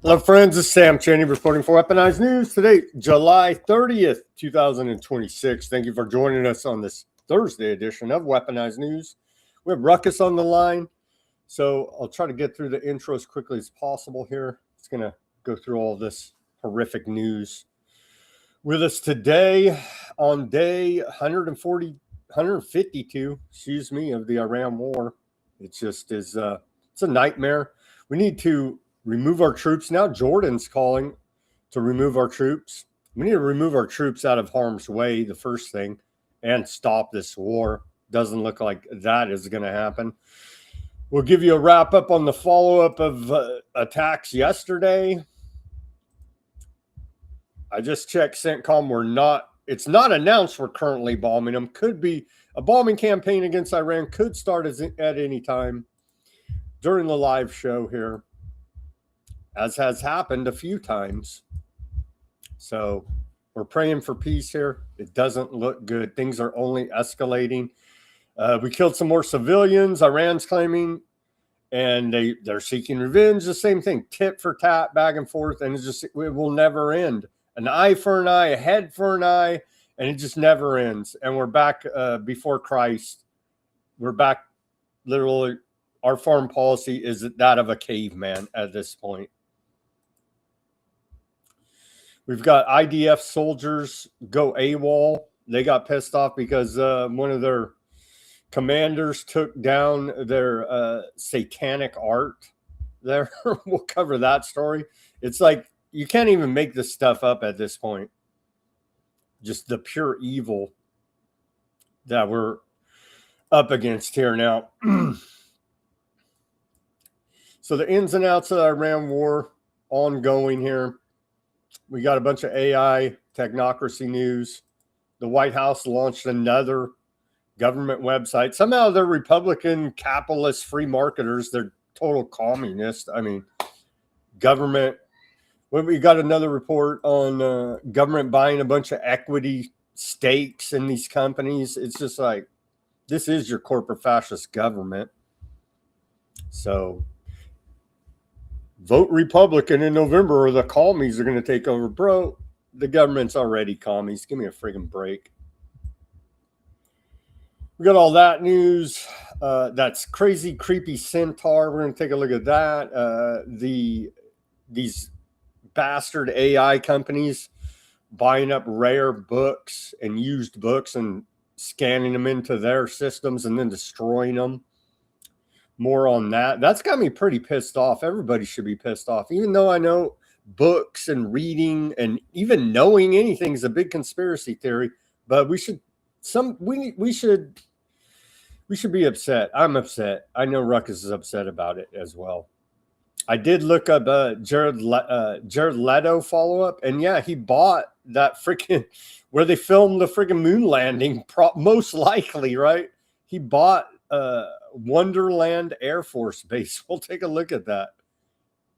Hello, friends. This is Sam Cheney reporting for Weaponized News. Today, July 30th, 2026. Thank you for joining us on this Thursday edition of Weaponized News. We have Ruckus on the line, so I'll try to get through the intro as quickly as possible here. It's going to go through all this horrific news. With us today on day 152, of the Iran war. It just is, it's a nightmare. We need to remove our troops. Now Jordan's calling to remove our troops. We need to remove our troops out of harm's way, the first thing, and stop this war. Doesn't look like that is going to happen. We'll give you a wrap up on the follow-up of attacks yesterday. I just checked CENTCOM. It's not announced we're currently bombing them. Could be a bombing campaign against Iran. Could start at any time during the live show here, as has happened a few times. So we're praying for peace here. It doesn't look good. Things are only escalating. We killed some more civilians, Iran's claiming, and they're seeking revenge. The same thing, tit for tat, back and forth, and it will never end. An eye for an eye, a head for an eye, and it just never ends. And we're back before Christ. We're back literally. Our foreign policy is that of a caveman at this point. We've got IDF soldiers go AWOL. They got pissed off because one of their commanders took down their satanic art there. We'll cover that story. It's like you can't even make this stuff up at this point. Just the pure evil that we're up against here now. So the ins and outs of the Iran war ongoing here. We got a bunch of AI technocracy news. The White House launched another government website. Somehow they're Republican, capitalist, free marketers. They're total communists. I mean, government. We got another report on government buying a bunch of equity stakes in these companies. It's just like, this is your corporate fascist government. So vote Republican in November or the commies are going to take over. Bro, the government's already commies. Give me a friggin' break. We got all that news. That's crazy, creepy centaur. We're going to take a look at that. These bastard AI companies buying up rare books and used books and scanning them into their systems and then destroying them. More on that. That's got me pretty pissed off. Everybody should be pissed off, even though I know books and reading and even knowing anything is a big conspiracy theory. But we should be upset. I'm upset. I know Ruckus is upset about it as well. I did look up Jared Leto follow-up, and yeah, he bought that freaking where they filmed the freaking moon landing, most likely, right? He bought Wonderland Air Force Base. We'll take a look at that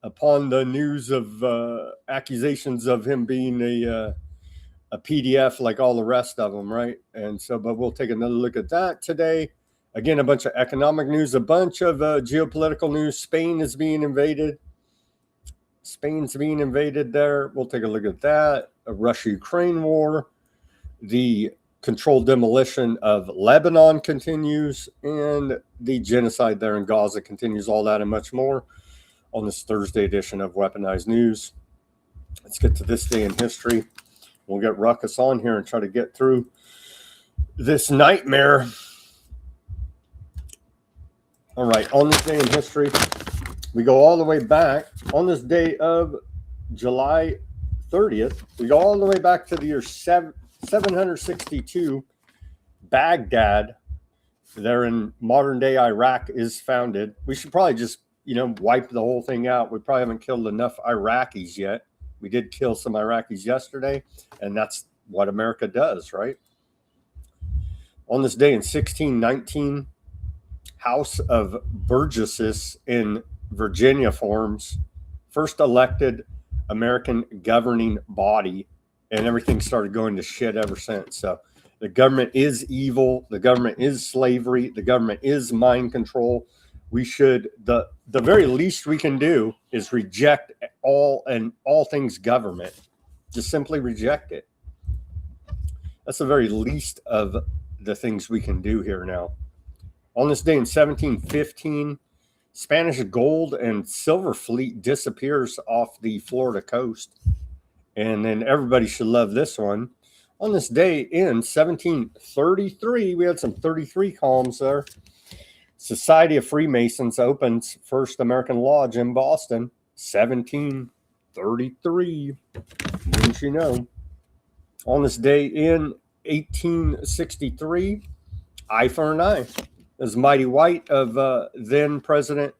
upon the news of accusations of him being a PDF like all the rest of them, right? And so, but we'll take another look at that today. Again, a bunch of economic news, a bunch of geopolitical news. Spain is being invaded. Spain's being invaded there. We'll take a look at that. A Russia-Ukraine war. The controlled demolition of Lebanon continues, and the genocide there in Gaza continues. All that and much more on this Thursday edition of Weaponized News. Let's get to this day in history. We'll get Ruckus on here and try to get through this nightmare. All right, on this day in history, we go all the way back. On this day of July 30th, we go all the way back to the year 762. Baghdad, there in modern-day Iraq, is founded. We should probably just, wipe the whole thing out. We probably haven't killed enough Iraqis yet. We did kill some Iraqis yesterday, and that's what America does, right? On this day in 1619, House of Burgesses in Virginia forms, first elected American governing body, and everything started going to shit ever since. So the government is evil. The government is slavery. The government is mind control. we should, the very least we can do is reject all things government. Just simply reject it. That's the very least of the things we can do here now. On this day in 1715, Spanish gold and silver fleet disappears off the Florida coast. And then everybody should love this one. On this day in 1733, we had some 33 columns there. Society of Freemasons opens first American lodge in Boston, 1733. Wouldn't you know? On this day in 1863, eye for an eye. As Mighty White of then President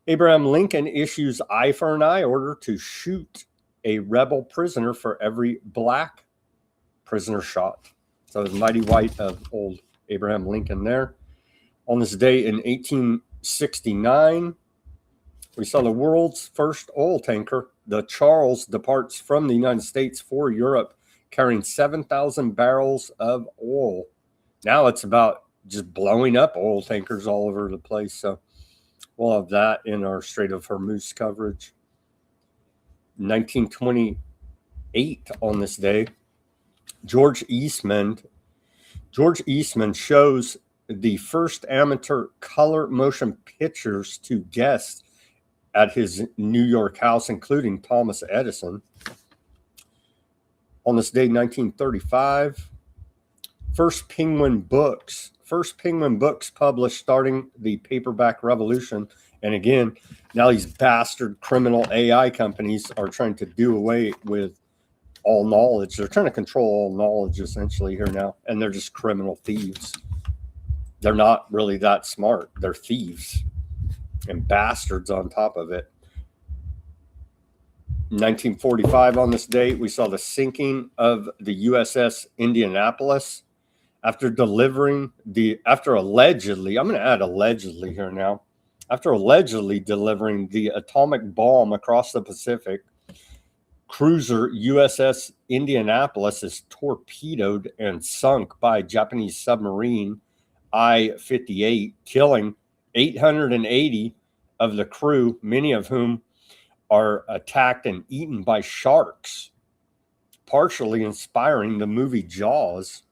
Abraham Lincoln issues eye for an eye order to shoot a rebel prisoner for every black prisoner shot. So it was Mighty White of old Abraham Lincoln there. On this day in 1869, we saw the world's first oil tanker, the Charles, departs from the United States for Europe, carrying 7,000 barrels of oil. Now it's about just blowing up oil tankers all over the place. So we'll have that in our Strait of Hormuz coverage. 1928 on this day, George Eastman shows the first amateur color motion pictures to guests at his New York house, including Thomas Edison. On this day, 1935, first Penguin books published, starting the paperback revolution. And again, now these bastard criminal AI companies are trying to do away with all knowledge. They're trying to control all knowledge essentially here now. And they're just criminal thieves. They're not really that smart. They're thieves and bastards on top of it. 1945 on this date, we saw the sinking of the USS Indianapolis after allegedly, I'm going to add allegedly here now, after allegedly delivering the atomic bomb across the Pacific. Cruiser USS Indianapolis is torpedoed and sunk by Japanese submarine I-58, killing 880 of the crew, many of whom are attacked and eaten by sharks, partially inspiring the movie Jaws.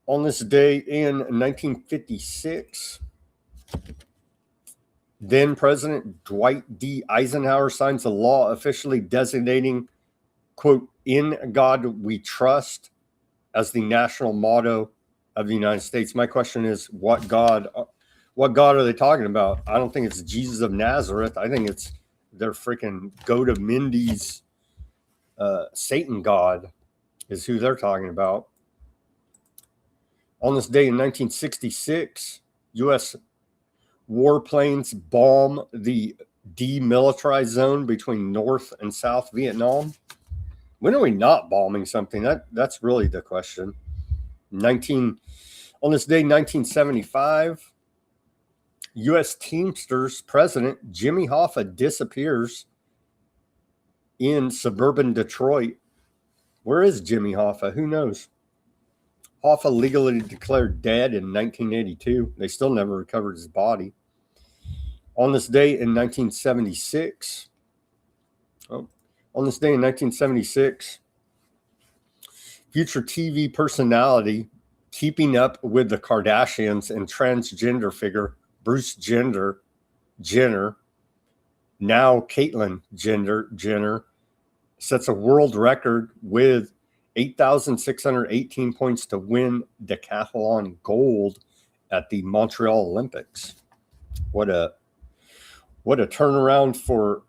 On this day in 1956, then President Dwight D. Eisenhower signs a law officially designating, quote, "In God We Trust" as the national motto of the United States. My question is, what God are they talking about? I don't think it's Jesus of Nazareth. I think it's their freaking go to Mindy's Satan God is who they're talking about. On this day in 1966, U.S. warplanes bomb the demilitarized zone between North and South Vietnam. When are we not bombing something? That's really the question. On this day, 1975, U.S. Teamsters President Jimmy Hoffa disappears in suburban Detroit. Where is Jimmy Hoffa? Who knows? Hoffa legally declared dead in 1982. They still never recovered his body. On this day in 1976, future TV personality Keeping Up with the Kardashians and transgender figure Bruce Jenner, now Caitlyn Jenner, sets a world record with 8,618 points to win decathlon gold at the Montreal Olympics. What a turnaround for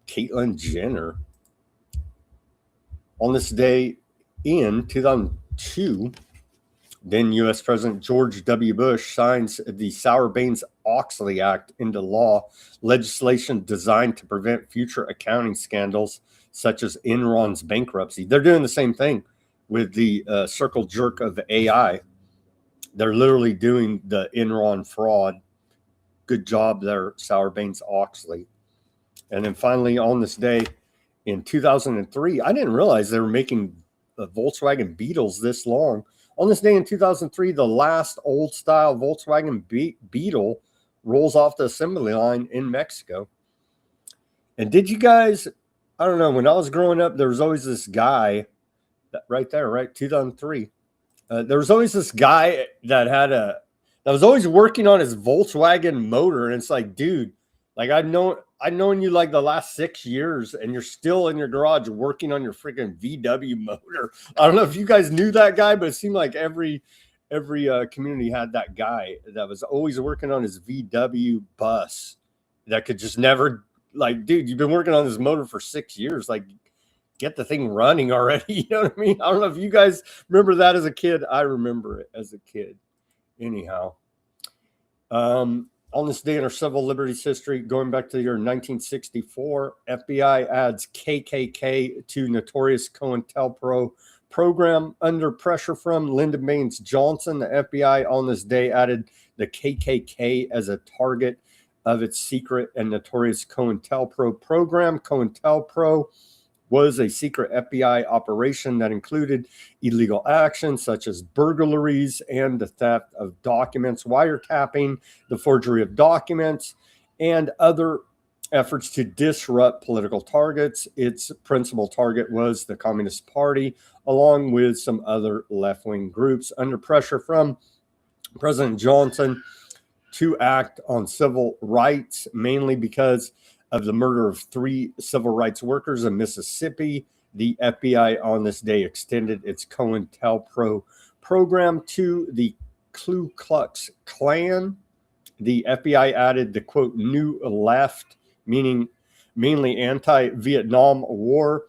Caitlyn Jenner. On this day in 2002, then U.S. President George W. Bush signs the Sarbanes-Oxley Act into law, legislation designed to prevent future accounting scandals such as Enron's bankruptcy. They're doing the same thing with the circle jerk of AI. They're literally doing the Enron fraud. Good job there, Sarbanes-Oxley. And then finally, on this day in 2003, I didn't realize they were making the Volkswagen Beetles this long. On this day in 2003, the last old-style Volkswagen Beetle rolls off the assembly line in Mexico. And did you guys, I don't know, when I was growing up, there was always this guy, right there, right, 2003. There was always this guy that was always working on his Volkswagen motor. And it's like, dude, like I've known you like the last 6 years and you're still in your garage working on your freaking VW motor. I don't know if you guys knew that guy, but it seemed like every community had that guy that was always working on his VW bus that could just never, like, dude, you've been working on this motor for 6 years. Like, get the thing running already. You know what I mean? I don't know if you guys remember that as a kid. I remember it as a kid. Anyhow, on this day in our civil liberties history, going back to the year 1964, FBI adds KKK to notorious COINTELPRO program under pressure from Lyndon Baines Johnson. The FBI on this day added the KKK as a target of its secret and notorious COINTELPRO program. COINTELPRO was a secret FBI operation that included illegal actions such as burglaries and the theft of documents, wiretapping, the forgery of documents, and other efforts to disrupt political targets. Its principal target was the Communist Party, along with some other left-wing groups, under pressure from President Johnson to act on civil rights, mainly because of the murder of 3 civil rights workers in Mississippi. The FBI on this day extended its COINTELPRO program to the Ku Klux Klan. The FBI added the, quote, new left, meaning mainly anti-Vietnam War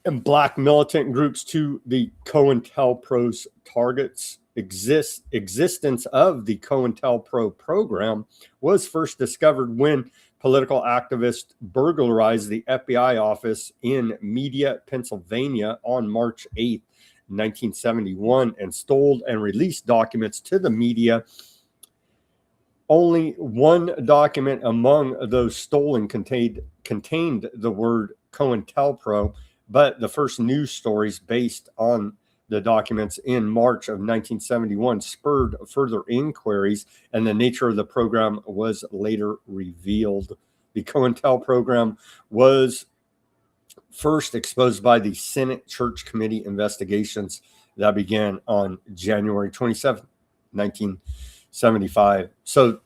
and black militant groups, to the COINTELPRO's targets. Existence of the COINTELPRO program was first discovered when political activists burglarized the FBI office in Media, Pennsylvania on March 8, 1971, and stole and released documents to the media. Only one document among those stolen contained the word COINTELPRO, but the first news stories based on the documents in March of 1971 spurred further inquiries, and the nature of the program was later revealed. The COINTEL program was first exposed by the Senate Church Committee investigations that began on January 27, 1975. So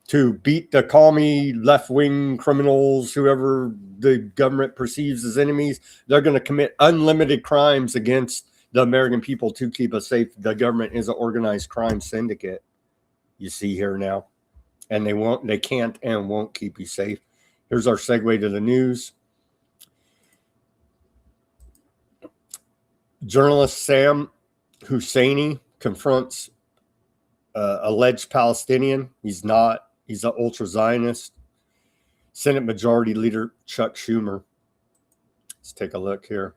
to beat the commie left-wing criminals, whoever the government perceives as enemies, they're going to commit unlimited crimes against the American people to keep us safe. The government is an organized crime syndicate, you see here now, and they can't and won't keep you safe. Here's our segue to the news. Journalist Sam Husseini confronts alleged Palestinian. He's not. He's an ultra-Zionist. Senate Majority Leader Chuck Schumer. Let's take a look here.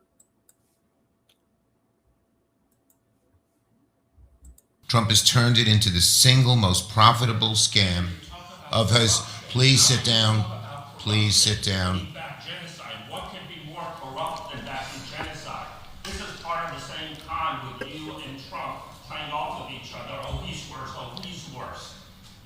Trump has turned it into the single most profitable scam of his. Please sit down. Please sit down. Genocide. What can be more corrupt than that in genocide? This is part of the same con with you and Trump playing off of each other. Oh, he's worse. Oh, he's worse.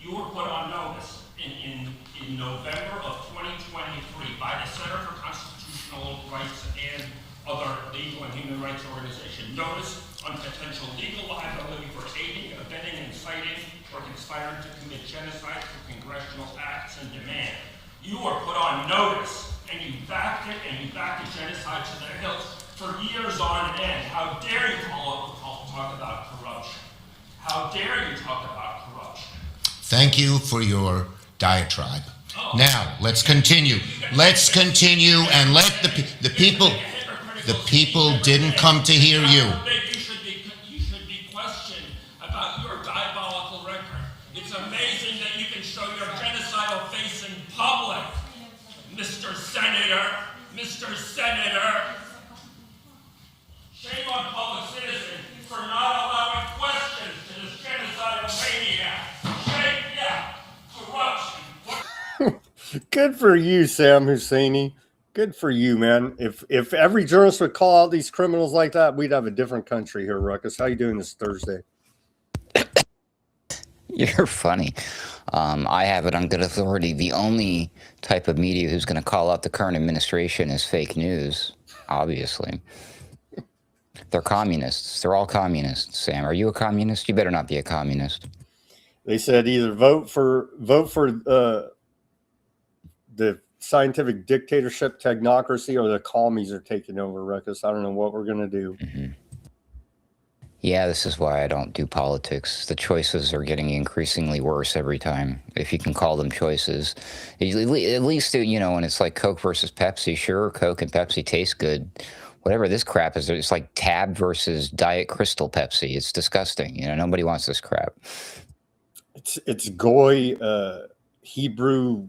You were put on notice in November of 2023 by the Center for Constitutional Rights and other legal and human rights organizations. Notice on potential legal liability for aiding, abetting, inciting, or conspiring to commit genocide through congressional acts and demand. You were put on notice, and you backed it, and you backed the genocide to the hilt for years on end. How dare you talk about corruption? How dare you talk about corruption? Thank you for your diatribe. Now, let's continue. Let's continue and let the people didn't come to hear you. You should be questioned about your diabolical record. It's amazing that you can show your genocidal face in public, Mr. Senator. Mr. Senator. Shame on public citizen for not allowing questions to this genocidal maniac. Shame, yeah. Corruption. Good for you, Sam Husseini. Good for you, man. If every journalist would call out these criminals like that, we'd have a different country here, Ruckus. How you doing this Thursday? You're funny. I have it on good authority. The only type of media who's going to call out the current administration is fake news, obviously. They're communists. They're all communists, Sam. Are you a communist? You better not be a communist. They said either vote for the scientific dictatorship technocracy or the commies are taking over, Ruckus. I don't know what we're going to do. Mm-hmm. Yeah, this is why I don't do politics. The choices are getting increasingly worse every time, if you can call them choices. At least, you know, when it's like Coke versus Pepsi, sure, Coke and Pepsi taste good. Whatever this crap is, it's like Tab versus Diet Crystal Pepsi. It's disgusting. You know, nobody wants this crap. It's Goy Hebrew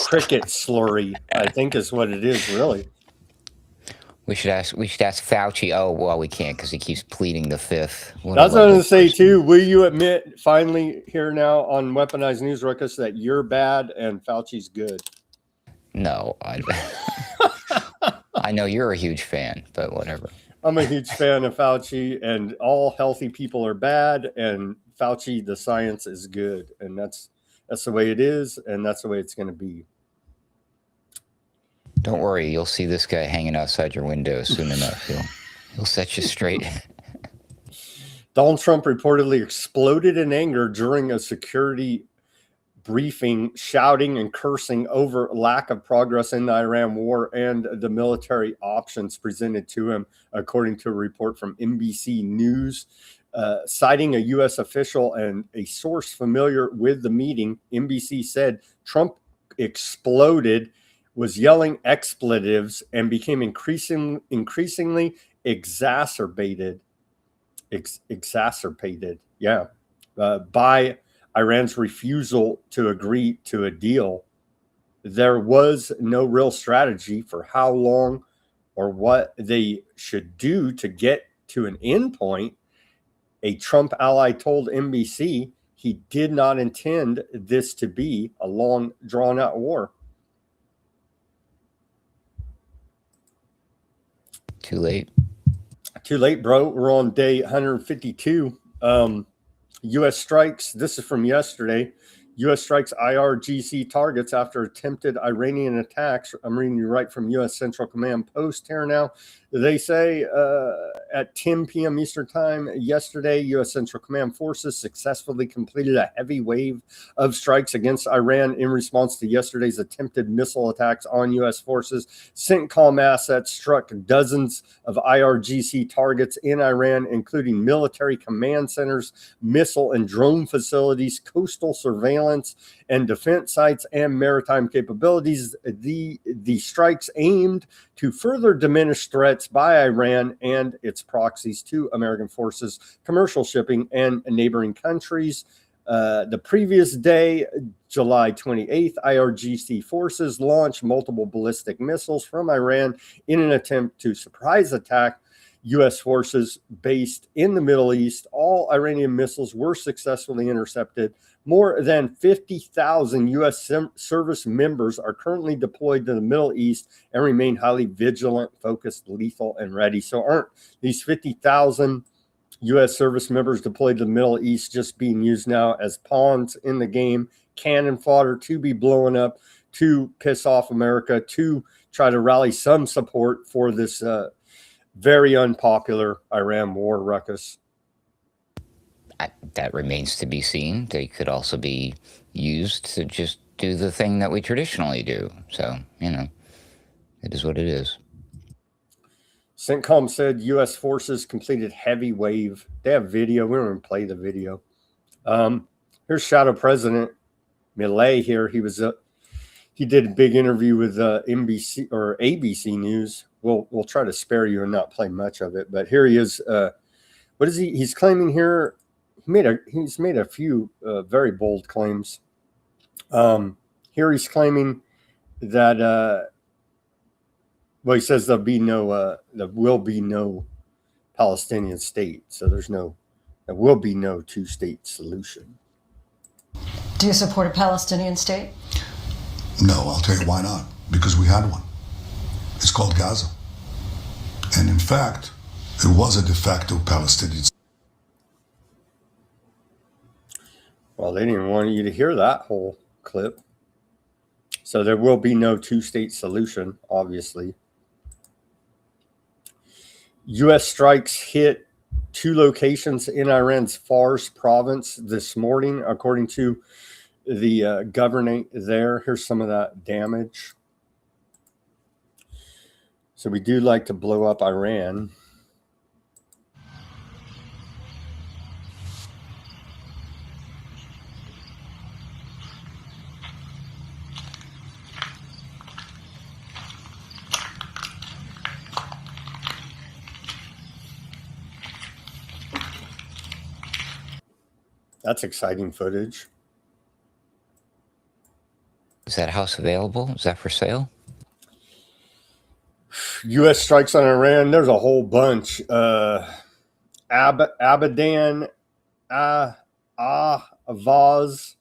cricket slurry, I think is what it is, really. We should ask Fauci. Oh, well, we can't because he keeps pleading the fifth. That's what I was going to say, too. Will you admit finally here now on Weaponized News, Ruckus, that you're bad and Fauci's good? No. I know you're a huge fan, but whatever. I'm a huge fan of Fauci, and all healthy people are bad, and Fauci, the science is good. And that's the way it is, and that's the way it's going to be. Don't worry, you'll see this guy hanging outside your window soon enough. He'll set you straight. Donald Trump reportedly exploded in anger during a security briefing, shouting and cursing over lack of progress in the Iran war and the military options presented to him, according to a report from NBC News. Citing a U.S. official and a source familiar with the meeting, NBC said Trump exploded, was yelling expletives, and became increasingly exacerbated. By Iran's refusal to agree to a deal. There was no real strategy for how long or what they should do to get to an end point. A Trump ally told NBC he did not intend this to be a long, drawn-out war. Too late. Too late, bro. We're on day 152. U.S. strikes. This is from yesterday. U.S. strikes IRGC targets after attempted Iranian attacks. I'm reading you right from U.S. Central Command Post here now. They say at 10 p.m. Eastern Time yesterday, U.S. Central Command forces successfully completed a heavy wave of strikes against Iran in response to yesterday's attempted missile attacks on U.S. forces. CENTCOM assets struck dozens of IRGC targets in Iran, including military command centers, missile and drone facilities, coastal surveillance and defense sites, and maritime capabilities. The strikes aimed to further diminish threats by Iran and its proxies to American forces, commercial shipping, and neighboring countries. The previous day, July 28th, IRGC forces launched multiple ballistic missiles from Iran in an attempt to surprise attack U.S. forces based in the Middle East. All Iranian missiles were successfully intercepted. More than 50,000 U.S. service members are currently deployed to the Middle East and remain highly vigilant, focused, lethal, and ready. So aren't these 50,000 U.S. service members deployed to the Middle East just being used now as pawns in the game, cannon fodder to be blown up, to piss off America, to try to rally some support for this very unpopular Iran war, Ruckus? That remains to be seen. They could also be used to just do the thing that we traditionally do. So, you know, it is what it is. CENTCOM said U.S. forces completed heavy wave. They have video. We don't even play the video. Here's Shadow President Millet here. He did a big interview with NBC or ABC News. We'll try to spare you and not play much of it. But here he is. What is he? He's claiming here. He's made a few very bold claims. Here he's claiming that he says there will be no Palestinian state. So there will be no two-state solution. Do you support a Palestinian state? No, I'll tell you why not. Because we had one. It's called Gaza. And in fact, it was a de facto Palestinian. Well, they didn't want you to hear that whole clip. So there will be no two-state solution, obviously. U.S. strikes hit 2 locations in Iran's Fars province this morning, according to the governor there. Here's some of that damage. So we do like to blow up Iran. That's exciting footage. Is that house available? Is that for sale? U.S. strikes on Iran. There's a whole bunch. Abadan, Avaz,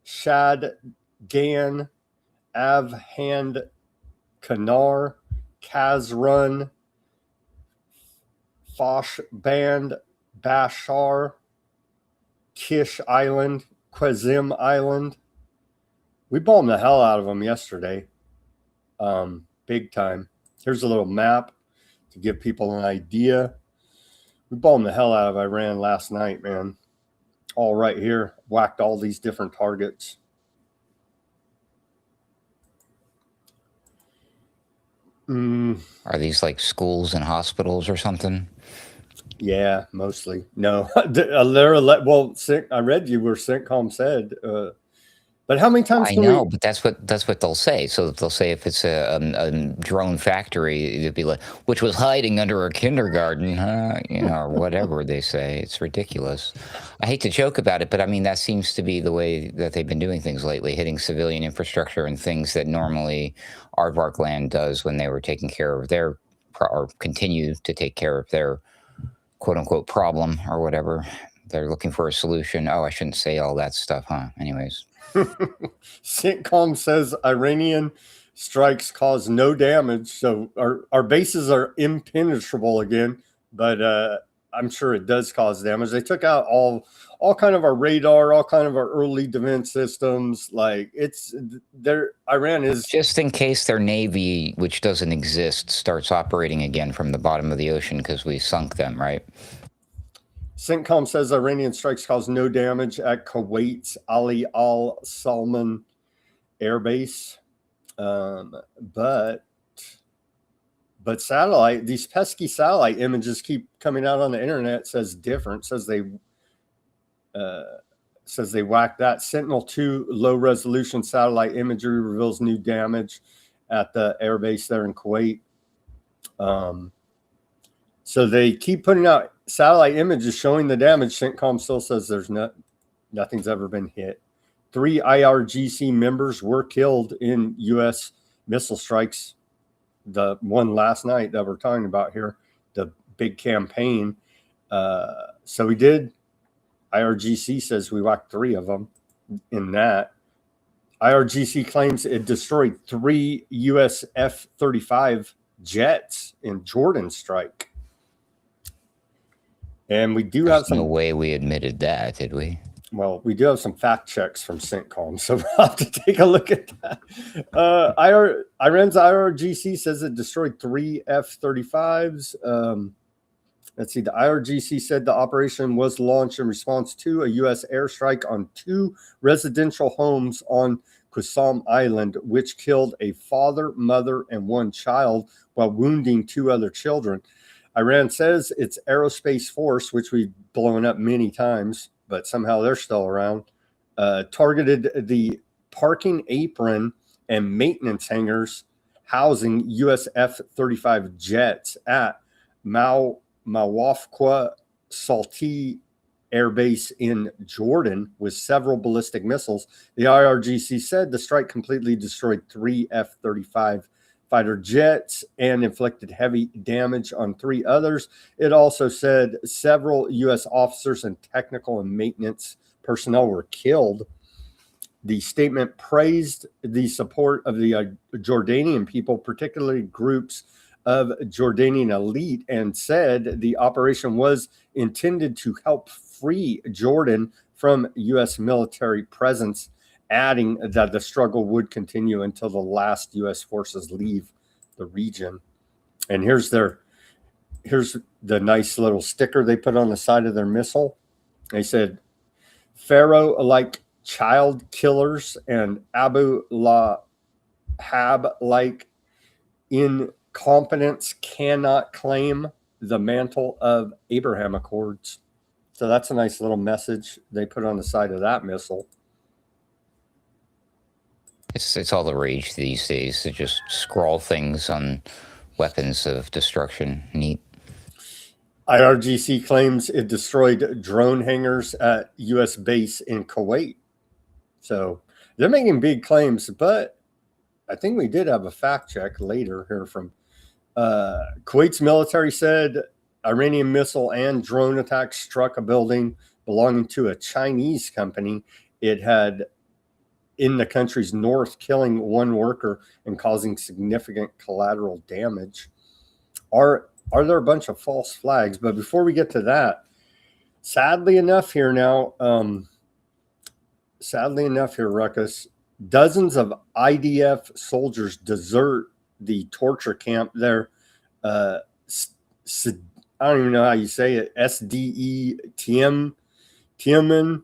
Shad, Gan, Avhand, Kanar, Kazrun, Fosh Band, Bashar, Kish Island, Qazim Island. We bombed the hell out of them yesterday. Big time. Here's a little map to give people an idea. We bombed the hell out of Iran last night, man. All right here. Whacked all these different targets. Are these like schools and hospitals or something? Yeah, mostly. No. Well, I read you where CENTCOM said. But how many times? I know, but that's what they'll say. So they'll say if it's a drone factory, it'd be like, which was hiding under a kindergarten, or whatever they say. It's ridiculous. I hate to joke about it, but I mean that seems to be the way that they've been doing things lately, hitting civilian infrastructure and things that normally Aardvark Land does when they were taking care of their, or continue to take care of their quote unquote problem or whatever. They're looking for a solution. Oh, I shouldn't say all that stuff, huh? Anyways. CENTCOM says Iranian strikes cause no damage, so our bases are impenetrable again, but I'm sure it does cause damage. They took out all kind of our radar, all kind of our early defense systems. Like Iran is just in case their navy, which doesn't exist, starts operating again from the bottom of the ocean because we sunk them, right? CENTCOM says Iranian strikes caused no damage at Kuwait's Ali Al Salman Air Base. But satellite, these pesky satellite images keep coming out on the internet. Says different. Says they whacked that. Sentinel-2 low resolution satellite imagery reveals new damage at the air base there in Kuwait. So they keep putting out satellite images showing the damage. CENTCOM still says nothing's ever been hit. 3 IRGC members were killed in U.S. missile strikes. The one last night that we're talking about here, the big campaign. So we did. IRGC says we whacked 3 of them in that. IRGC claims it destroyed 3 U.S. F-35 jets in Jordan strike. And we do have some. No way we admitted that, did we? Well, we do have some fact checks from CENTCOM, so we'll have to take a look at that. Iran's IRGC says it destroyed 3 F-35s. Let's see. The IRGC said the operation was launched in response to a U.S. airstrike on 2 residential homes on Qasam Island, which killed a father, mother, and 1 child while wounding 2 other children. Iran says its aerospace force, which we've blown up many times, but somehow they're still around, targeted the parking apron and maintenance hangars housing U.S. F-35 jets at Mawafqa Salti Air Base in Jordan with several ballistic missiles. The IRGC said the strike completely destroyed 3 F-35 fighter jets and inflicted heavy damage on 3 others. It also said several U.S. officers and technical and maintenance personnel were killed. The statement praised the support of the Jordanian people, particularly groups of Jordanian elite, and said the operation was intended to help free Jordan from U.S. military presence, adding that the struggle would continue until the last U.S. forces leave the region. And here's the nice little sticker they put on the side of their missile. They said, Pharaoh-like child killers and Abu Lahab-like incompetence cannot claim the mantle of Abraham Accords. So that's a nice little message they put on the side of that missile. It's all the rage these days to just scrawl things on weapons of destruction. Neat. IRGC claims it destroyed drone hangars at U.S. base in Kuwait. So they're making big claims, but I think we did have a fact check later here from Kuwait's military said Iranian missile and drone attacks struck a building belonging to a Chinese company. It had in the country's north, killing one worker and causing significant collateral damage. Are there a bunch of false flags? But before we get to that, sadly enough here, Ruckus, dozens of IDF soldiers desert the torture camp there. I don't even know how you say it. SDE Tiamen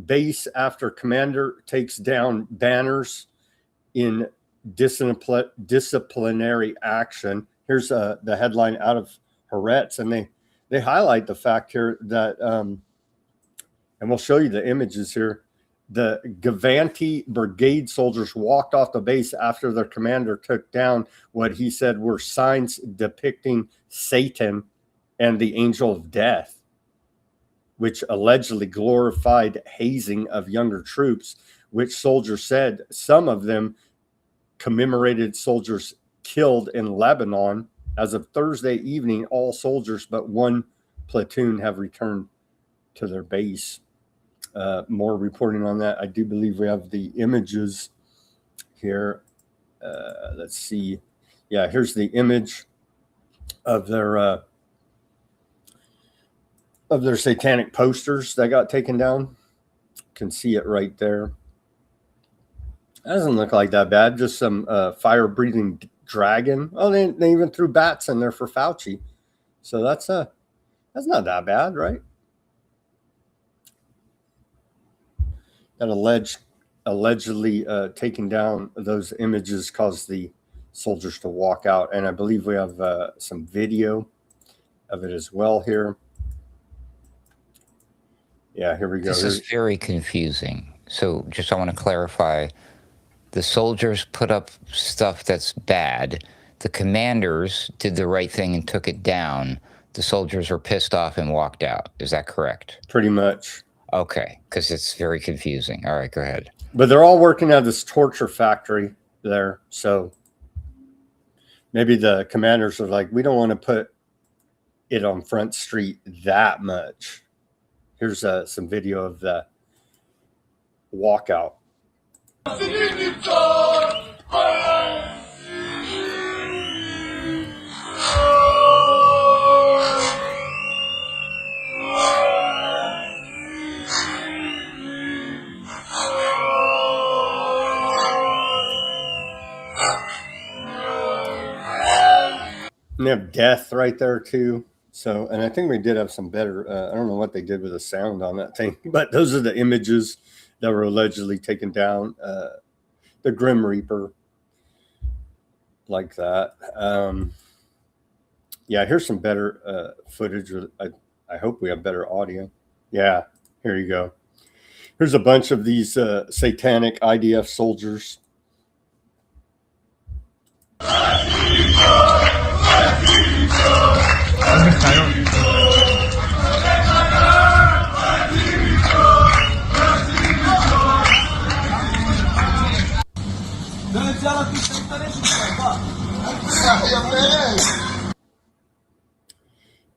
base after commander takes down banners in disciplinary action. Here's the headline out of Haaretz, and they highlight the fact here that, and we'll show you the images here. The Gavanti brigade soldiers walked off the base after their commander took down what he said were signs depicting Satan and the angel of death, which allegedly glorified hazing of younger troops, which soldiers said some of them commemorated soldiers killed in Lebanon. As of Thursday evening, all soldiers but one platoon have returned to their base. More reporting on that. I do believe we have the images here. Let's see. Yeah, here's the image of their satanic posters that got taken down. You can see it right there. That doesn't look like that bad. Just some fire-breathing dragon. Oh, they even threw bats in there for Fauci. So that's not that bad, right? That allegedly taking down those images caused the soldiers to walk out. And I believe we have some video of it as well here. Yeah, here we go. This is very confusing. So just I want to clarify. The soldiers put up stuff that's bad. The commanders did the right thing and took it down. The soldiers were pissed off and walked out. Is that correct? Pretty much. Okay, because it's very confusing. All right, go ahead. But they're all working at this torture factory there. So maybe the commanders are like, we don't want to put it on Front Street that much. Here's some video of the walkout. And they have death right there too. So, and I think we did have some better, I don't know what they did with the sound on that thing, but those are the images that were allegedly taken down. The Grim Reaper, like that. Yeah, here's some better footage. I hope we have better audio. Yeah, here you go. Here's a bunch of these satanic IDF soldiers.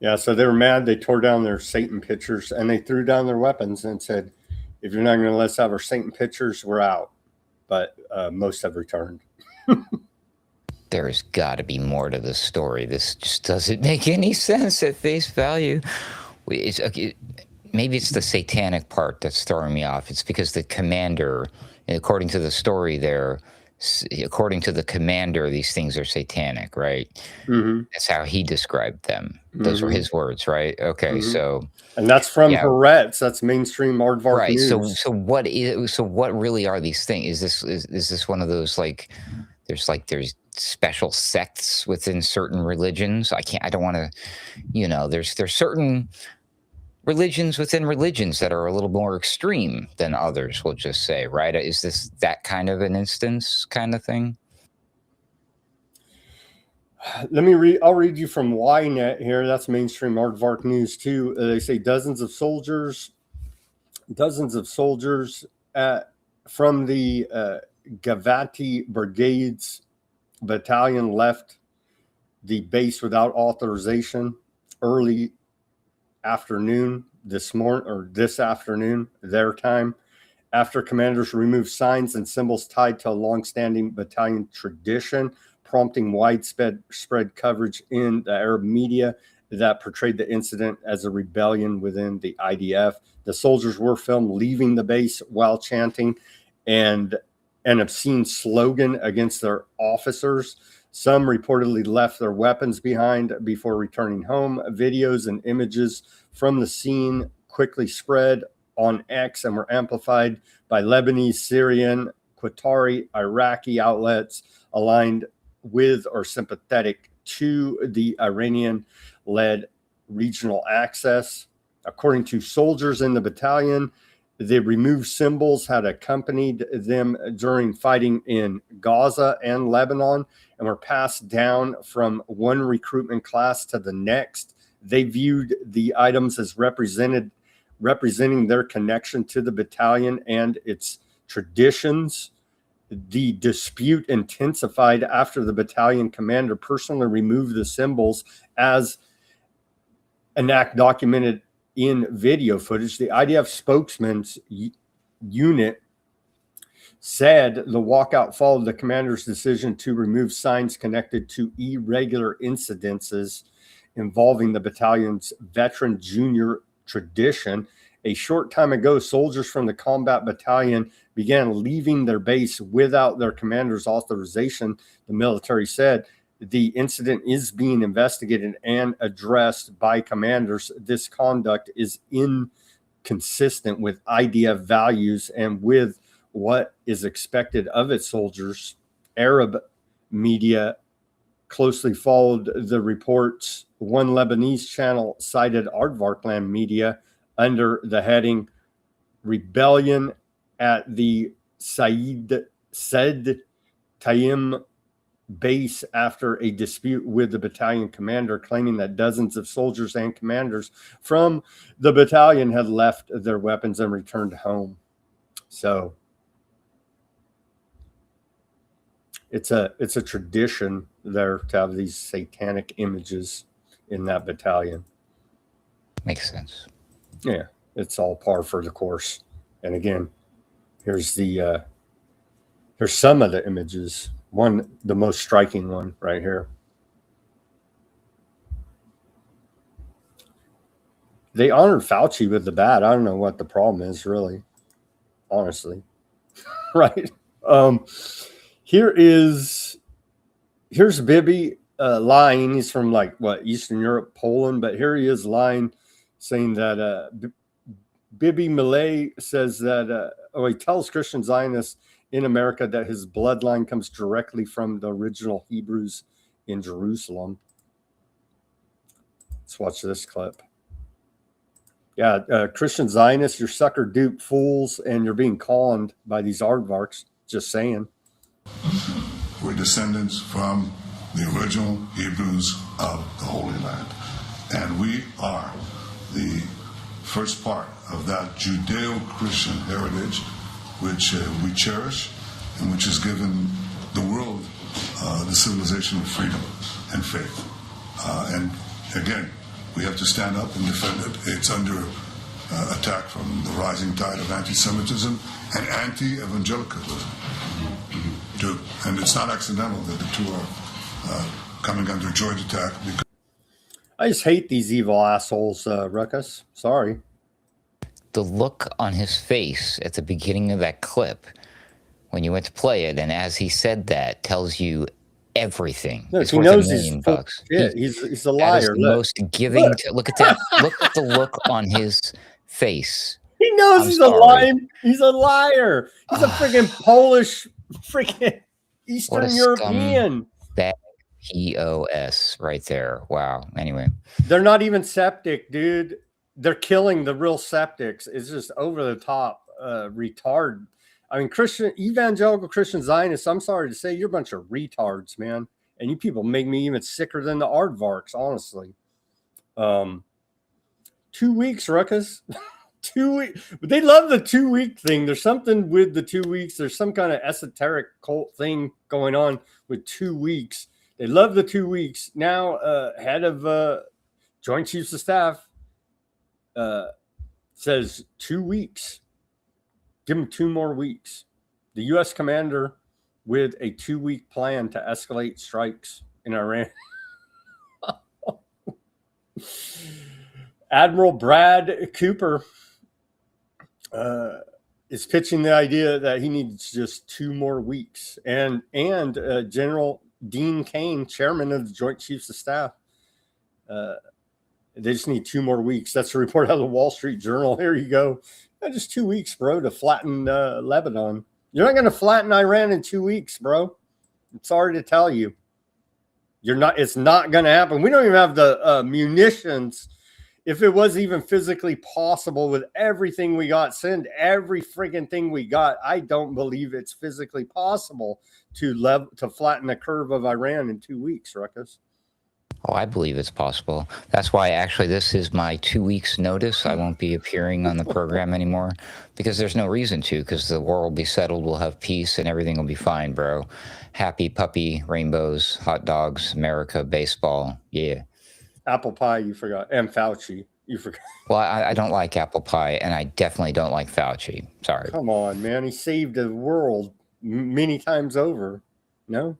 Yeah, so they were mad. They tore down their Satan pictures and they threw down their weapons and said, if you're not going to let us have our Satan pictures, we're out. But most have returned. There's got to be more to this story. This just doesn't make any sense at face value. Maybe it's the satanic part that's throwing me off. It's because the commander, according to the story there, according to the commander, these things are satanic, right? Mm-hmm. That's how he described them. Those were his words, right? Okay, so... And that's from Haaretz. That's mainstream Aardvark right. news. So what really are these things? Is this one of those, like, there's special sects within certain religions? I don't want to, there's certain religions within religions that are a little more extreme than others, we'll just say, right? Is this that kind of an instance kind of thing? Let me read. I'll read you from Ynet here. That's mainstream Aardvark news too. They say dozens of soldiers from the Gavati Brigades battalion left the base without authorization early afternoon this afternoon, their time, after commanders removed signs and symbols tied to a long-standing battalion tradition, prompting widespread coverage in the Arab media that portrayed the incident as a rebellion within the IDF. The soldiers were filmed leaving the base while chanting and an obscene slogan against their officers. Some reportedly left their weapons behind before returning home. Videos and images from the scene quickly spread on X and were amplified by Lebanese, Syrian, Qatari, Iraqi outlets aligned with or sympathetic to the Iranian-led regional axis. According to soldiers in the battalion, the removed symbols had accompanied them during fighting in Gaza and Lebanon and were passed down from one recruitment class to the next. They viewed the items as representing their connection to the battalion and its traditions. The dispute intensified after the battalion commander personally removed the symbols as an act documented in video footage. The IDF spokesman's unit said the walkout followed the commander's decision to remove signs connected to irregular incidences involving the battalion's veteran junior tradition. A short time ago, soldiers from the combat battalion began leaving their base without their commander's authorization, the military said. The incident is being investigated and addressed by commanders. This conduct is inconsistent with IDF values and with what is expected of its soldiers. Arab media closely followed the reports. One Lebanese channel cited Aardvarkland media under the heading "Rebellion at the Said Taim base after a dispute with the battalion commander," claiming that dozens of soldiers and commanders from the battalion had left their weapons and returned home. So it's a tradition there to have these satanic images in that battalion. Makes sense. Yeah, it's all par for the course. And again, here's some of the images. The most striking one right here. They honored Fauci with the bat. I don't know what the problem is, really, honestly. Right. Here's Bibi lying. He's from Eastern Europe, Poland, but here he is lying, saying that Bibi Millet says that he tells Christian Zionists in America that his bloodline comes directly from the original Hebrews in Jerusalem. Let's watch this clip. Yeah, Christian Zionists, you're sucker dupe fools, and you're being conned by these aardvarks. Just saying. We're descendants from the original Hebrews of the Holy Land. And we are the first part of that Judeo-Christian heritage which we cherish and which has given the world the civilization of freedom and faith. And again, we have to stand up and defend it. It's under attack from the rising tide of anti-Semitism and anti-evangelicalism, too. And it's not accidental that the two are coming under joint attack. Because I just hate these evil assholes, Ruckus. Sorry. The look on his face at the beginning of that clip when you went to play it, and as he said that, tells you everything. Look, It's he worth knows $1 he's million full bucks. shit. He's a That is liar. the Look. most giving. Look at that. Look at the look on his face. He knows I'm he's sorry. a liar. He's a liar. He's a freaking Polish, freaking What a Eastern European. scumbag POS right there. Wow. Anyway, They're not even septic, dude. They're killing the real septics. It's just over the top retard. I mean, evangelical Christian Zionists, I'm sorry to say, you're a bunch of retards, man. And you people make me even sicker than the aardvarks, honestly. 2 weeks, Ruckus. 2 weeks. But they love the 2 week thing. There's something with the 2 weeks. There's some kind of esoteric cult thing going on with 2 weeks. They love the 2 weeks. Now, head of Joint Chiefs of Staff says 2 weeks. Give them 2 more weeks. The U.S. commander with a 2 week plan to escalate strikes in Iran. Admiral Brad Cooper is pitching the idea that he needs just 2 more weeks. And General Dean Cain, chairman of the Joint Chiefs of Staff, they just need 2 more weeks. That's a report out of the Wall Street Journal. Here you go. Just 2 weeks, bro, to flatten Lebanon. You're not going to flatten Iran in 2 weeks, bro. I'm sorry to tell you. You're not. It's not going to happen. We don't even have the munitions. If it was even physically possible with everything we got, send every friggin' thing we got. I don't believe it's physically possible to flatten the curve of Iran in 2 weeks, Ruckus. Oh, I believe it's possible. That's why actually this is my 2 weeks notice. I won't be appearing on the program anymore because there's no reason to, because the war will be settled. We'll have peace and everything will be fine, bro. Happy puppy, rainbows, hot dogs, America, baseball. Yeah. Apple pie, you forgot. And Fauci, you forgot. Well, I don't like apple pie, and I definitely don't like Fauci. Sorry. Come on, man. He saved the world many times over. No?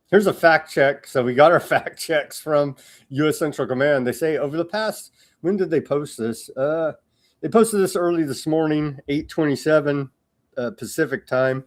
Here's a fact check. So we got our fact checks from U.S. Central Command. They say over the past, when did they post this? They posted this early this morning, 8:27 Pacific time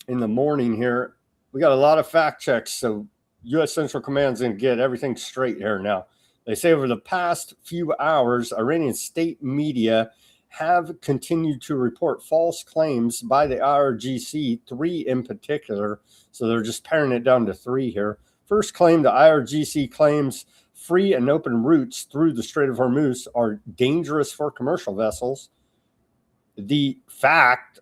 in the morning here. We got a lot of fact checks. So U.S. Central Command's going to get everything straight here now. They say over the past few hours, Iranian state media have continued to report false claims by the IRGC, 3 in particular. So they're just paring it down to 3 here. First claim, the IRGC claims free and open routes through the Strait of Hormuz are dangerous for commercial vessels. The fact,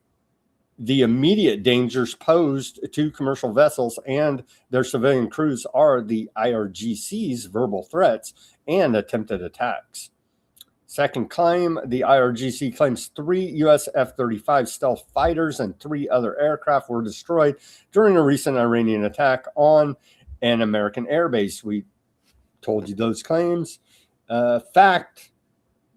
the immediate dangers posed to commercial vessels and their civilian crews are the IRGC's verbal threats and attempted attacks. Second claim, the IRGC claims 3 U.S. F-35 stealth fighters and 3 other aircraft were destroyed during a recent Iranian attack on an American airbase. We told you those claims. Fact,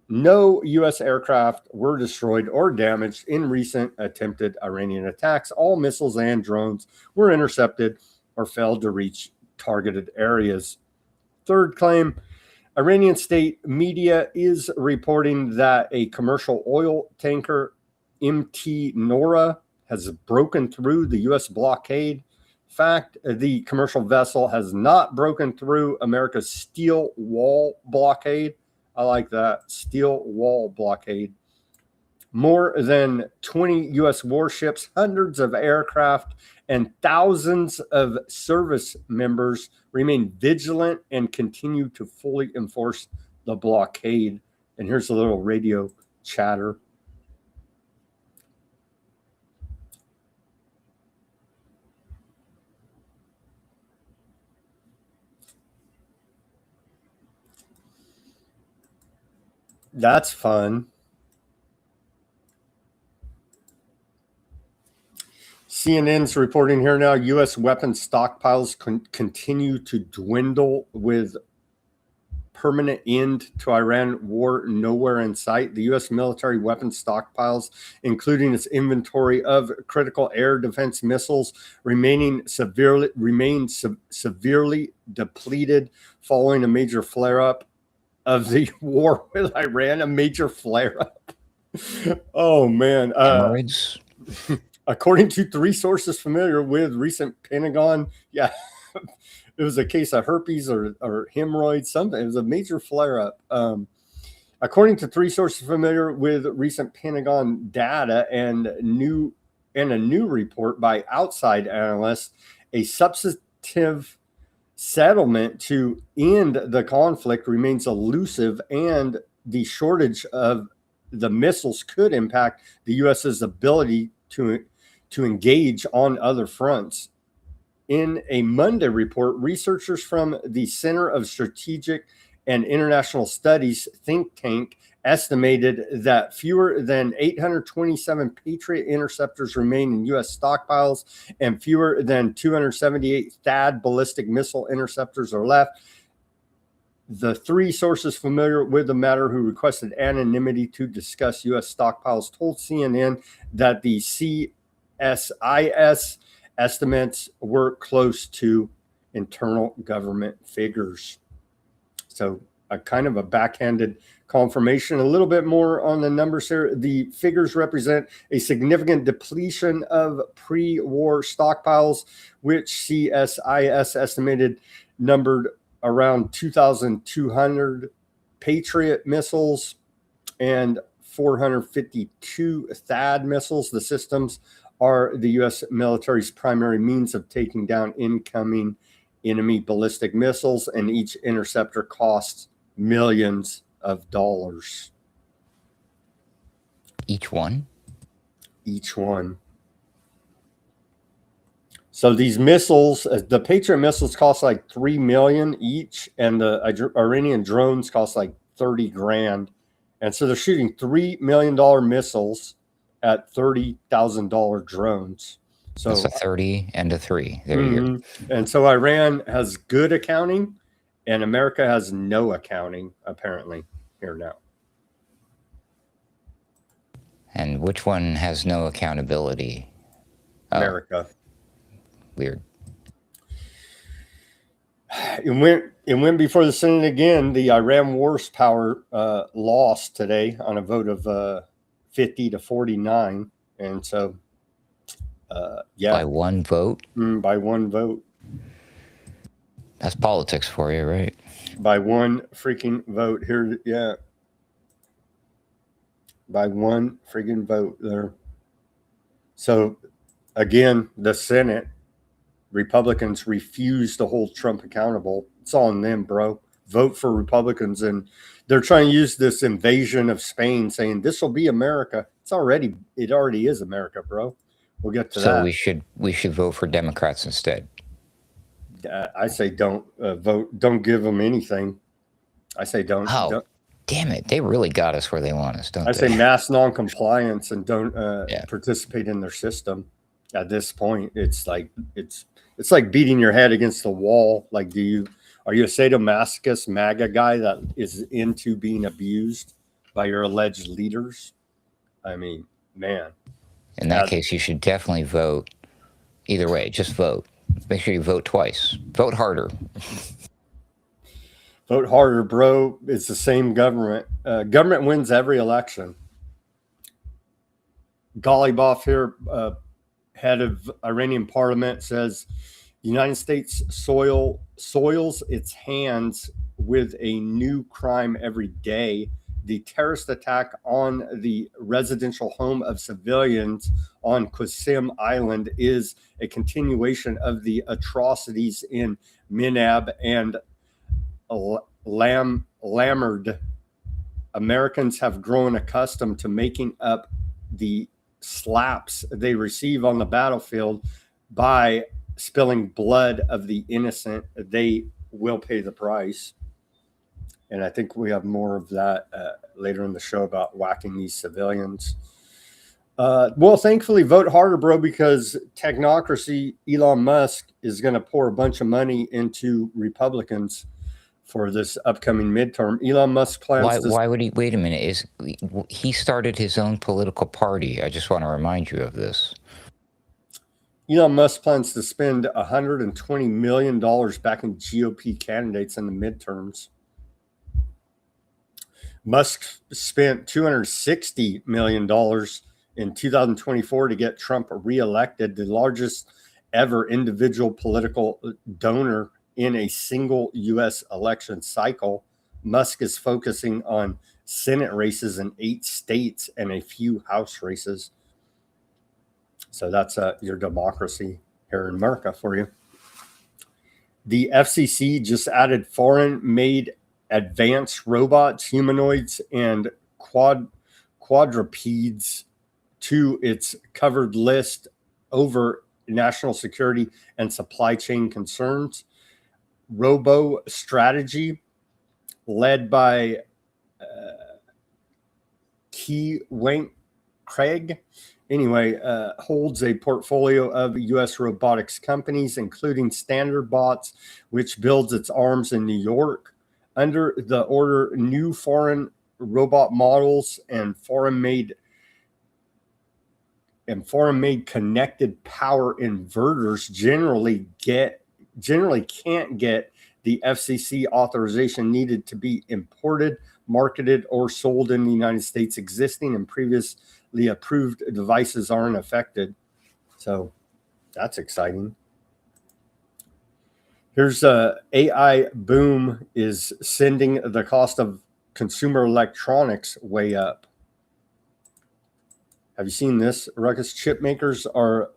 no U.S. aircraft were destroyed or damaged in recent attempted Iranian attacks. All missiles and drones were intercepted or failed to reach targeted areas. Third claim, Iranian state media is reporting that a commercial oil tanker, MT Nora, has broken through the U.S. blockade. Fact, the commercial vessel has not broken through America's steel wall blockade. I like that, steel wall blockade. More than 20 U.S. warships, hundreds of aircraft, and thousands of service members remain vigilant and continue to fully enforce the blockade. And here's a little radio chatter. That's fun. CNN's reporting here now, U.S. weapons stockpiles continue to dwindle with permanent end to Iran war nowhere in sight. The U.S. military weapons stockpiles, including its inventory of critical air defense missiles, remain severely depleted following a major flare-up of the war with Iran. A major flare-up. Oh, man. Hemorrhoids? According to 3 sources familiar with recent Pentagon, yeah, it was a case of herpes or hemorrhoids, something. It was a major flare-up. According to 3 sources familiar with recent Pentagon data and a new report by outside analysts, a substantive settlement to end the conflict remains elusive, and the shortage of the missiles could impact the U.S.'s ability to engage on other fronts. In a Monday report, researchers from the Center of Strategic and International Studies think tank estimated that fewer than 827 Patriot interceptors remain in U.S. stockpiles and fewer than 278 THAAD ballistic missile interceptors are left. The 3 sources familiar with the matter who requested anonymity to discuss U.S. stockpiles told CNN that the CSIS estimates were close to internal government figures. So a kind of a backhanded confirmation. A little bit more on the numbers here. The figures represent a significant depletion of pre-war stockpiles, which CSIS estimated numbered around 2,200 Patriot missiles and 452 THAAD missiles. The systems are the U.S. military's primary means of taking down incoming enemy ballistic missiles, and each interceptor costs millions of dollars. Each one? Each one. So these missiles, the Patriot missiles cost like $3 million each, and the Iranian drones cost like $30,000. And so they're shooting $3 million missiles at $30,000 drones. So that's a 30 and a 3. There you go. And so Iran has good accounting, and America has no accounting, apparently, here now. And which one has no accountability? America. Weird. It went before the Senate again. The Iran Wars Power lost today on a vote of 50 to 49. And so, yeah. By one vote? By one vote. That's politics for you, right? By one freaking vote here. Yeah. By one freaking vote there. So, again, the Senate, Republicans refuse to hold Trump accountable. It's on them, bro. Vote for Republicans. And they're trying to use this invasion of Spain, saying this will be America. It already is America, bro. We'll get to that. So we should vote for Democrats instead. I say don't vote. Don't give them anything. I say don't. Oh, don't. Damn it. They really got us where they want us, don't they? I say mass non-compliance and don't participate in their system. At this point, it's like beating your head against the wall. Like, are you a sadomasochist MAGA guy that is into being abused by your alleged leaders? I mean, man. In that case, you should definitely vote. Either way, just vote. Make sure you vote twice. Vote harder. Vote harder, bro. It's the same government. Government wins every election. Ghalibaf here, head of Iranian parliament, says the United States soils its hands with a new crime every day. The terrorist attack on the residential home of civilians on Qasim Island is a continuation of the atrocities in Minab and Lamard. Americans have grown accustomed to making up the slaps they receive on the battlefield by spilling blood of the innocent. They will pay the price. And I think we have more of that later in the show about whacking these civilians. Well, thankfully, vote harder, bro, because technocracy, Elon Musk, is going to pour a bunch of money into Republicans for this upcoming midterm. Elon Musk plans to... Why would he? Wait a minute. He started his own political party? I just want to remind you of this. Elon Musk plans to spend $120 million backing GOP candidates in the midterms. Musk spent $260 million in 2024 to get Trump reelected, the largest ever individual political donor in a single U.S. election cycle. Musk is focusing on Senate races in 8 states and a few House races. So that's your democracy here in America for you. The FCC just added foreign-made advanced robots, humanoids, and quadrupeds to its covered list over national security and supply chain concerns. Robo Strategy, led by Key Wank Craig, holds a portfolio of U.S. robotics companies, including Standard Bots, which builds its arms in New York. Under the order, new foreign robot models and foreign-made connected power inverters generally can't get the FCC authorization needed to be imported, marketed, or sold in the United States. Existing and previously approved devices aren't affected. So that's exciting. Here's AI boom is sending the cost of consumer electronics way up. Have you seen this? Ruckus chip makers are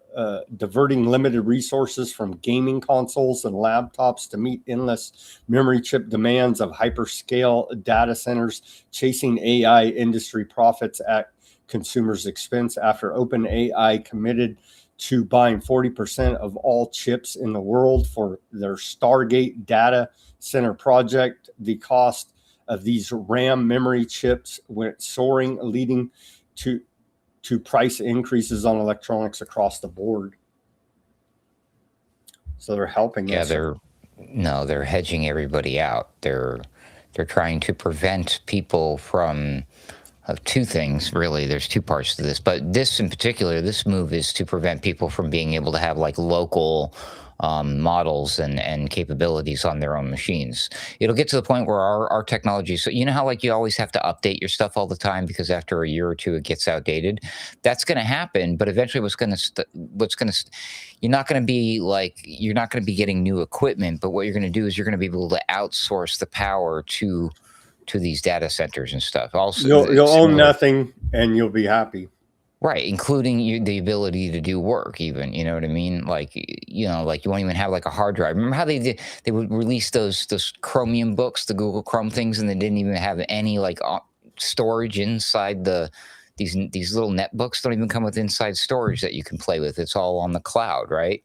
diverting limited resources from gaming consoles and laptops to meet endless memory chip demands of hyperscale data centers, chasing AI industry profits at consumers' expense. After OpenAI committed to buying 40% of all chips in the world for their Stargate data center project, the cost of these RAM memory chips went soaring, leading to price increases on electronics across the board. So they're helping us. They're hedging everybody out. They're trying to prevent people from two things, really. There's 2 parts to this, but this in particular, this move is to prevent people from being able to have like local models and capabilities on their own machines. It'll get to the point where our technology, so you know how like you always have to update your stuff all the time because after a year or 2 it gets outdated. That's going to happen, but eventually you're not going to be getting new equipment, but what you're going to do is you're going to be able to outsource the power to these data centers and stuff. Also, you'll own nothing and you'll be happy. Right, including the ability to do work, even, you know what I mean? Like, you won't even have like a hard drive. Remember how they would release those Chromium books, the Google Chrome things, and they didn't even have any like storage inside these little netbooks don't even come with inside storage that you can play with. It's all on the cloud, right?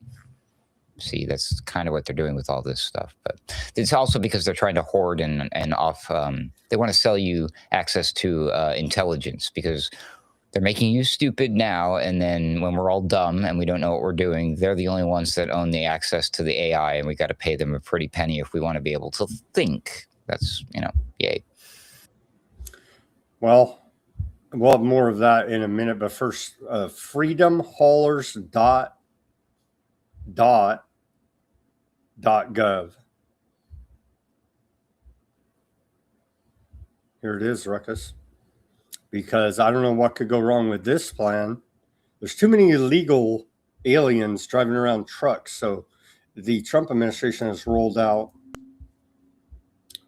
See, that's kind of what they're doing with all this stuff. But it's also because they're trying to hoard and off. They want to sell you access to intelligence because they're making you stupid now. And then when we're all dumb and we don't know what we're doing, they're the only ones that own the access to the AI. And we got to pay them a pretty penny if we want to be able to think. That's, yay. Well, we'll have more of that in a minute. But first, freedomhaulers.gov. Here it is, Ruckus. Because I don't know what could go wrong with this plan. There's too many illegal aliens driving around trucks. So the Trump administration has rolled out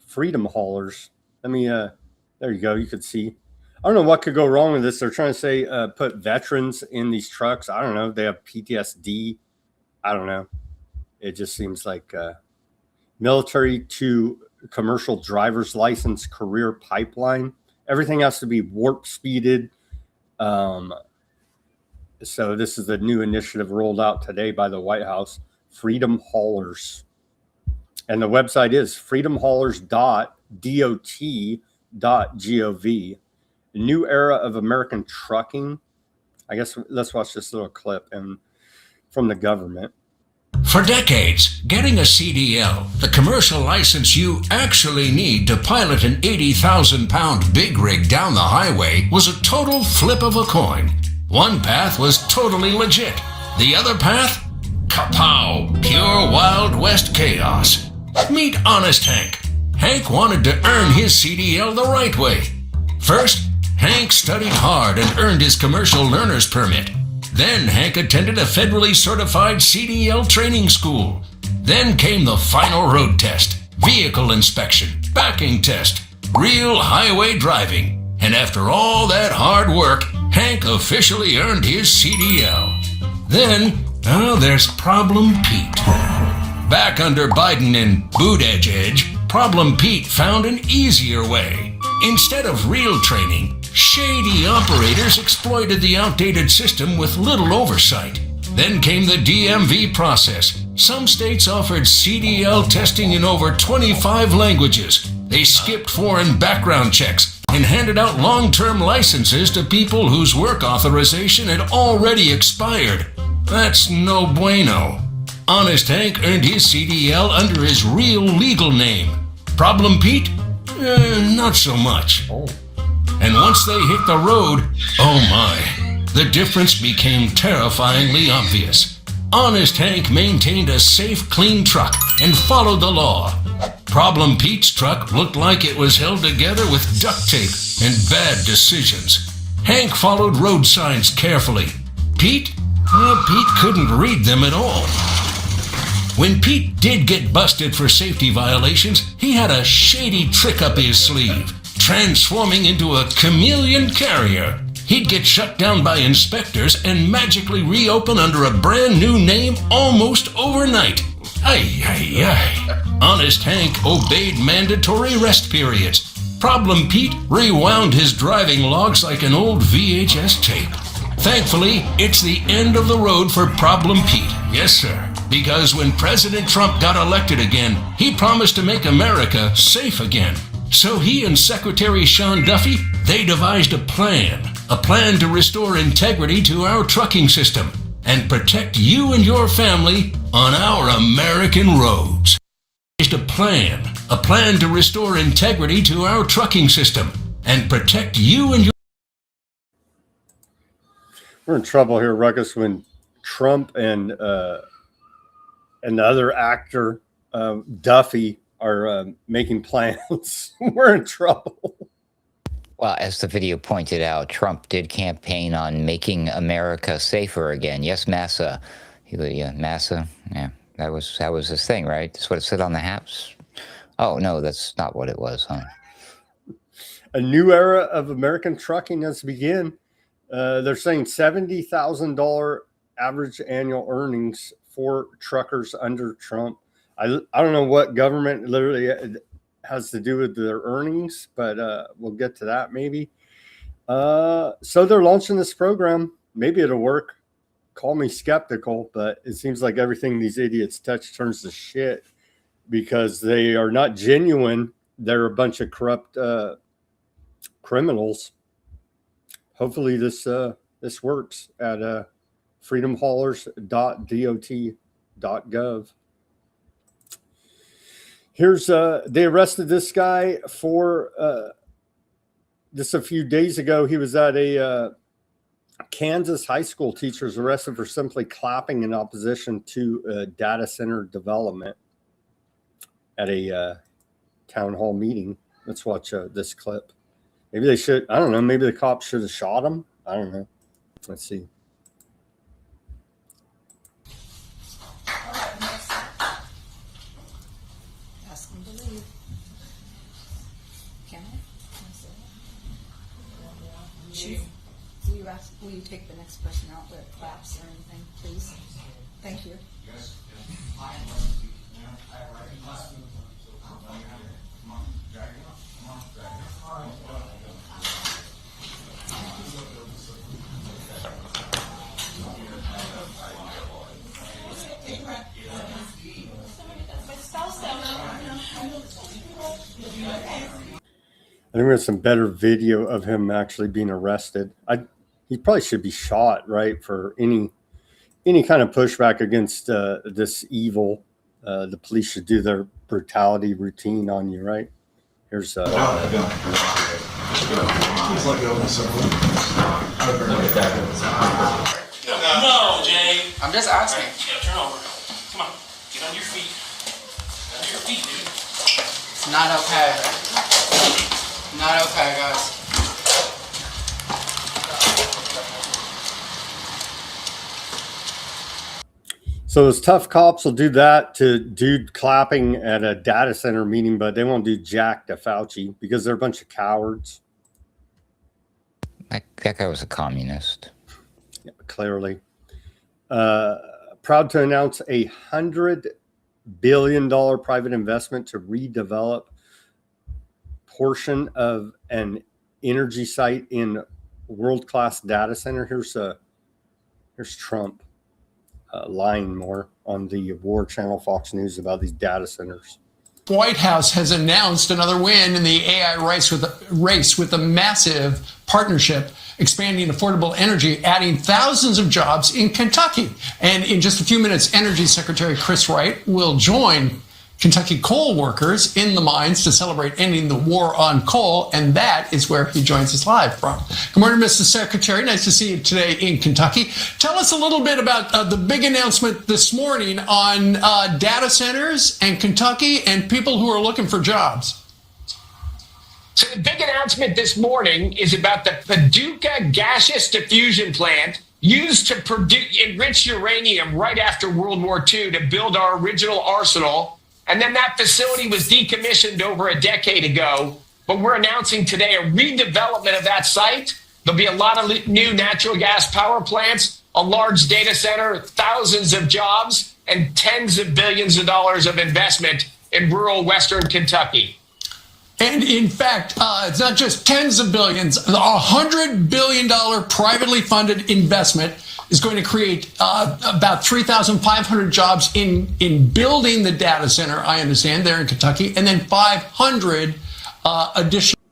freedom haulers. There you go. You could see. I don't know what could go wrong with this. They're trying to say put veterans in these trucks. I don't know. They have PTSD. I don't know. It just seems like military to commercial driver's license career pipeline. Everything has to be warp speeded. So this is a new initiative rolled out today by the White House, Freedom Haulers. And the website is freedomhaulers.dot.gov. A new era of American trucking. I guess let's watch this little clip from the government. For decades, getting a CDL, the commercial license you actually need to pilot an 80,000-pound big rig down the highway, was a total flip of a coin. One path was totally legit. The other path? Kapow! Pure Wild West chaos. Meet Honest Hank. Hank wanted to earn his CDL the right way. First, Hank studied hard and earned his commercial learner's permit. Then Hank attended a federally certified CDL training school. Then came the final road test, vehicle inspection, backing test, real highway driving. And after all that hard work, Hank officially earned his CDL. Then, there's Problem Pete. Back under Biden and Buttigieg, Problem Pete found an easier way. Instead of real training, shady operators exploited the outdated system with little oversight. Then came the DMV process. Some states offered CDL testing in over 25 languages. They skipped foreign background checks and handed out long-term licenses to people whose work authorization had already expired. That's no bueno. Honest Hank earned his CDL under his real legal name. Problem Pete? Not so much. And once they hit the road, oh my, the difference became terrifyingly obvious. Honest Hank maintained a safe, clean truck and followed the law. Problem Pete's truck looked like it was held together with duct tape and bad decisions. Hank followed road signs carefully. Pete couldn't read them at all. When Pete did get busted for safety violations, he had a shady trick up his sleeve, transforming into a chameleon carrier. He'd get shut down by inspectors and magically reopen under a brand new name almost overnight. Honest Hank obeyed mandatory rest periods. Problem Pete rewound his driving logs like an old VHS tape. Thankfully, it's the end of the road for Problem Pete. Yes, sir. Because when President Trump got elected again, he promised to make America safe again. So he and Secretary Sean Duffy, they devised a plan to restore integrity to our trucking system and protect you and your family on our American roads. A plan to restore integrity to our trucking system and protect you and your... We're in trouble here, Ruckus, when Trump and the other actor, Duffy, are making plans. We're in trouble. Well, as the video pointed out, Trump did campaign on making America safer again. Yes, Massa. Massa. Yeah, that was his thing, right? That's what it said on the hats. Oh no, that's not what it was, huh? A new era of American trucking has begun. They're saying $70,000 average annual earnings for truckers under Trump. I don't know what government literally has to do with their earnings, but we'll get to that maybe. So they're launching this program. Maybe it'll work. Call me skeptical, but it seems like everything these idiots touch turns to shit because they are not genuine. They're a bunch of corrupt criminals. Hopefully this works at freedomhaulers.dot.gov. Here's they arrested this guy for just a few days ago. He was at a Kansas high school teacher was arrested for simply clapping in opposition to data center development at a town hall meeting. Let's watch this clip. Maybe they should. I don't know. Maybe the cops should have shot him. I don't know. Let's see. Ask them to leave. Can I? Chief, will you take the next person out that claps or anything, please? Thank you. Yes. I think there's some better video of him actually being arrested. He probably should be shot, right, for any any kind of pushback against this evil, the police should do their brutality routine on you, right? Here's No, Jay. I'm just asking. Yeah, turn over. Come on. Get on your feet. Get on your feet, dude. It's not okay. Not okay, guys. So those tough cops will do that to dude clapping at a data center meeting, but they won't do jack to Fauci because they're a bunch of cowards. That guy was a communist. Yeah, clearly. Proud to announce $100 billion private investment to redevelop portion of an energy site in world-class data center. Here's Trump lying more on the War Channel, Fox News about these data centers. White House has announced another win in the AI race with a massive partnership expanding affordable energy, adding thousands of jobs in Kentucky. And in just a few minutes, Energy Secretary Chris Wright will join Kentucky coal workers in the mines to celebrate ending the war on coal, and that is where he joins us live from. Good morning, Mr. Secretary. Nice to see you today in Kentucky. Tell us a little bit about the big announcement this morning on data centers and Kentucky and people who are looking for jobs. So the big announcement this morning is about the Paducah gaseous diffusion plant used to enrich uranium right after World War II to build our original arsenal. And then that facility was decommissioned over a decade ago. But we're announcing today a redevelopment of that site. There'll be a lot of new natural gas power plants, a large data center, thousands of jobs, and tens of billions of dollars of investment in rural Western Kentucky. And in fact, it's not just tens of billions, $100 billion privately funded investment is going to create about 3,500 jobs in building the data center, I understand, there in Kentucky, and then 500 additional.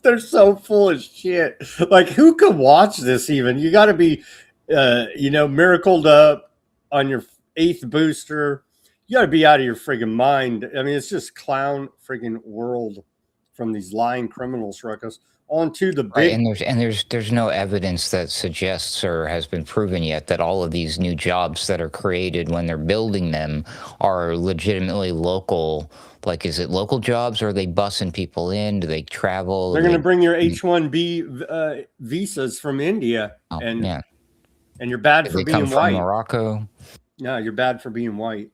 They're so full of shit. Like, who could watch this even? You got to be, miracled up on your 8th booster. You got to be out of your friggin' mind. I mean, it's just clown friggin' world from these lying criminals, Ruckus, onto the big. Right, and there's no evidence that suggests or has been proven yet that all of these new jobs that are created when they're building them are legitimately local. Like, is it local jobs, or are they bussing people in? Do they travel? They're going to bring your H-1B visas from India, and you're bad for being white. From Morocco. No, you're bad for being white.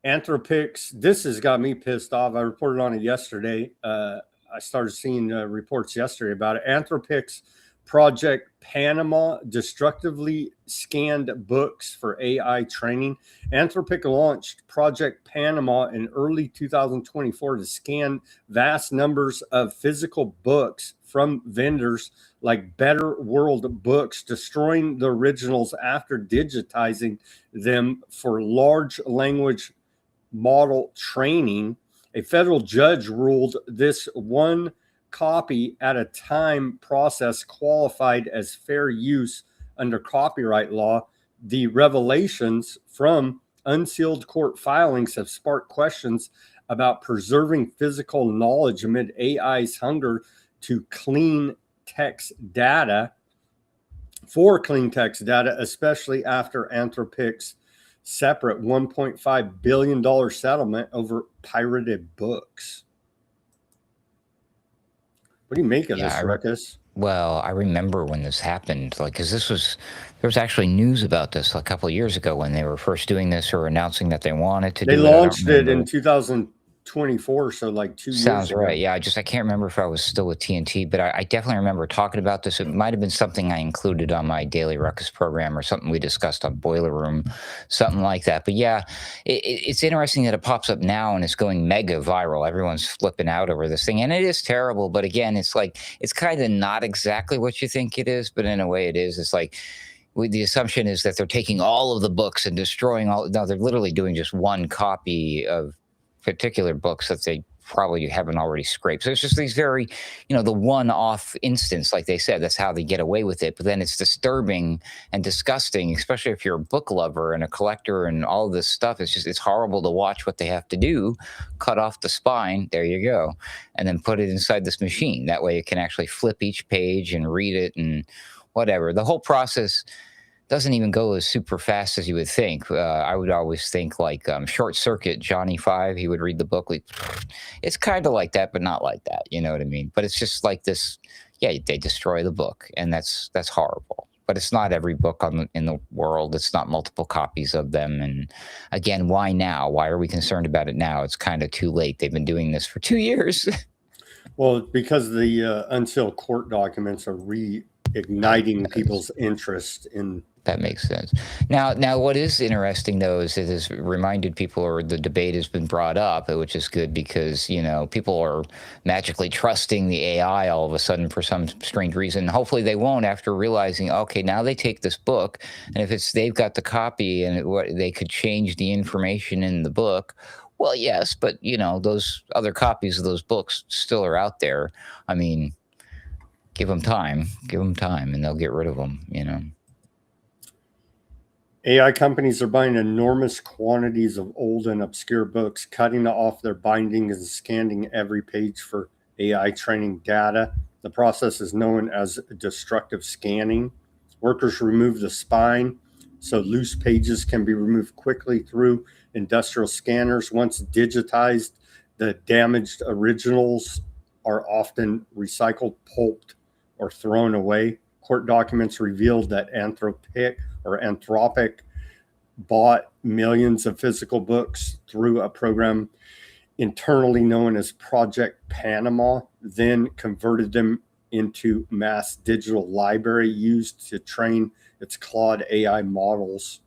Anthropics, this has got me pissed off. I reported on it yesterday. I started seeing reports yesterday about it. Anthropics Project Panama destructively scanned books for AI training. Anthropic launched Project Panama in early 2024 to scan vast numbers of physical books from vendors like Better World Books, destroying the originals after digitizing them for large language model training. A federal judge ruled this one copy at a time process qualified as fair use under copyright law. The revelations from unsealed court filings have sparked questions about preserving physical knowledge amid AI's hunger to clean text data, especially after Anthropic's separate $1.5 billion settlement over pirated books. What do you make of this, Ruckus? Well, I remember when this happened, because there was actually news about this a couple of years ago when they were first doing this or announcing that they wanted to do it. They launched it in 2024, so like 2 years ago. Sounds right. Yeah, I can't remember if I was still with TNT, but I definitely remember talking about this. It might have been something I included on my Daily Ruckus program or something we discussed on Boiler Room, something like that. But yeah, it's interesting that it pops up now and it's going mega viral. Everyone's flipping out over this thing, and it is terrible. But again, it's kind of not exactly what you think it is, but in a way it is. It's like, the assumption is that they're taking all of the books and destroying all. No, they're literally doing just one copy of particular books that they probably haven't already scraped. So it's just these very, the one-off instance, like they said, that's how they get away with it. But then it's disturbing and disgusting, especially if you're a book lover and a collector and all this stuff. It's horrible to watch what they have to do. Cut off the spine, there you go, and then put it inside this machine. That way it can actually flip each page and read it and whatever. The whole process doesn't even go as super fast as you would think. I would always think like Short Circuit, Johnny Five, he would read the book. It's kind of like that, but not like that. You know what I mean? But it's just like this. Yeah, they destroy the book, and that's horrible. But it's not every book in the world. It's not multiple copies of them. And again, why now? Why are we concerned about it now? It's kind of too late. They've been doing this for 2 years. Well, because the unsealed court documents are reigniting people's interest in. That makes sense. Now, what is interesting, though, is it has reminded people, or the debate has been brought up, which is good because, people are magically trusting the AI all of a sudden for some strange reason. Hopefully they won't after realizing, okay, now they take this book, and if they've got the copy and they could change the information in the book. Well, yes, but, those other copies of those books still are out there. I mean, give them time, and they'll get rid of them, AI companies are buying enormous quantities of old and obscure books, cutting off their bindings and scanning every page for AI training data. The process is known as destructive scanning. Workers remove the spine so loose pages can be removed quickly through industrial scanners. Once digitized, the damaged originals are often recycled, pulped, or thrown away. Court documents revealed that Anthropic bought millions of physical books through a program internally known as Project Panama, then converted them into mass digital library used to train its Claude AI models.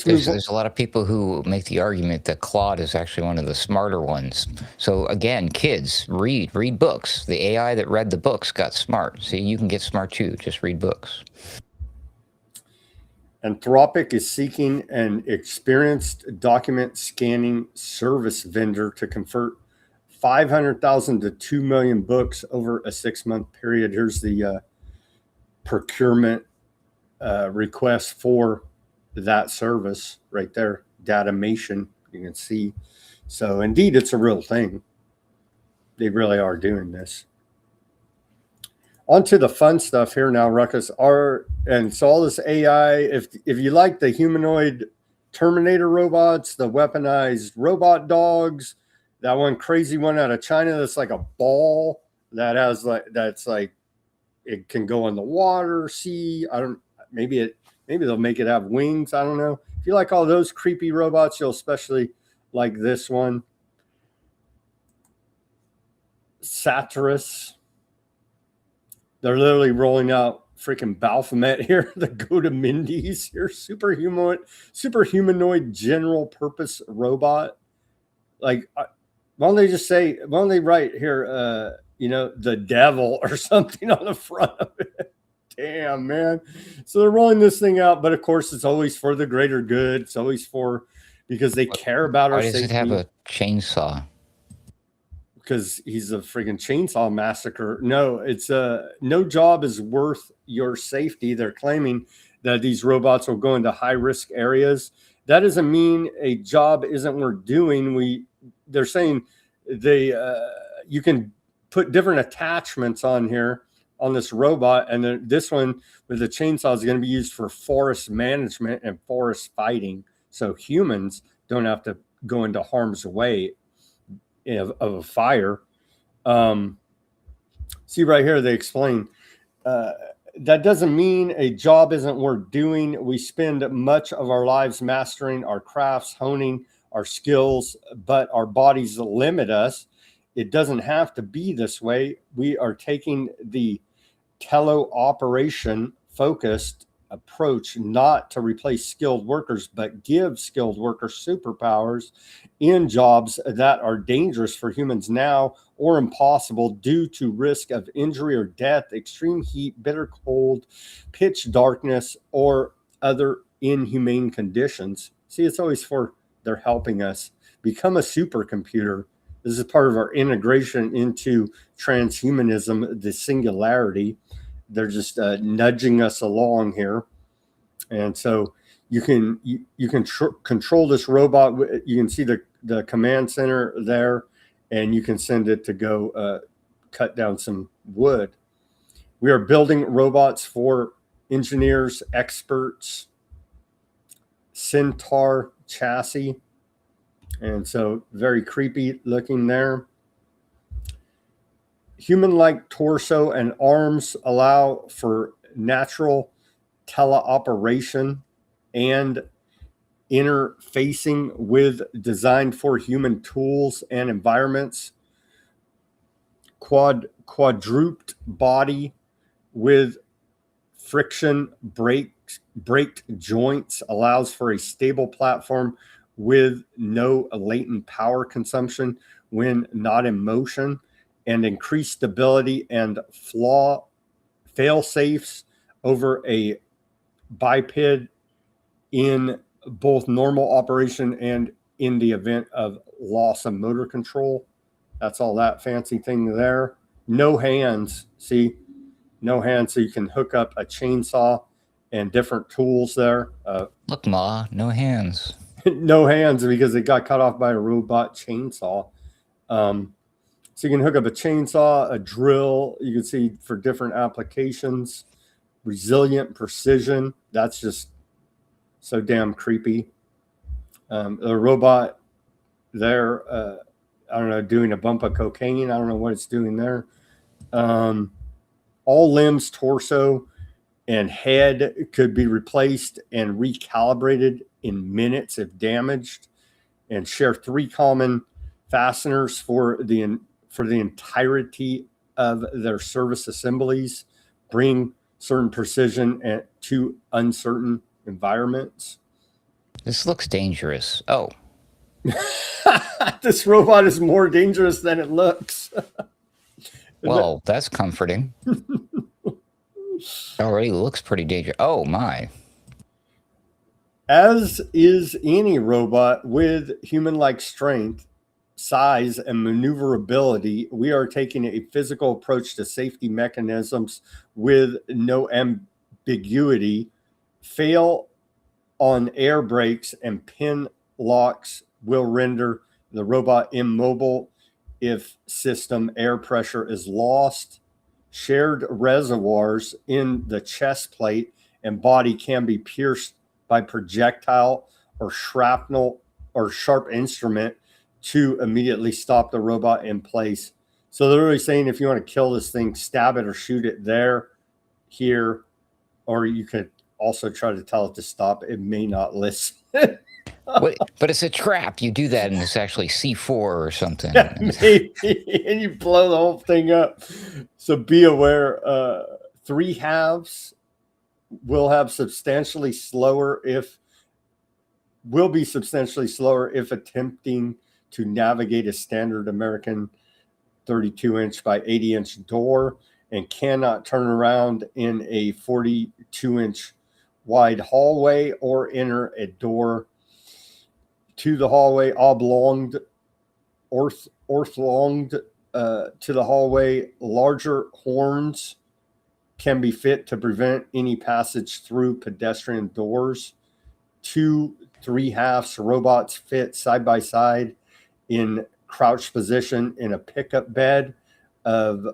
There's a lot of people who make the argument that Claude is actually one of the smarter ones. So again, kids, read books. The AI that read the books got smart. See, you can get smart too. Just read books. Anthropic is seeking an experienced document scanning service vendor to convert 500,000 to 2 million books over a 6-month period. Here's the procurement request for that service right there, Datamation, you can see. So indeed, it's a real thing. They really are doing this. On to the fun stuff here now, Ruckus. And so all this AI, if you like the humanoid Terminator robots, the weaponized robot dogs, that one crazy one out of China that's like a ball that has that's like it can go in the water, sea. Maybe they'll make it have wings. I don't know. If you like all those creepy robots, you'll especially like this one. Satyrus. They're literally rolling out freaking Baphomet here. The Godamindis here. Super humanoid general purpose robot. Like, why don't they write here, the devil or something on the front of it? Damn, man. So they're rolling this thing out, but of course it's always for the greater good. It's always because they care about our safety. Why does it have a chainsaw? Because he's a freaking chainsaw massacre. No, it's no job is worth your safety. They're claiming that these robots will go into high risk areas. That doesn't mean a job isn't worth doing. They're saying you can put different attachments on here on this robot, and then this one with the chainsaw is going to be used for forest management and forest fighting, so humans don't have to go into harm's way of a fire. See right here, they explain that doesn't mean a job isn't worth doing. We spend much of our lives mastering our crafts, honing our skills, but our bodies limit us. It doesn't have to be this way. We are taking the teleoperation focused approach, not to replace skilled workers, but give skilled workers superpowers in jobs that are dangerous for humans now or impossible due to risk of injury or death, extreme heat, bitter cold, pitch darkness, or other inhumane conditions. See, it's always for they're helping us become a supercomputer. This is part of our integration into transhumanism, the singularity. They're just nudging us along here, and so you can control this robot. You can see the command center there, and you can send it to go cut down some wood. We are building robots for engineers, experts, Centaur chassis. And so very creepy looking there. Human-like torso and arms allow for natural teleoperation and interfacing with designed for human tools and environments. Quadruped body with friction braked joints allows for a stable platform with no latent power consumption when not in motion, and increased stability and fail safes over a biped in both normal operation and in the event of loss of motor control. That's all that fancy thing there. No hands. See, no hands, so you can hook up a chainsaw and different tools there. Look, Ma, no hands. No hands because it got cut off by a robot chainsaw. So you can hook up a chainsaw, a drill. You can see for different applications. Resilient precision. That's just so damn creepy. The robot there, I don't know, doing a bump of cocaine. I don't know what it's doing there. All limbs, torso, and head could be replaced and recalibrated in minutes if damaged, and share 3 common fasteners for the entirety of their service assemblies, bring certain precision to uncertain environments. This looks dangerous. Oh. This robot is more dangerous than it looks. Well, that's comforting. Already looks pretty dangerous. Oh, my. As is any robot with human-like strength, size, and maneuverability, we are taking a physical approach to safety mechanisms with no ambiguity. Fail on air brakes and pin locks will render the robot immobile if system air pressure is lost. Shared reservoirs in the chest plate and body can be pierced by projectile or shrapnel or sharp instrument to immediately stop the robot in place. So they're really saying if you want to kill this thing, stab it or shoot it there, here, or you could also try to tell it to stop. It may not listen. But it's a trap. You do that and it's actually C4 or something. Maybe, and you blow the whole thing up. So be aware, 3 halves will be substantially slower if attempting to navigate a standard American 32-inch by 80-inch door, and cannot turn around in a 42-inch wide hallway or enter a door to the hallway oblonged to the hallway. Larger horns can be fit to prevent any passage through pedestrian doors. 2 3/2 robots fit side by side in crouched position in a pickup bed of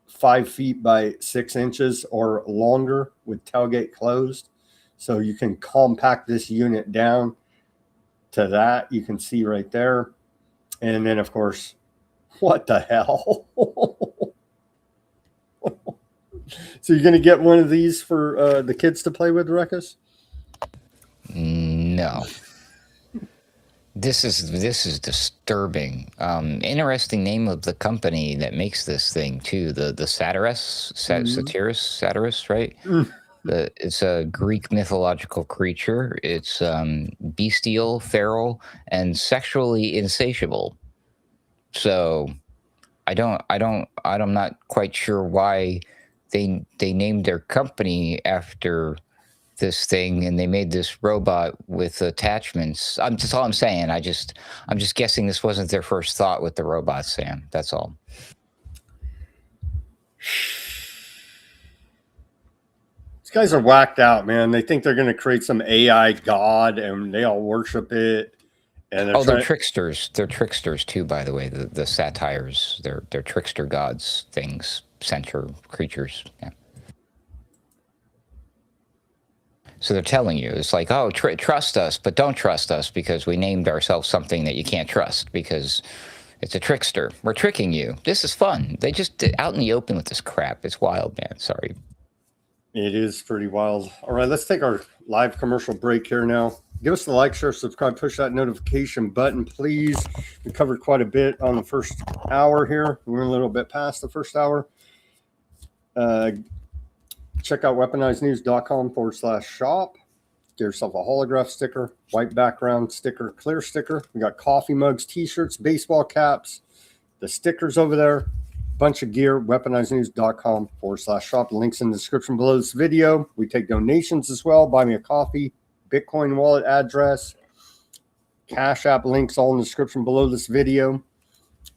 5 feet by 6 inches or longer with tailgate closed. So you can compact this unit down to that. You can see right there. And then, of course, what the hell? So you're going to get one of these for the kids to play with, Ruckus? No. This is disturbing. Interesting name of the company that makes this thing too. The Satirus, right? It's a Greek mythological creature. It's bestial, feral, and sexually insatiable. So I'm not quite sure why they named their company after this thing, and they made this robot with attachments. That's all I'm saying. I'm just guessing this wasn't their first thought with the robot, Sam. That's all. These guys are whacked out, man. They think they're going to create some AI god, and they all worship it. And they're tricksters. They're tricksters too, by the way. The satires. They're trickster gods, things, centaur creatures. Yeah. So they're telling you, it's like, oh, trust us, but don't trust us because we named ourselves something that you can't trust because it's a trickster. We're tricking you. This is fun. They just out in the open with this crap. It's wild, man. Sorry. It is pretty wild. All right, let's take our live commercial break here now. Give us the like, share, subscribe, push that notification button, please. We covered quite a bit on the first hour here. We're a little bit past the first hour. Check out weaponizednews.com/shop. Get yourself a holograph sticker, white background sticker, clear sticker. We got coffee mugs, t-shirts, baseball caps, the stickers over there, bunch of gear. Weaponizednews.com/shop. Links in the description below this video. We take donations as well. Buy me a coffee, Bitcoin wallet address, Cash App links all in the description below this video.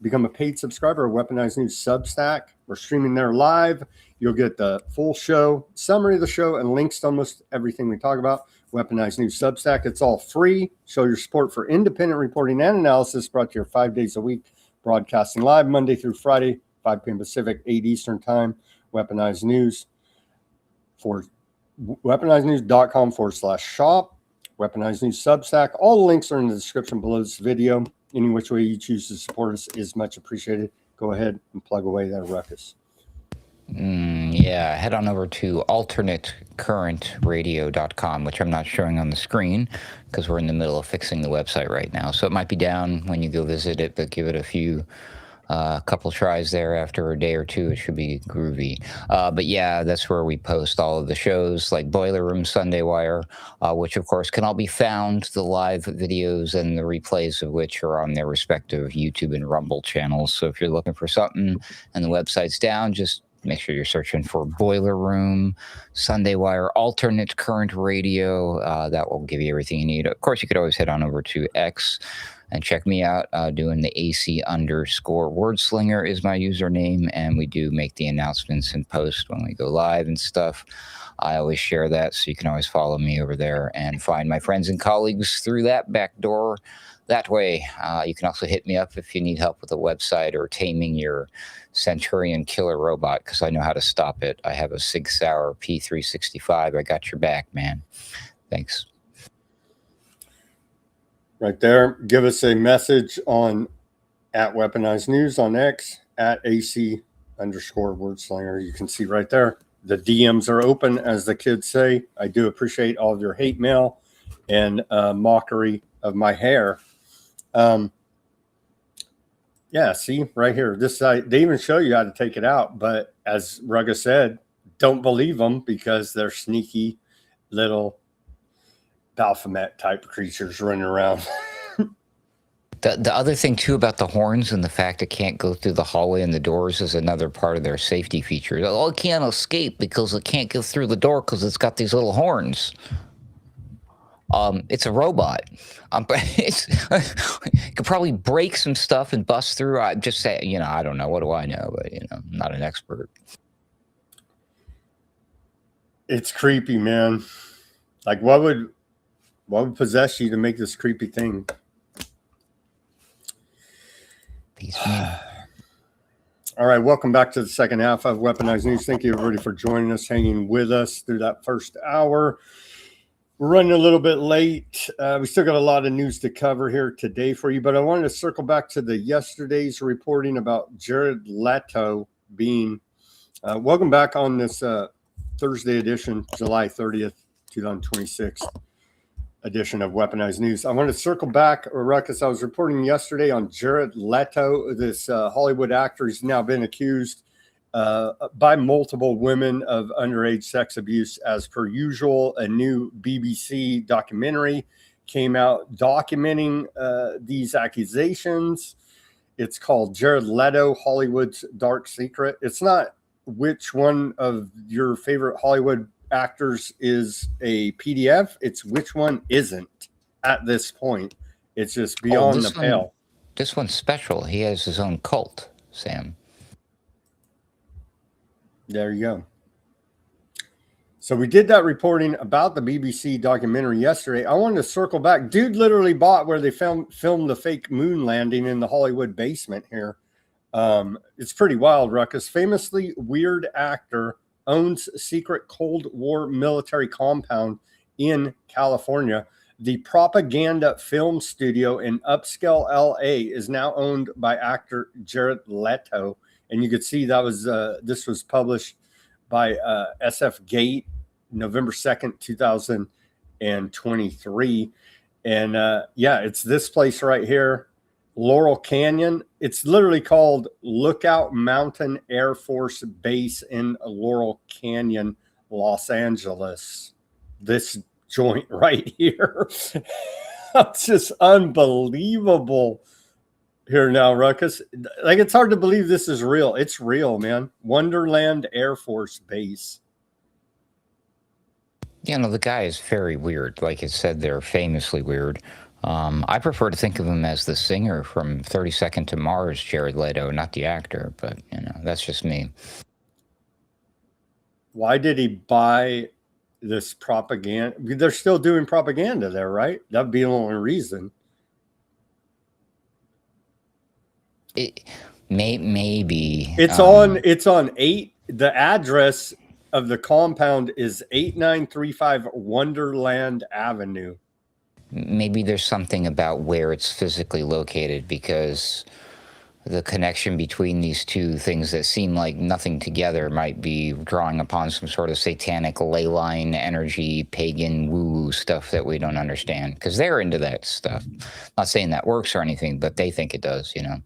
Become a paid subscriber of Weaponized News Substack. We're streaming there live. You'll get the full show, summary of the show, and links to almost everything we talk about. Weaponized News Substack. It's all free. Show your support for independent reporting and analysis brought to you 5 days a week. Broadcasting live Monday through Friday, 5 p.m. Pacific, 8 Eastern Time. Weaponized News for weaponizednews.com/shop. Weaponized News Substack. All the links are in the description below this video. Any which way you choose to support us is much appreciated. Go ahead and plug away that ruckus. Yeah, head on over to alternatecurrentradio.com, which I'm not showing on the screen because we're in the middle of fixing the website right now. So it might be down when you go visit it, but give it a couple tries there after a day or two. It should be groovy. But yeah, that's where we post all of the shows like Boiler Room, Sunday Wire, which of course can all be found, the live videos and the replays of which are on their respective YouTube and Rumble channels. So if you're looking for something and the website's down, just make sure you're searching for Boiler Room, Sunday Wire, Alternate Current Radio. That will give you everything you need. Of course, you could always head on over to X and check me out doing the AC_wordslinger is my username. And we do make the announcements and post when we go live and stuff. I always share that, so you can always follow me over there and find my friends and colleagues through that back door. That way, you can also hit me up if you need help with a website or taming your Centurion killer robot, because I know how to stop it. I have a Sig Sauer P365. I got your back, man. Thanks. Right there. Give us a message on @Weaponized News on X, @AC_wordslinger. You can see right there. The DMs are open, as the kids say. I do appreciate all of your hate mail and mockery of my hair. Yeah, see right here. This they even show you how to take it out. But as Rugga said, don't believe them because they're sneaky little Baphomet type creatures running around. The other thing too about the horns and the fact it can't go through the hallway and the doors is another part of their safety feature. Oh, it can't escape because it can't go through the door because it's got these little horns. It's a robot. It could probably break some stuff and bust through. I just say, I don't know. What do I know? But I'm not an expert. It's creepy, man. Like, what would possess you to make this creepy thing? Peace, man. All right, welcome back to the second half of Weaponized News. Thank you, everybody, for joining us, hanging with us through that first hour. We're running a little bit late. We still got a lot of news to cover here today for you, but I wanted to circle back to the yesterday's reporting about Jared Leto being welcome back on this Thursday edition, July 30th, 2026 edition of Weaponized News. I want to circle back, Ruckus. I was reporting yesterday on Jared Leto, this Hollywood actor. He's now been accused by multiple women of underage sex abuse. As per usual, a new BBC documentary came out documenting these accusations. It's called Jared Leto, Hollywood's Dark Secret. It's not which one of your favorite Hollywood actors is a PDF. It's which one isn't at this point. It's just beyond the pale. This one's special. He has his own cult, Sam. There you go. So we did that reporting about the BBC documentary yesterday. I wanted to circle back. Dude literally bought where they filmed the fake moon landing in the Hollywood basement here. It's pretty wild, Ruckus. Famously weird actor owns secret Cold War military compound in California. The Propaganda Film Studio in upscale LA is now owned by actor Jared Leto. And you could see that was this was published by SF Gate, November 2nd, 2023. And yeah, it's this place right here, Laurel Canyon. It's literally called Lookout Mountain Air Force Base in Laurel Canyon, Los Angeles. This joint right here. It's just unbelievable. Here now, Ruckus. Like, it's hard to believe this is real. It's real, man. Wonderland Air Force Base. You know, the guy is very weird. Like it said, they're famously weird. I prefer to think of him as the singer from 32nd to Mars, Jared Leto, not the actor. But, you know, that's just me. Why did he buy this propaganda? They're still doing propaganda there, right? That'd be the only reason. Maybe it's on 8. The address of the compound is 8935 Wonderland Avenue. Maybe there's something about where it's physically located, because the connection between these two things that seem like nothing together might be drawing upon some sort of satanic ley line energy, pagan woo-woo stuff that we don't understand, because they're into that stuff. Not saying that works or anything, but they think it does, you know.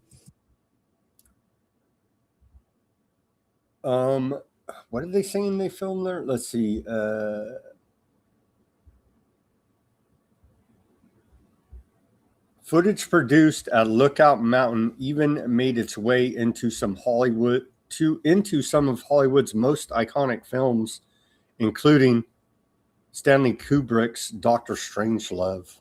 What are they saying they filmed there? Let's see. Footage produced at Lookout Mountain even made its way into some of Hollywood's most iconic films, including Stanley Kubrick's Dr. Strangelove.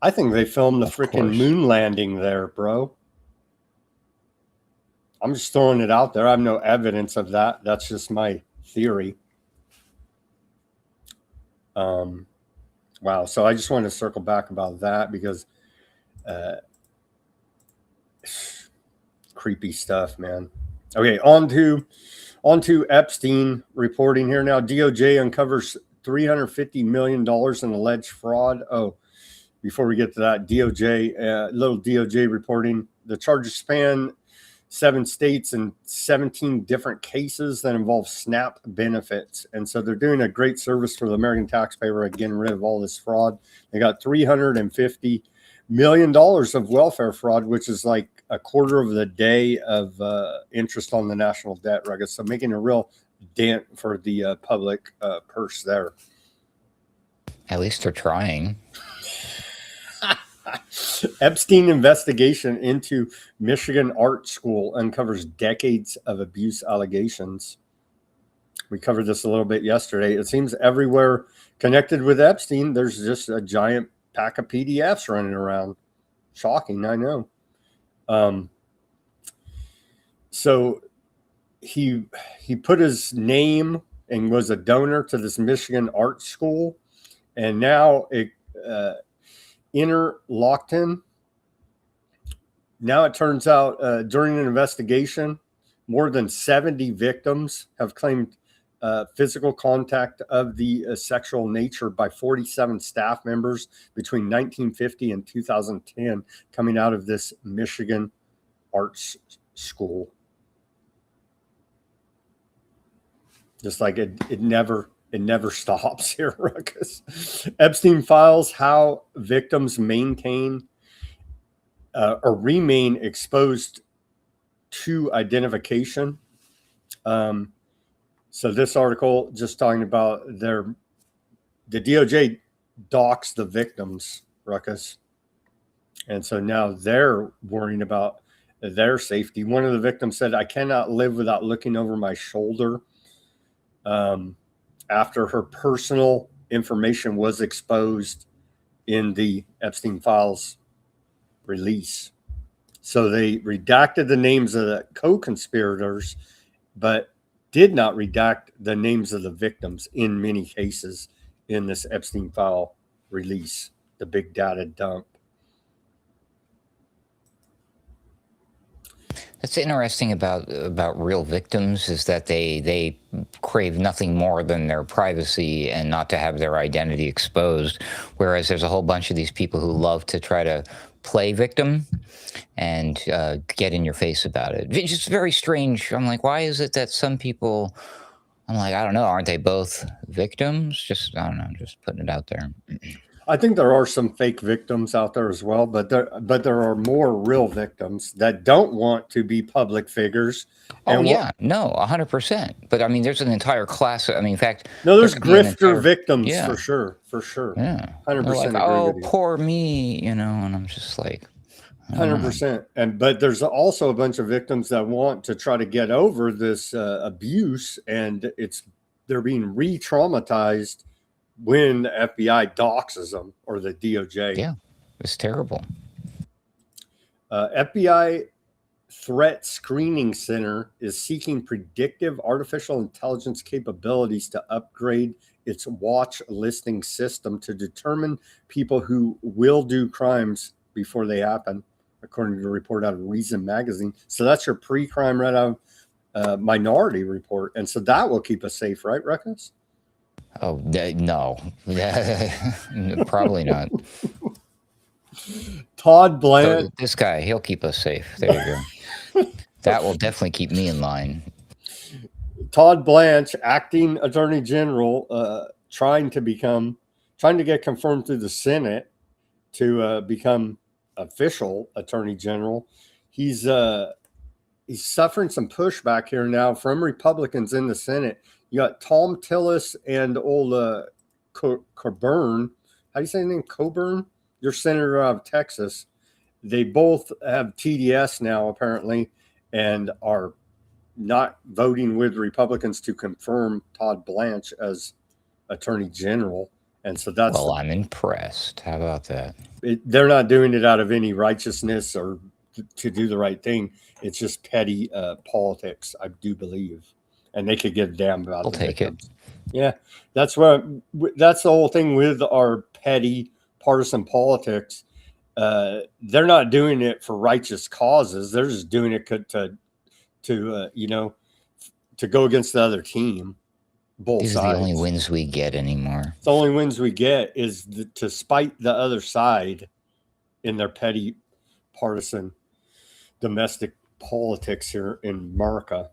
I think they filmed the freaking moon landing there, bro. I'm just throwing it out there. I have no evidence of that. That's just my theory. Wow. So I just wanted to circle back about that because creepy stuff, man. Okay, on to Epstein reporting here now. DOJ uncovers $350 million in alleged fraud. Oh, before we get to that, little DOJ reporting. The charges span 7 states and 17 different cases that involve SNAP benefits. And so they're doing a great service for the American taxpayer by getting rid of all this fraud. They got $350 million of welfare fraud, which is like a quarter of the day of interest on the national debt, right? So making a real dent for the public purse there. At least they're trying. Epstein investigation into Michigan Art School uncovers decades of abuse allegations. We covered this a little bit yesterday. It seems everywhere connected with Epstein, there's just a giant pack of PDFs running around. Shocking, I know. So he put his name and was a donor to this Michigan Art School, and now Interlochen. Now it turns out during an investigation, more than 70 victims have claimed physical contact of the sexual nature by 47 staff members between 1950 and 2010 coming out of this Michigan Arts School. Just like it never stops here, Ruckus. Epstein files how victims maintain or remain exposed to identification. So this article just talking about the DOJ docks the victims, Ruckus. And so now they're worrying about their safety. One of the victims said, "I cannot live without looking over my shoulder." after her personal information was exposed in the Epstein files release. So they redacted the names of the co-conspirators, but did not redact the names of the victims in many cases in this Epstein file release, the big data dump. That's interesting about real victims is that they crave nothing more than their privacy and not to have their identity exposed. Whereas there's a whole bunch of these people who love to try to play victim and get in your face about it. It's just very strange. I'm like, why is it that some people? I'm like, I don't know. Aren't they both victims? Just I don't know. Just putting it out there. I think there are some fake victims out there as well, but there are more real victims that don't want to be public figures. Oh yeah, no, 100%. But I mean, there's an entire class. I mean, in fact, no, there's grifter victims for sure, Yeah, 100% like, agree oh, with you. poor me, and I'm just like, 100%. But there's also a bunch of victims that want to try to get over this abuse, and they're being re-traumatized when the FBI doxes them or the DOJ. Yeah, it's terrible. FBI Threat Screening Center is seeking predictive artificial intelligence capabilities to upgrade its watch listing system to determine people who will do crimes before they happen, according to a report out of Reason Magazine. So that's your pre-crime right out of Minority Report. And so that will keep us safe, right, Ruckus? Oh, no. Probably not. Todd Blanche. So this guy, he'll keep us safe. There you go. That will definitely keep me in line. Todd Blanche, acting attorney general, trying to get confirmed through the Senate to become official attorney general. He's suffering some pushback here now from Republicans in the Senate. You got Tom Tillis and old Coburn. How do you say his name? Coburn? Your senator out of Texas. They both have TDS now, apparently, and are not voting with Republicans to confirm Todd Blanche as attorney general. And so that's... Well, I'm impressed. How about that? They're not doing it out of any righteousness or to do the right thing. It's just petty politics, I do believe. And they could give a damn about I'll the take victims. Yeah, that's the whole thing with our petty partisan politics. They're not doing it for righteous causes. They're just doing it to go against the other team. Both These sides. are the only wins we get anymore. The only wins we get is to spite the other side in their petty partisan domestic politics here in America.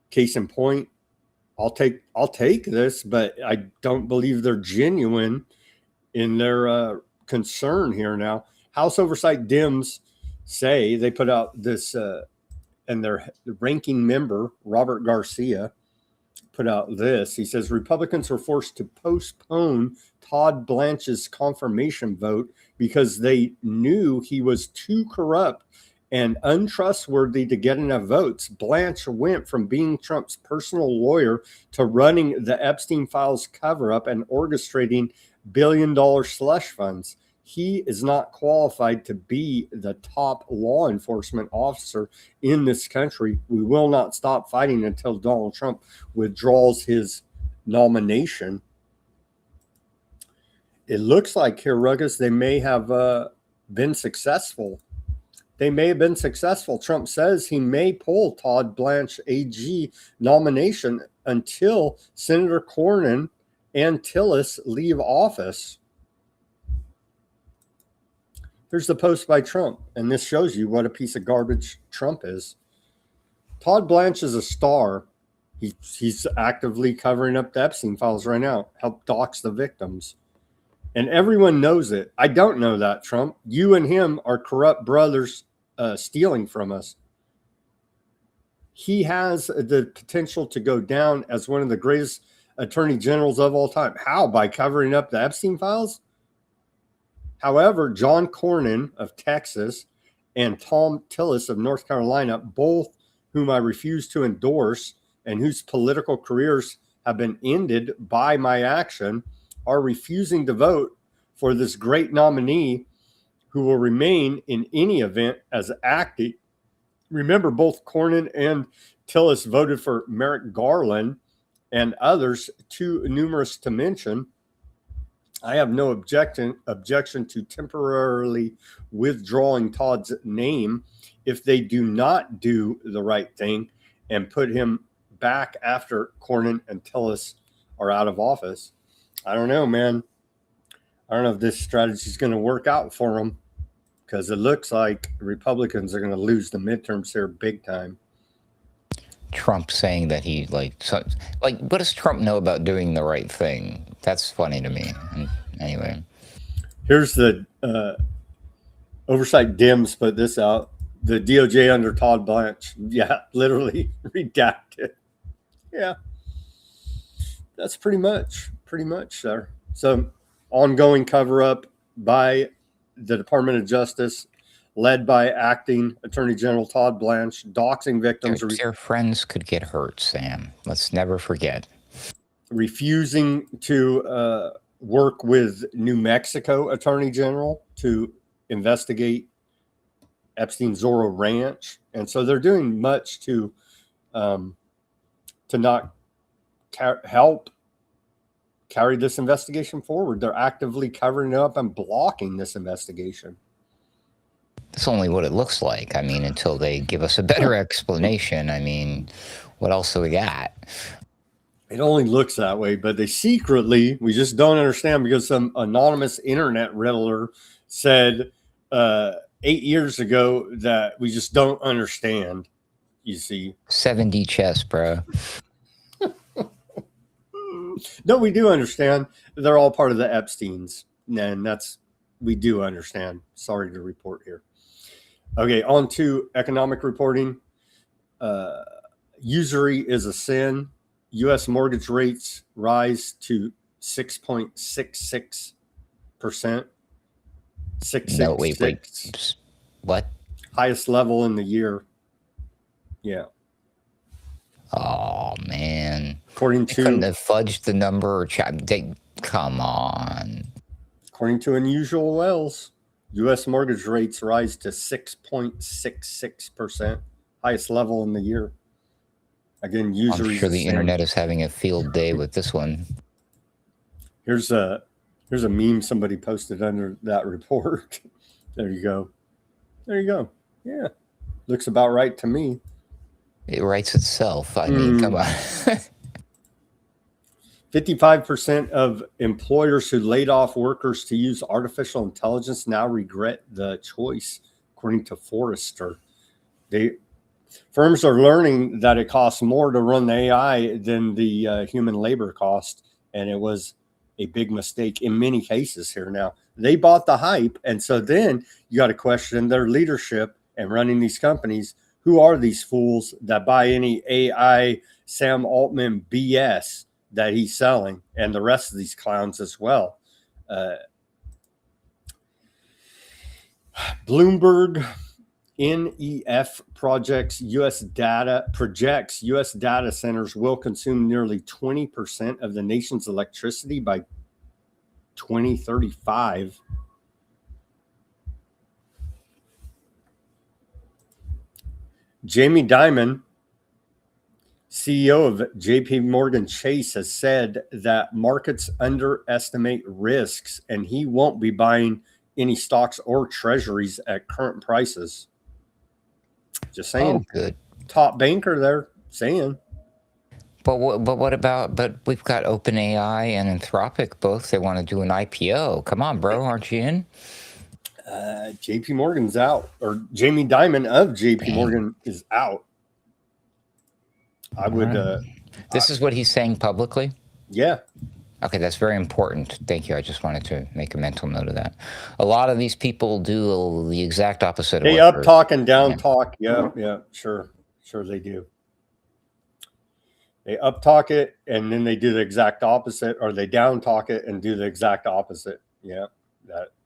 Case in point, I'll take this, but I don't believe they're genuine in their concern here now. House Oversight Dems say they put out this, and their ranking member, Robert Garcia, put out this. He says Republicans were forced to postpone Todd Blanche's confirmation vote because they knew he was too corrupt and untrustworthy to get enough votes. Blanche went from being Trump's personal lawyer to running the Epstein files cover-up and orchestrating billion-dollar slush funds. He is not qualified to be the top law enforcement officer in this country. We will not stop fighting until Donald Trump withdraws his nomination. It looks like here, Ruckus, they may have been successful. They may have been successful. Trump says he may pull Todd Blanche AG nomination until Senator Cornyn and Tillis leave office. Here's the post by Trump, and this shows you what a piece of garbage Trump is. Todd Blanche is a star. He's actively covering up the Epstein files right now, help dox the victims. And everyone knows it. I don't know that, Trump. You and him are corrupt brothers stealing from us. He has the potential to go down as one of the greatest attorney generals of all time. How? By covering up the Epstein files? However, John Cornyn of Texas and Tom Tillis of North Carolina, both whom I refuse to endorse and whose political careers have been ended by my action are refusing to vote for this great nominee who will remain in any event as acting. Remember, both Cornyn and Tillis voted for Merrick Garland and others too numerous to mention. I have no objection to temporarily withdrawing Todd's name if they do not do the right thing and put him back after Cornyn and Tillis are out of office. I don't know, man. I don't know if this strategy is going to work out for them, because it looks like Republicans are going to lose the midterms here big time. Trump saying that he what does Trump know about doing the right thing? That's funny to me. Anyway, here's the oversight Dems put this out. The DOJ under Todd Blanche. Yeah, literally redacted. Yeah, that's pretty much there. So ongoing cover up by the Department of Justice, led by acting Attorney General Todd Blanche, doxing victims. Their friends could get hurt, Sam. Let's never forget. Refusing to work with New Mexico Attorney General to investigate Epstein Zorro Ranch. And so they're doing much to not help carry this investigation forward. They're actively covering it up and blocking this investigation. That's only what it looks like. I mean, until they give us a better explanation. I mean, what else do we got? It only looks that way, but they secretly, we just don't understand, because some anonymous internet riddler said 8 years ago that we just don't understand, you see. 7D chess, bro. No, we do understand. They're all part of the Epsteins, and we do understand. Sorry to report here. Okay, on to economic reporting. Usury is a sin. U.S. mortgage rates rise to 6.66%. 6.66. No, wait. What? Highest level in the year. Yeah. Oh, man. According They to, couldn't have fudged the number or come on. According to Unusual Wells, U.S. mortgage rates rise to 6.66%, highest level in the year. Again, usually I'm sure the internet is having a field day with this one. Here's a meme somebody posted under that report. There you go. Yeah, looks about right to me. It writes itself. I mean, come on. 55% of employers who laid off workers to use artificial intelligence now regret the choice, according to Forrester. Firms are learning that it costs more to run the AI than the human labor cost, and it was a big mistake in many cases here. Now, they bought the hype, and so then you got to question their leadership and running these companies. Who are these fools that buy any AI Sam Altman BS that he's selling, and the rest of these clowns as well? Bloomberg NEF projects U.S. data centers will consume nearly 20% of the nation's electricity by 2035. Jamie Dimon, CEO of JP Morgan Chase, has said that markets underestimate risks, and he won't be buying any stocks or treasuries at current prices. Just saying. Oh, good. Top banker there saying. But what about? But we've got OpenAI and Anthropic both. They want to do an IPO. Come on, bro, aren't you in? JP Morgan's out, or Jamie Dimon of JP Morgan is out. I would. This is what he's saying publicly? Yeah. Okay, that's very important. Thank you. I just wanted to make a mental note of that. A lot of these people do the exact opposite. They up talk and down talk. Yeah, sure they do. They up talk it and then they do the exact opposite, or they down talk it and do the exact opposite. Yeah,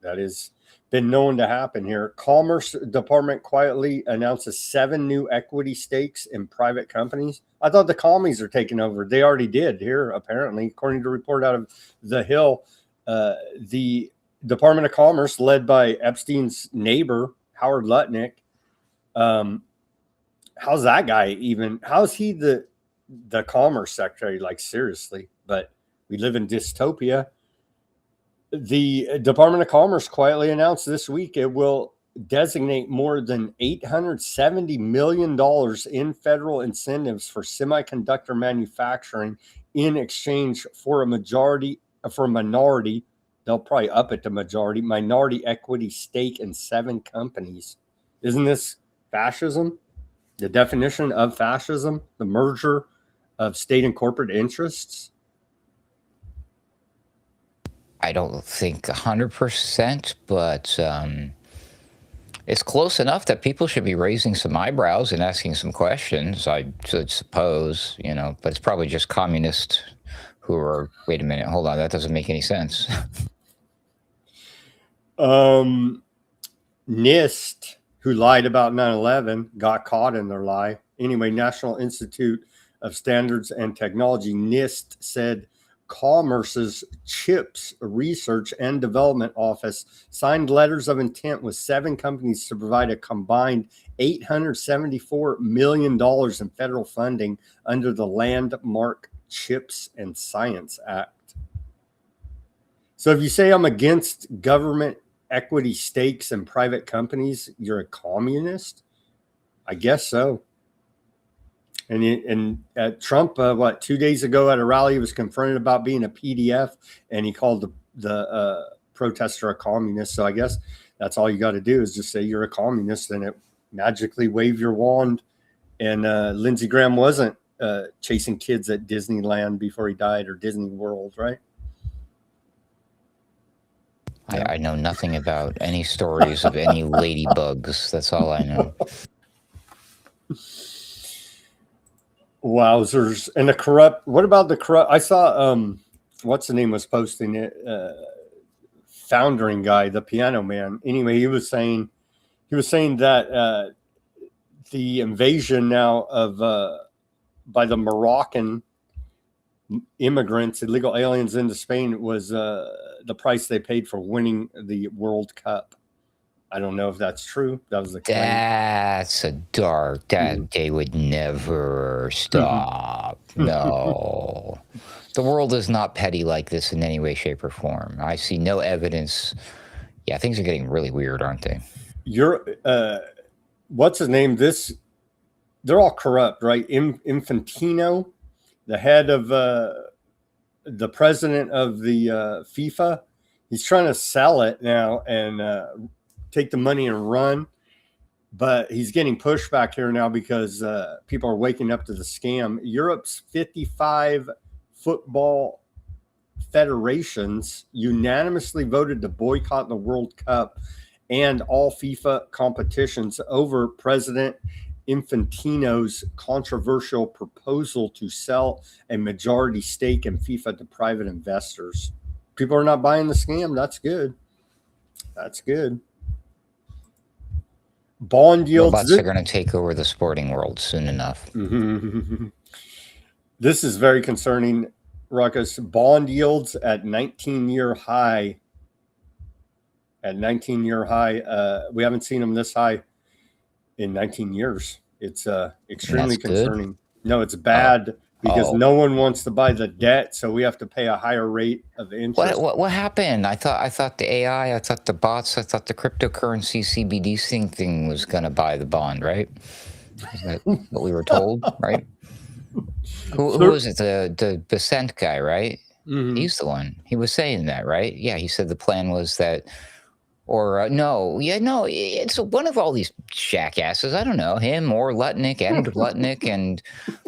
that is been known to happen here. Commerce Department quietly announces 7 new equity stakes in private companies. I thought the commies are taking over. They already did here, apparently, according to a report out of The Hill. The Department of Commerce, led by Epstein's neighbor, Howard Lutnick. How's that guy even? How's he the commerce secretary? Like, seriously, but we live in dystopia. The Department of Commerce quietly announced this week it will designate more than $870 million in federal incentives for semiconductor manufacturing in exchange for a minority, they'll probably up it to minority equity stake in 7 companies. Isn't this fascism? The definition of fascism, the merger of state and corporate interests? I don't think 100%, but it's close enough that people should be raising some eyebrows and asking some questions, I should suppose, you know, but it's probably just communists who are, wait a minute, hold on, that doesn't make any sense. NIST, who lied about 9/11, got caught in their lie. Anyway, National Institute of Standards and Technology, NIST, said Commerce's CHIPS Research and Development Office signed letters of intent with 7 companies to provide a combined $874 million in federal funding under the landmark CHIPS and Science Act. So if you say I'm against government equity stakes in private companies, you're a communist? I guess so. And Trump, 2 days ago at a rally, he was confronted about being a PDF, and he called the protester a communist. So I guess that's all you got to do is just say you're a communist, and it magically wave your wand. And Lindsey Graham wasn't chasing kids at Disneyland before he died, or Disney World, right? I know nothing about any stories of any ladybugs. That's all I know. Wowzers. And the corrupt, what about the corrupt? I saw, what's the name was posting it? Foundering guy, the piano man. Anyway, he was saying that the invasion now of, by the Moroccan immigrants, illegal aliens into Spain was the price they paid for winning the World Cup. I don't know if that's true. That was the claim. That's a dark. That they would never stop. No, the world is not petty like this in any way, shape, or form. I see no evidence. Yeah, things are getting really weird, aren't they? You're what's his name? They're all corrupt, right? Infantino, the head of the president of the FIFA, he's trying to sell it now and take the money and run, but he's getting pushback here now because people are waking up to the scam. Europe's 55 football federations unanimously voted to boycott the World Cup and all FIFA competitions over President Infantino's controversial proposal to sell a majority stake in FIFA to private investors. People are not buying the scam. That's good. That's good. Bond yields. Robots are going to take over the sporting world soon enough. This is very concerning, Ruckus. Bond yields at 19-year high. At 19-year high. We haven't seen them this high in 19 years. It's extremely concerning. Good? No, it's bad because no one wants to buy the debt, so we have to pay a higher rate of interest. What happened? I thought the AI, I thought the bots, I thought the cryptocurrency CBDC thing was going to buy the bond, right? Is that what we were told, right? Who was it? The Becent guy, right? Mm-hmm. He's the one. He was saying that, right? Yeah, he said the plan was that. Or it's one of all these jackasses. I don't know, him or Lutnick and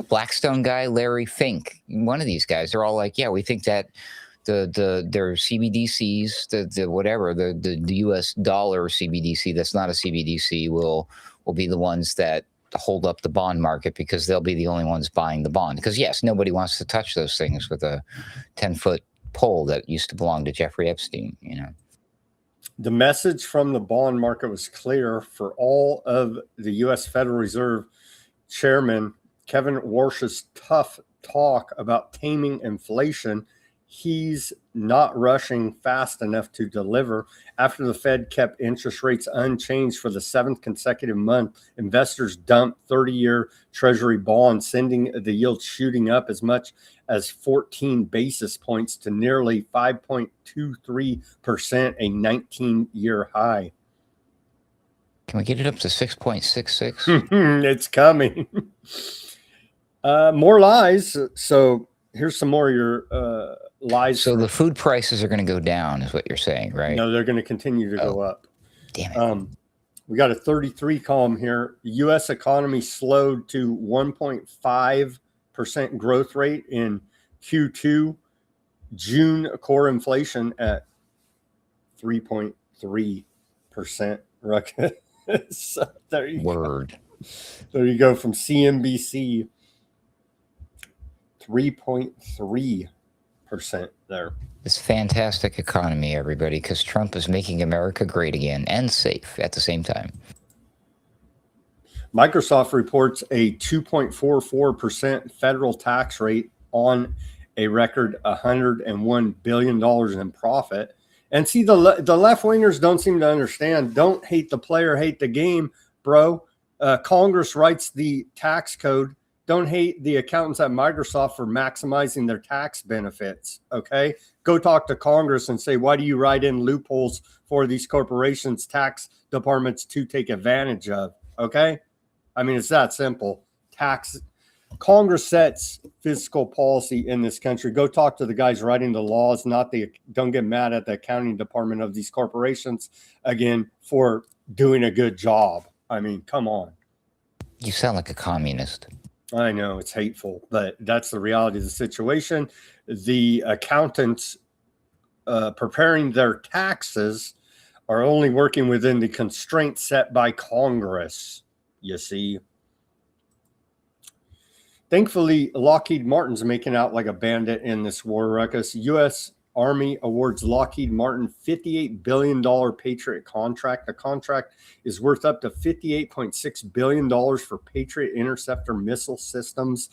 Blackstone guy, Larry Fink. One of these guys, they're all like, yeah, we think that their CBDCs, the US dollar CBDC that's not a CBDC will be the ones that hold up the bond market because they'll be the only ones buying the bond. Because yes, nobody wants to touch those things with a 10-foot pole that used to belong to Jeffrey Epstein, you know. The message from the bond market was clear for all of the U.S. Federal Reserve Chairman Kevin Warsh's tough talk about taming inflation. He's not rushing fast enough to deliver. After the Fed kept interest rates unchanged for the 7th consecutive month, investors dumped 30-year Treasury bonds, sending the yield shooting up as much as 14 basis points to nearly 5.23%, a 19-year high. Can we get it up to 6.66? It's coming. More lies. So here's some more of your lies. So the food prices are going to go down, is what you're saying, right? No, they're going to continue to go up. Damn it. We got a 33 column here. The U.S. economy slowed to 1.5% growth rate in Q2. June core inflation at 3.3%. So there you go. There you go from CNBC. 3.3% there. This fantastic economy, everybody, because Trump is making America great again and safe at the same time. Microsoft reports a 2.44% federal tax rate on a record $101 billion in profit. And see, the left-wingers don't seem to understand. Don't hate the player, hate the game, bro. Congress writes the tax code. Don't hate the accountants at Microsoft for maximizing their tax benefits, okay? Go talk to Congress and say, why do you write in loopholes for these corporations' tax departments to take advantage of, okay? I mean, it's that simple. Congress sets fiscal policy in this country. Go talk to the guys writing the laws, don't get mad at the accounting department of these corporations, again, for doing a good job. I mean, come on. You sound like a communist. I know, it's hateful, but that's the reality of the situation. The accountants preparing their taxes are only working within the constraints set by Congress, you see. Thankfully, Lockheed Martin's making out like a bandit in this war ruckus. U.S. Army awards Lockheed Martin $58 billion Patriot contract. The contract is worth up to $58.6 billion for Patriot interceptor missile systems,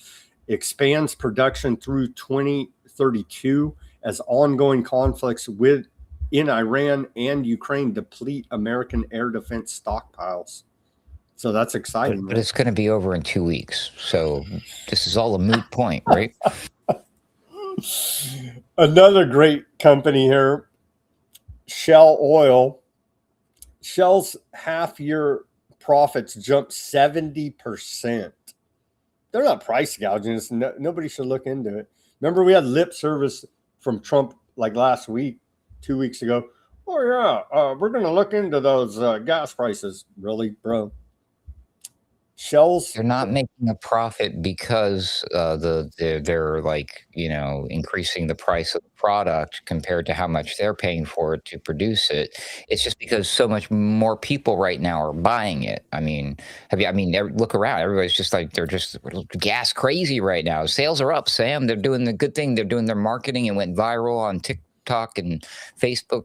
expands production through 2032 as ongoing conflicts in Iran and Ukraine deplete American air defense stockpiles. So that's exciting. But it's going to be over in 2 weeks. So this is all a moot point, right? Another great company here, Shell Oil. Shell's half-year profits jumped 70%. They're not price gouging. Nobody should look into it. Remember, we had lip service from Trump like last week, 2 weeks ago. Oh, yeah, we're going to look into those gas prices. Really, bro? They're not making a profit because they're like, increasing the price of the product compared to how much they're paying for it to produce it. It's just because so much more people right now are buying it. I mean, look around. Everybody's just like, they're just gas crazy right now. Sales are up, Sam. They're doing the good thing. They're doing their marketing and went viral on TikTok and Facebook.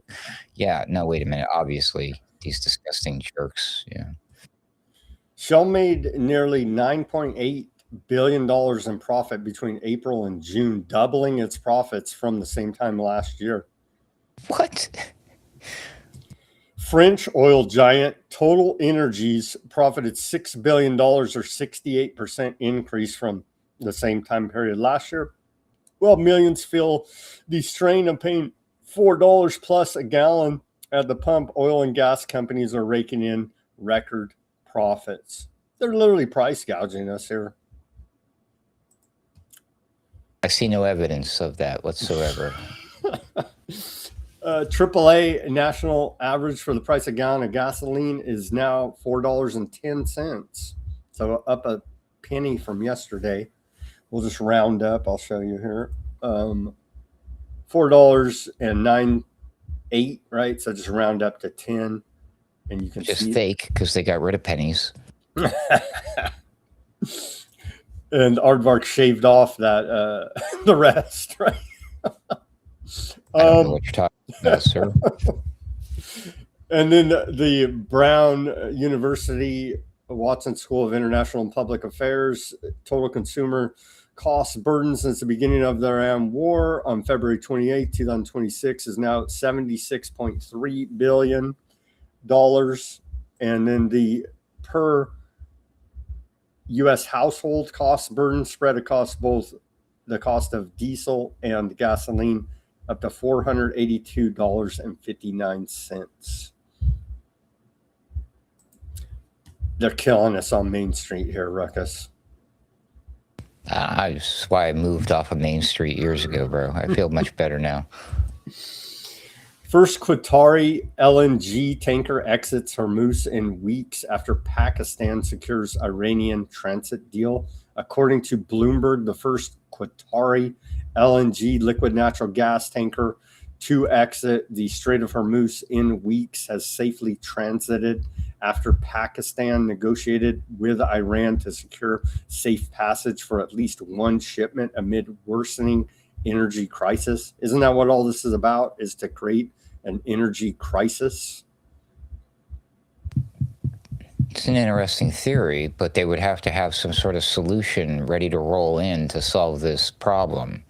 Yeah, no, wait a minute. Obviously, these disgusting jerks. Yeah. Shell made nearly $9.8 billion in profit between April and June, doubling its profits from the same time last year. What? French oil giant Total Energies profited $6 billion, or 68% increase from the same time period last year. Well, millions feel the strain of paying $4 plus a gallon at the pump. Oil and gas companies are raking in record profits. They're literally price gouging us here. I see no evidence of that whatsoever. AAA national average for the price of a gallon of gasoline is now $4.10. So up a penny from yesterday. We'll just round up. I'll show you here. $4.98, right? So just round up to 10. And you can just fake because they got rid of pennies. And Aardvark shaved off that the rest, right? I don't know what you're talking about, sir. And then the Brown University Watson School of International and Public Affairs total consumer cost burden since the beginning of the Iran war on February 28, 2026 is now $76.3 billion. And then the per U.S. household cost burden spread across both the cost of diesel and gasoline up to $482.59. They're killing us on Main Street here, Ruckus. That's why I moved off of Main Street years ago, bro. I feel much better now. First Qatari LNG tanker exits Hormuz in weeks after Pakistan secures Iranian transit deal. According to Bloomberg, the first Qatari LNG liquid natural gas tanker to exit the Strait of Hormuz in weeks has safely transited after Pakistan negotiated with Iran to secure safe passage for at least one shipment amid worsening energy crisis. Isn't that what all this is about? Is to create an energy crisis? It's an interesting theory, but they would have to have some sort of solution ready to roll in to solve this problem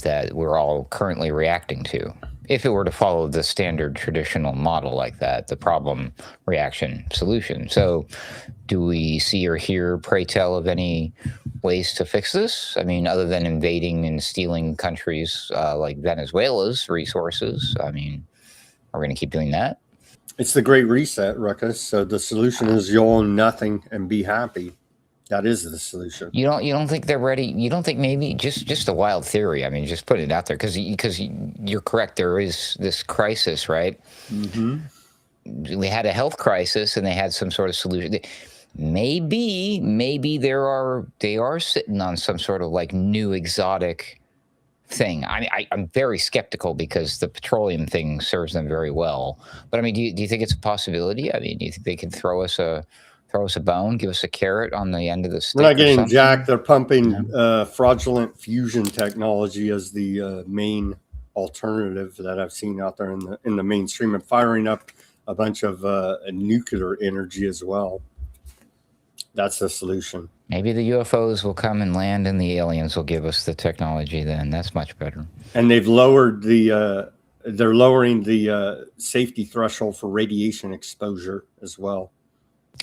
that we're all currently reacting to. If it were to follow the standard traditional model like that, the problem, reaction, solution. So do we see or hear, pray tell, of any ways to fix this? I mean, other than invading and stealing countries like Venezuela's resources, I mean, are we going to keep doing that? It's the Great Reset, Ruckus. So the solution is you own nothing and be happy. That is the solution. You don't think they're ready? You don't think maybe just a wild theory? I mean, just put it out there because you're correct. There is this crisis, right? Mm-hmm. We had a health crisis, and they had some sort of solution. Maybe they are sitting on some sort of like new exotic thing. I'm very skeptical because the petroleum thing serves them very well. But I mean, do you think it's a possibility? I mean, do you think they can throw us a bone, give us a carrot on the end of the stick? We're not getting jacked. They're pumping fraudulent fusion technology as the main alternative that I've seen out there in the mainstream, and firing up a bunch of nuclear energy as well. That's the solution. Maybe the UFOs will come and land, and the aliens will give us the technology. Then that's much better. And they've lowered they're lowering the safety threshold for radiation exposure as well.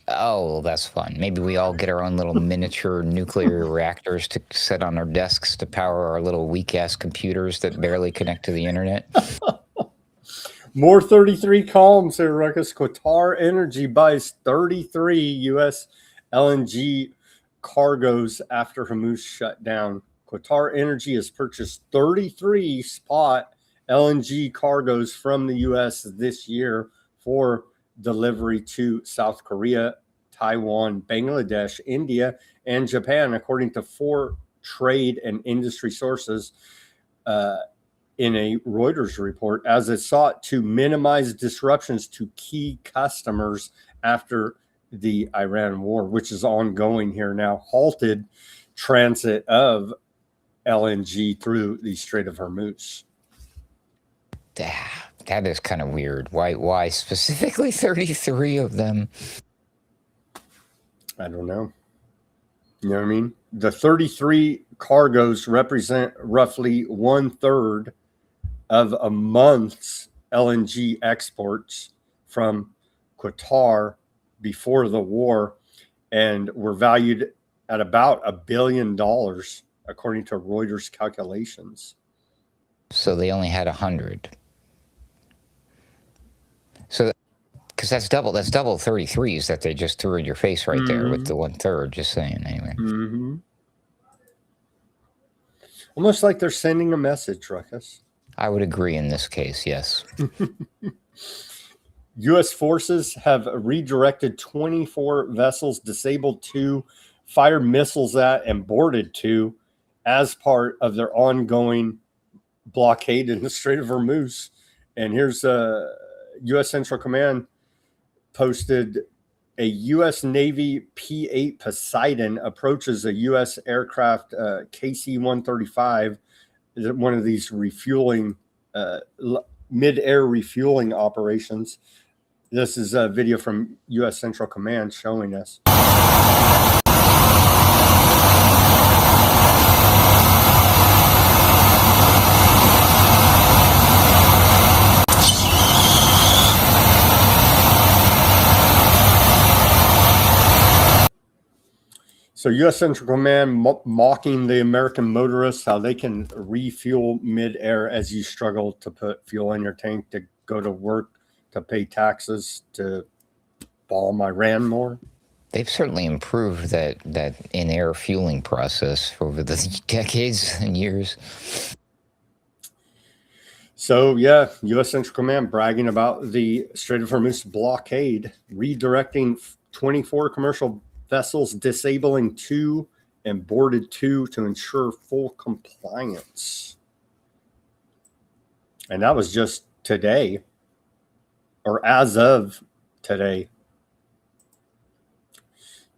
Oh, that's fun. Maybe we all get our own little miniature nuclear reactors to set on our desks to power our little weak-ass computers that barely connect to the internet. More 33 columns here, Ruckus. Qatar Energy buys 33 U.S. LNG cargoes after Hormuz shut down. Qatar Energy has purchased 33 spot LNG cargoes from the U.S. this year for delivery to South Korea, Taiwan, Bangladesh, India, and Japan, according to 4 trade and industry sources in a Reuters report, as it sought to minimize disruptions to key customers after the Iran war, which is ongoing here now, halted transit of LNG through the Strait of Hormuz. That is kind of weird. Why specifically 33 of them? I don't know. You know what I mean? The 33 cargoes represent roughly 1/3 of a month's LNG exports from Qatar before the war, and were valued at about $1 billion, according to Reuters calculations. So they only had 100. So, because that's double 33s that they just threw in your face right there with the 1/3. Just saying, anyway. Mm-hmm. Almost like they're sending a message, Ruckus. I would agree in this case, yes. U.S. forces have redirected 24 vessels, disabled 2, fired missiles at, and boarded 2 as part of their ongoing blockade in the Strait of Hormuz. And here's U.S. Central Command posted a U.S. Navy P-8 Poseidon approaches a U.S. aircraft KC-135, one of these refueling mid-air refueling operations. This is a video from U.S. Central Command showing us. So U.S. Central Command mocking the American motorists, how they can refuel mid-air as you struggle to put fuel in your tank to go to work, to pay taxes, to bomb Iran more. They've certainly improved that in-air fueling process over the decades and years. So, yeah, U.S. Central Command bragging about the Strait of Hormuz blockade, redirecting 24 commercial vessels, disabling 2 and boarded 2 to ensure full compliance. And that was just today, or as of today.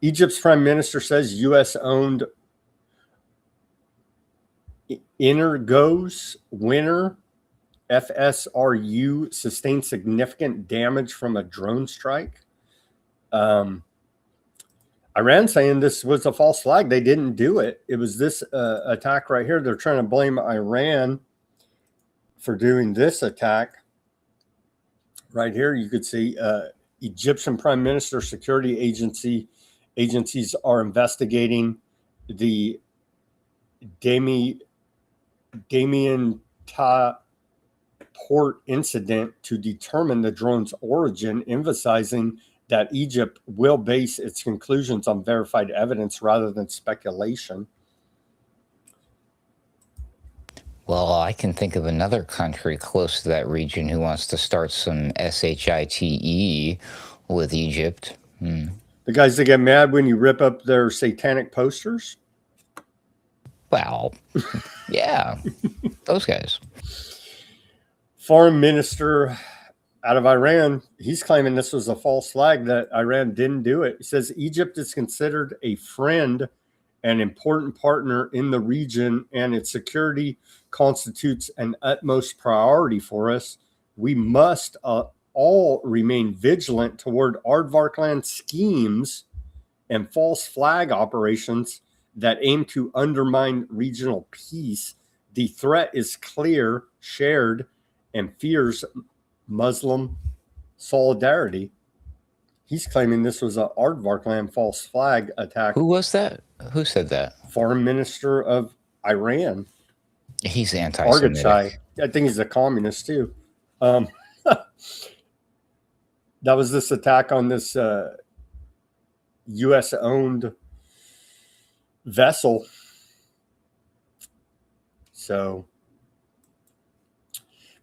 Egypt's prime minister says U.S.-owned Energos winner FSRU sustained significant damage from a drone strike. Iran saying this was a false flag. They didn't do it. It was this attack right here. They're trying to blame Iran for doing this attack. Right here, you could see Egyptian Prime Minister security agencies are investigating the Damien port incident to determine the drone's origin, emphasizing that Egypt will base its conclusions on verified evidence rather than speculation. Well, I can think of another country close to that region who wants to start some SHITE with Egypt. The guys that get mad when you rip up their satanic posters? Well, yeah, those guys. Foreign minister out of Iran, he's claiming this was a false flag, that Iran didn't do it. He says Egypt is considered a friend and important partner in the region, and its security constitutes an utmost priority for us. We must all remain vigilant toward Aardvarkland schemes and false flag operations that aim to undermine regional peace. The threat is clear, shared, and fears Muslim solidarity. He's claiming this was a Aardvarkland false flag attack. Who was that? Who said that? Foreign minister of Iran. He's anti-Semitic. Argachai. I think he's a communist too. That was this attack on this U.S.-owned vessel. So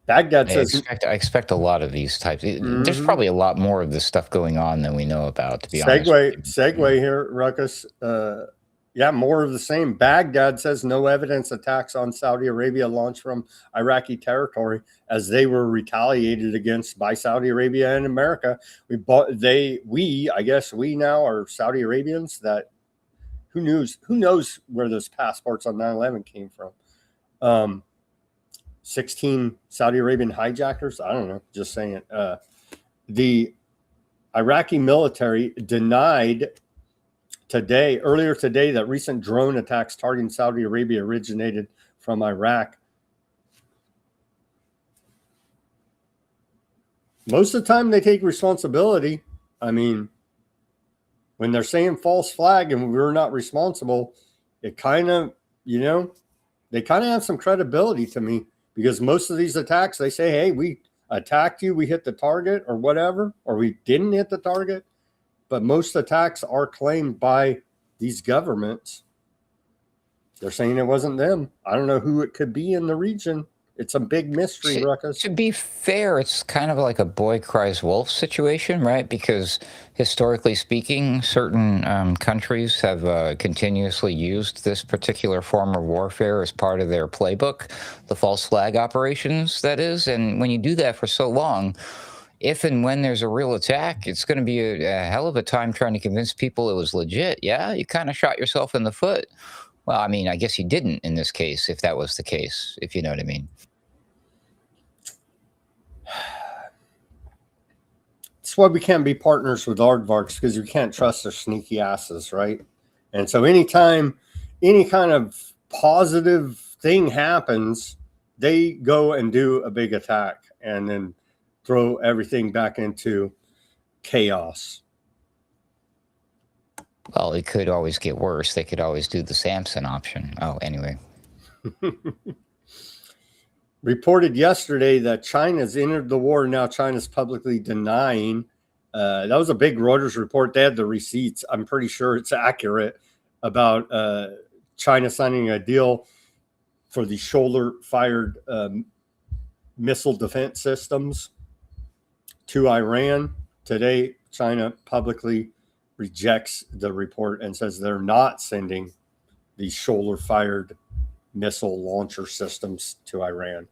Baghdad says, I expect a lot of these types. There's probably a lot more of this stuff going on than we know about, to be honest. Segue here, Ruckus. Yeah, more of the same. Baghdad says no evidence attacks on Saudi Arabia launched from Iraqi territory as they were retaliated against by Saudi Arabia and America. I guess we now are Saudi Arabians that who knows where those passports on 9/11 came from. 16 Saudi Arabian hijackers. I don't know. Just saying. The Iraqi military denied earlier today, that recent drone attacks targeting Saudi Arabia originated from Iraq. Most of the time they take responsibility. I mean, when they're saying false flag and we're not responsible, it kind of, they kind of have some credibility to me, because most of these attacks, they say, hey, we attacked you, we hit the target or whatever, or we didn't hit the target. But most attacks are claimed by these governments. They're saying it wasn't them. I don't know who it could be in the region. It's a big mystery, Ruckus. To be fair, it's kind of like a boy cries wolf situation, right? Because historically speaking, certain countries have continuously used this particular form of warfare as part of their playbook, the false flag operations, that is. And when you do that for so long, if and when there's a real attack, it's going to be a hell of a time trying to convince people it was legit. Yeah, you kind of shot yourself in the foot. Well, I mean, I guess you didn't in this case, if that was the case, if you know what I mean. That's why we can't be partners with aardvarks, because we can't trust their sneaky asses, right? And so anytime any kind of positive thing happens, they go and do a big attack and then throw everything back into chaos. Well, it could always get worse. They could always do the Samson option. Oh, anyway. Reported yesterday that China's entered the war. Now China's publicly denying. That was a big Reuters report. They had the receipts. I'm pretty sure it's accurate about China signing a deal for the shoulder-fired missile defense systems to Iran. Today, China publicly rejects the report and says they're not sending these shoulder-fired missile launcher systems to Iran.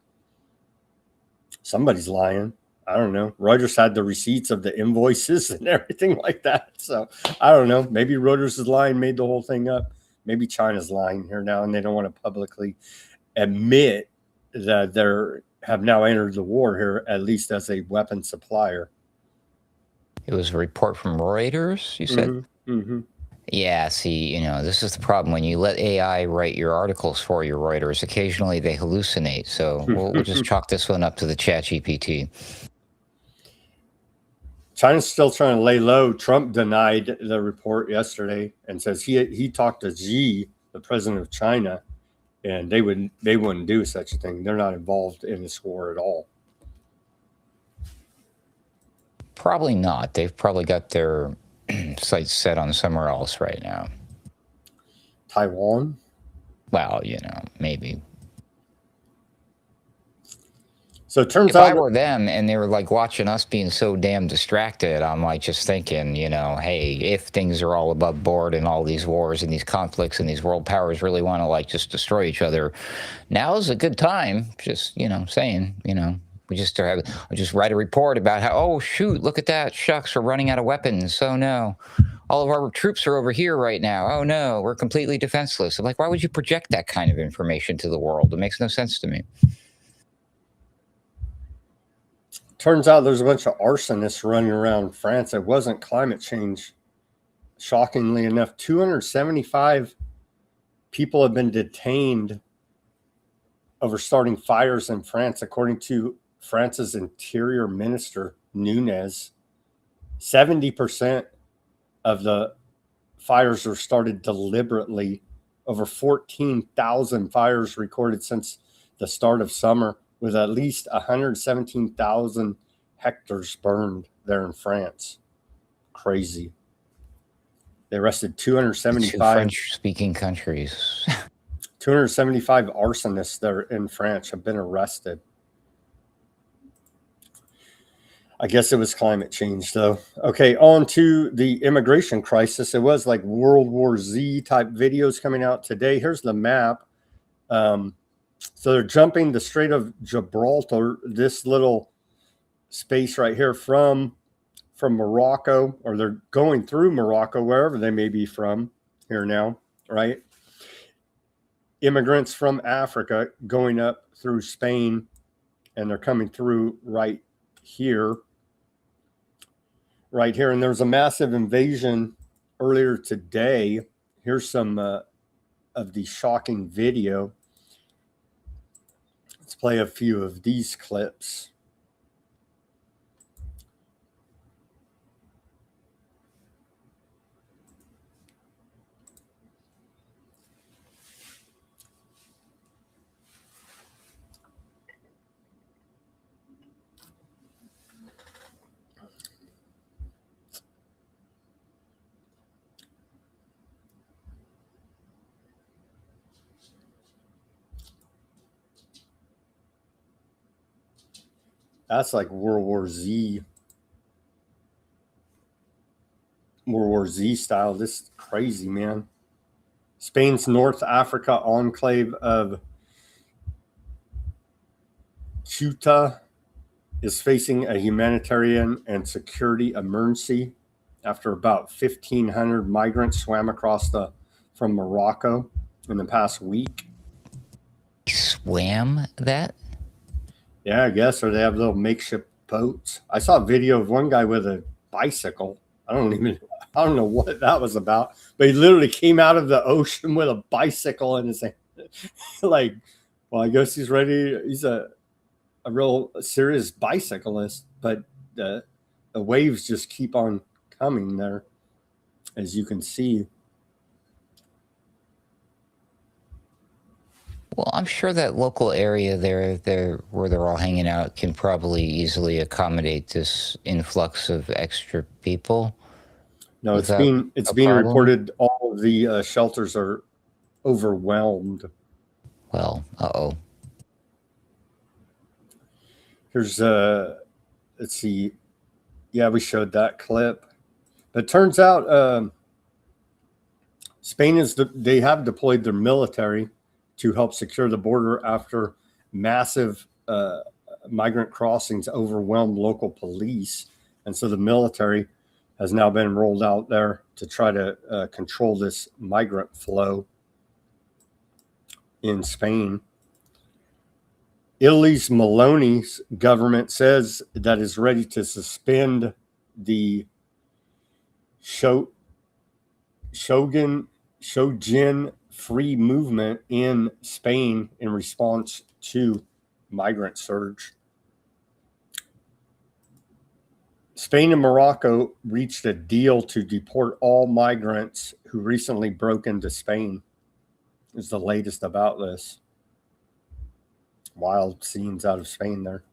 Somebody's lying. I don't know. Reuters had the receipts of the invoices and everything like that. So I don't know. Maybe Reuters is lying, made the whole thing up. Maybe China's lying here now, and they don't want to publicly admit that they have now entered the war here, at least as a weapon supplier. It was a report from Reuters, you said? Mm-hmm. Mm-hmm. Yeah, see, this is the problem. When you let AI write your articles for your Reuters, occasionally they hallucinate. So we'll just chalk this one up to the ChatGPT. China's still trying to lay low. Trump denied the report yesterday and says he talked to Xi, the president of China, and they wouldn't do such a thing. They're not involved in this war at all. Probably not. They've probably got their sights set on somewhere else right now. Taiwan? Well, maybe. So it turns out, out if I were them and they were like watching us being so damn distracted, I'm like just thinking, hey, if things are all above board and all these wars and these conflicts and these world powers really want to like just destroy each other, now is a good time. Just saying, we just write a report about how, oh shoot, look at that, shucks, we're running out of weapons. Oh no, all of our troops are over here right now. Oh no, we're completely defenseless. I'm like, why would you project that kind of information to the world? It makes no sense to me. Turns out there's a bunch of arsonists running around France. It wasn't climate change. Shockingly enough, 275 people have been detained over starting fires in France, according to France's Interior Minister, Nunes. 70% of the fires were started deliberately. Over 14,000 fires recorded since the start of summer, with at least 117,000 hectares burned there in France. Crazy. They arrested 275 French-speaking countries. 275 arsonists there in France have been arrested. I guess it was climate change, though. Okay, on to the immigration crisis. It was like World War Z type videos coming out today. Here's the map. So they're jumping the Strait of Gibraltar, this little space right here from Morocco, or they're going through Morocco, wherever they may be from here now, right? Immigrants from Africa going up through Spain, and they're coming through right here. And there's a massive invasion earlier today. Here's some of the shocking video. Let's play a few of these clips. That's like World War Z style. This is crazy, man. Spain's North Africa enclave of Ceuta is facing a humanitarian and security emergency after about 1,500 migrants swam across from Morocco in the past week. Swam that? Yeah, I guess, or they have little makeshift boats. I saw a video of one guy with a bicycle. I don't know what that was about, but he literally came out of the ocean with a bicycle in his hand. Like, well, I guess he's ready. He's a real serious bicyclist, but the waves just keep on coming there, as you can see. Well, I'm sure that local area there where they're all hanging out can probably easily accommodate this influx of extra people. No, it's being reported all of the shelters are overwhelmed. Well, Here's let's see. Yeah, we showed that clip. But it turns out Spain they have deployed their military to help secure the border after massive migrant crossings overwhelmed local police. And so the military has now been rolled out there to try to control this migrant flow in Spain. Italy's Meloni's government says that is ready to suspend the Shogun free movement in Spain in response to migrant surge. Spain and Morocco reached a deal to deport all migrants who recently broke into Spain. Is the latest about this. Wild scenes out of Spain there.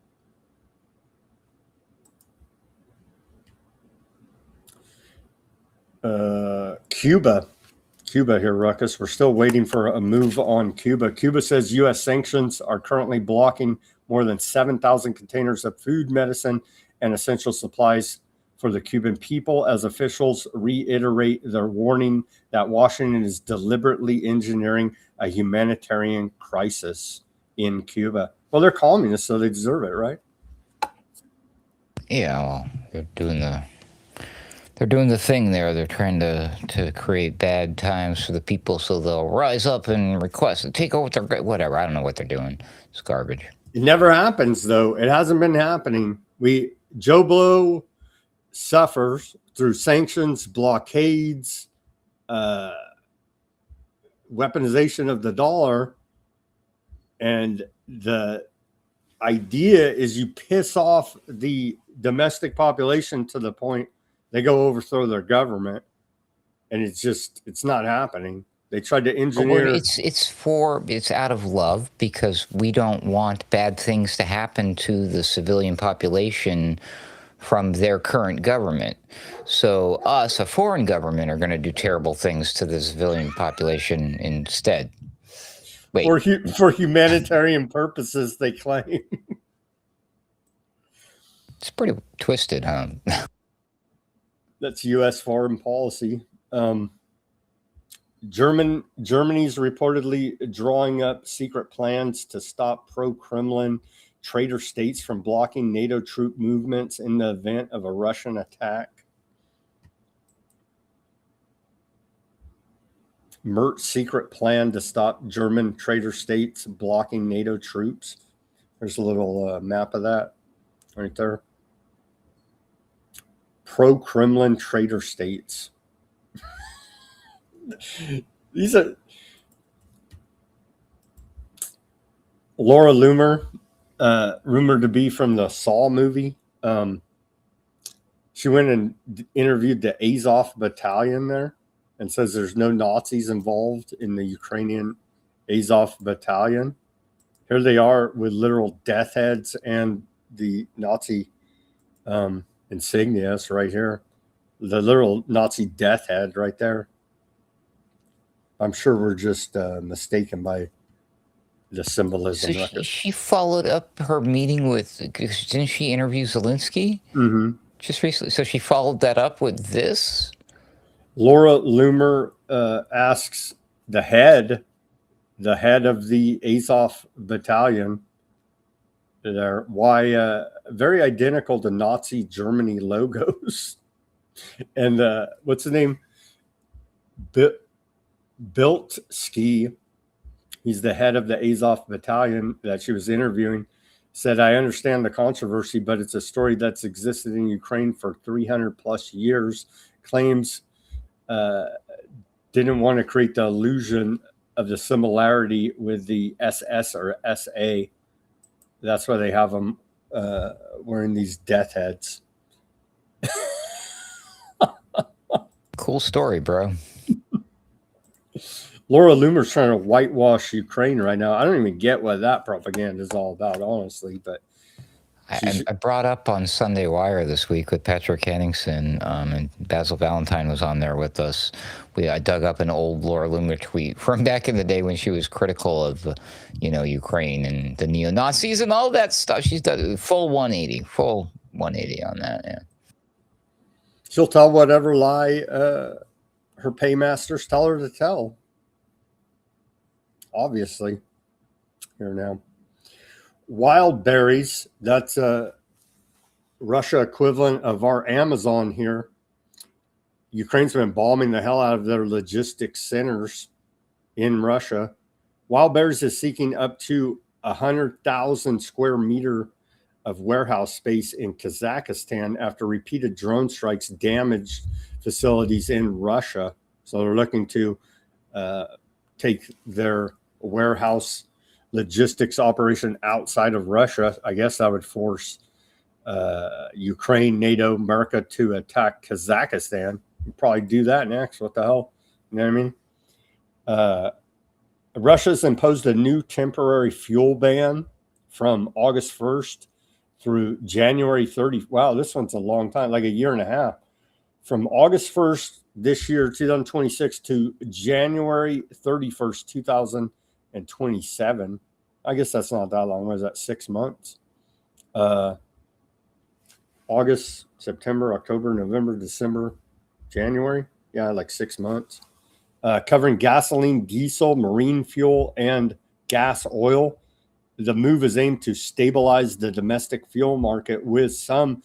Cuba here, Ruckus. We're still waiting for a move on Cuba. Cuba says U.S. sanctions are currently blocking more than 7,000 containers of food, medicine, and essential supplies for the Cuban people as officials reiterate their warning that Washington is deliberately engineering a humanitarian crisis in Cuba. Well, they're communists, so they deserve it, right? Yeah, well, they're doing the thing there. They're trying to create bad times for the people, so they'll rise up and request and take over their whatever. I don't know what they're doing. It's garbage. It never happens, though. It hasn't been happening. Joe Blow suffers through sanctions, blockades, weaponization of the dollar, and the idea is you piss off the domestic population to the point they go overthrow their government, and it's not happening. They tried to engineer. It's out of love, because we don't want bad things to happen to the civilian population from their current government. So us, a foreign government, are going to do terrible things to the civilian population instead. Wait. For humanitarian purposes, they claim. It's pretty twisted, huh? That's U.S. foreign policy. Germany's reportedly drawing up secret plans to stop pro-Kremlin traitor states from blocking NATO troop movements in the event of a Russian attack. Mert's secret plan to stop German traitor states blocking NATO troops. There's a little map of that right there. Pro-Kremlin traitor states. These are Laura Loomer, rumored to be from the Saw movie. She went and interviewed the Azov battalion there and says there's no Nazis involved in the Ukrainian Azov battalion. Here they are with literal death heads and the Nazi insignias right here. The literal Nazi death head right there. I'm sure we're just mistaken by the symbolism. So she followed up her meeting with, didn't she interview Zelensky? Mm-hmm. Just recently. So she followed that up with this? Laura Loomer asks the head of the Azov battalion there, why very identical to Nazi Germany logos. And what's the name? Biltski. He's the head of the Azov battalion that she was interviewing. said, I understand the controversy, but it's a story that's existed in Ukraine for 300 plus years. Claims didn't want to create the illusion of the similarity with the SS or SA. That's why they have them wearing these death heads. Cool story, bro. Laura Loomer's trying to whitewash Ukraine right now. I don't even get what that propaganda is all about, honestly. But I brought up on Sunday Wire this week with Patrick Henningsen, and Basil Valentine was on there with us. I dug up an old Laura Loomer tweet from back in the day when she was critical of, Ukraine and the neo-Nazis and all that stuff. She's done full 180 on that. Yeah. She'll tell whatever lie her paymasters tell her to tell. Obviously, here now. Wild berries, that's a Russia equivalent of our Amazon here. Ukraine's been bombing the hell out of their logistics centers in Russia. Wild berries is seeking up to 100,000 square meter of warehouse space in Kazakhstan after repeated drone strikes damaged facilities in Russia. So they're looking to take their warehouse logistics operation outside of Russia. I guess that would force Ukraine, NATO, America to attack Kazakhstan. We'll probably do that next. What the hell? You know what I mean? Russia's imposed a new temporary fuel ban from August 1st through January 30th. Wow, this one's a long time, like a year and a half. From August 1st this year, 2026, to January 31st, 2027. I guess that's not that long. What is that, 6 months? August, September, October, November, December, January. Yeah, like 6 months. Covering gasoline, diesel, marine fuel, and gas oil. The move is aimed to stabilize the domestic fuel market with some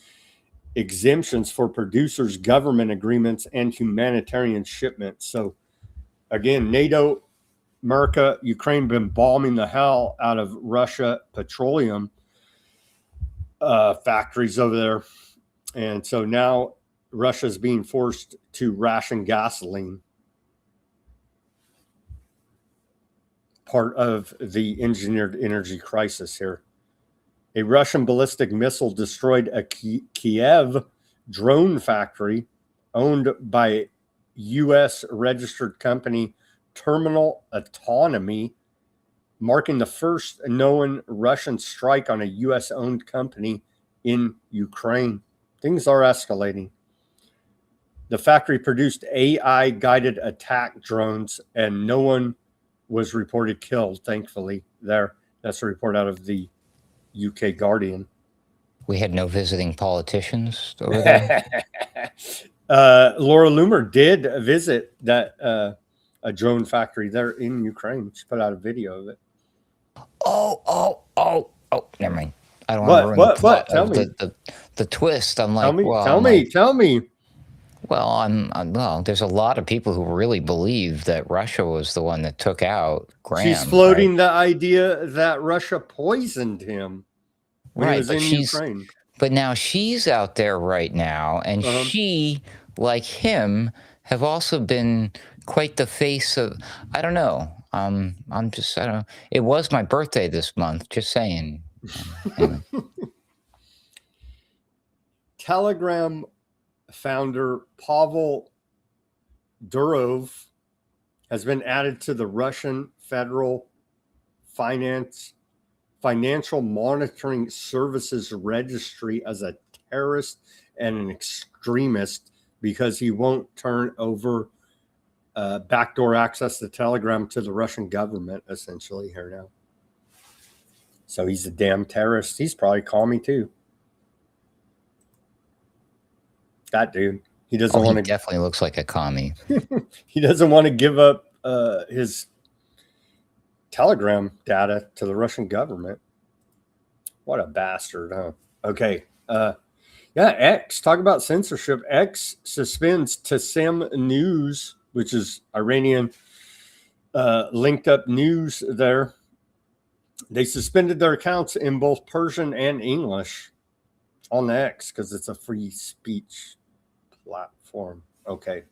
exemptions for producers, government agreements, and humanitarian shipments. So, again, NATO, America, Ukraine been bombing the hell out of Russia petroleum factories over there. And so now Russia's being forced to ration gasoline. Part of the engineered energy crisis here. A Russian ballistic missile destroyed a Kiev drone factory owned by U.S. registered company Terminal Autonomy, marking the first known Russian strike on a U.S.-owned company in Ukraine. Things are escalating. The factory produced AI-guided attack drones, and no one was reported killed, thankfully, there. That's a report out of the UK Guardian. We had no visiting politicians over there. Laura Loomer did visit that a drone factory there in Ukraine. She put out a video of it. Oh, never mind. I don't want to ruin the plot. Tell me. The twist. I'm like, tell me. Well, there's a lot of people who really believe that Russia was the one that took out Graham. She's floating the idea that Russia poisoned him when he was in Ukraine. But now she's out there right now, and she, like him, have also been quite the face of, I don't know. I don't know. It was my birthday this month, just saying. Telegram founder Pavel Durov has been added to the Russian Federal Financial Monitoring Services Registry as a terrorist and an extremist because he won't turn over backdoor access to Telegram to the Russian government, essentially, here now. So he's a damn terrorist. He's probably commie too. That dude. He doesn't want to. He definitely looks like a commie. He doesn't want to give up his Telegram data to the Russian government. What a bastard, huh? Okay. X. Talk about censorship. X suspends Tassim News, which is Iranian linked up news there. They suspended their accounts in both Persian and English on the X because it's a free speech platform. Okay.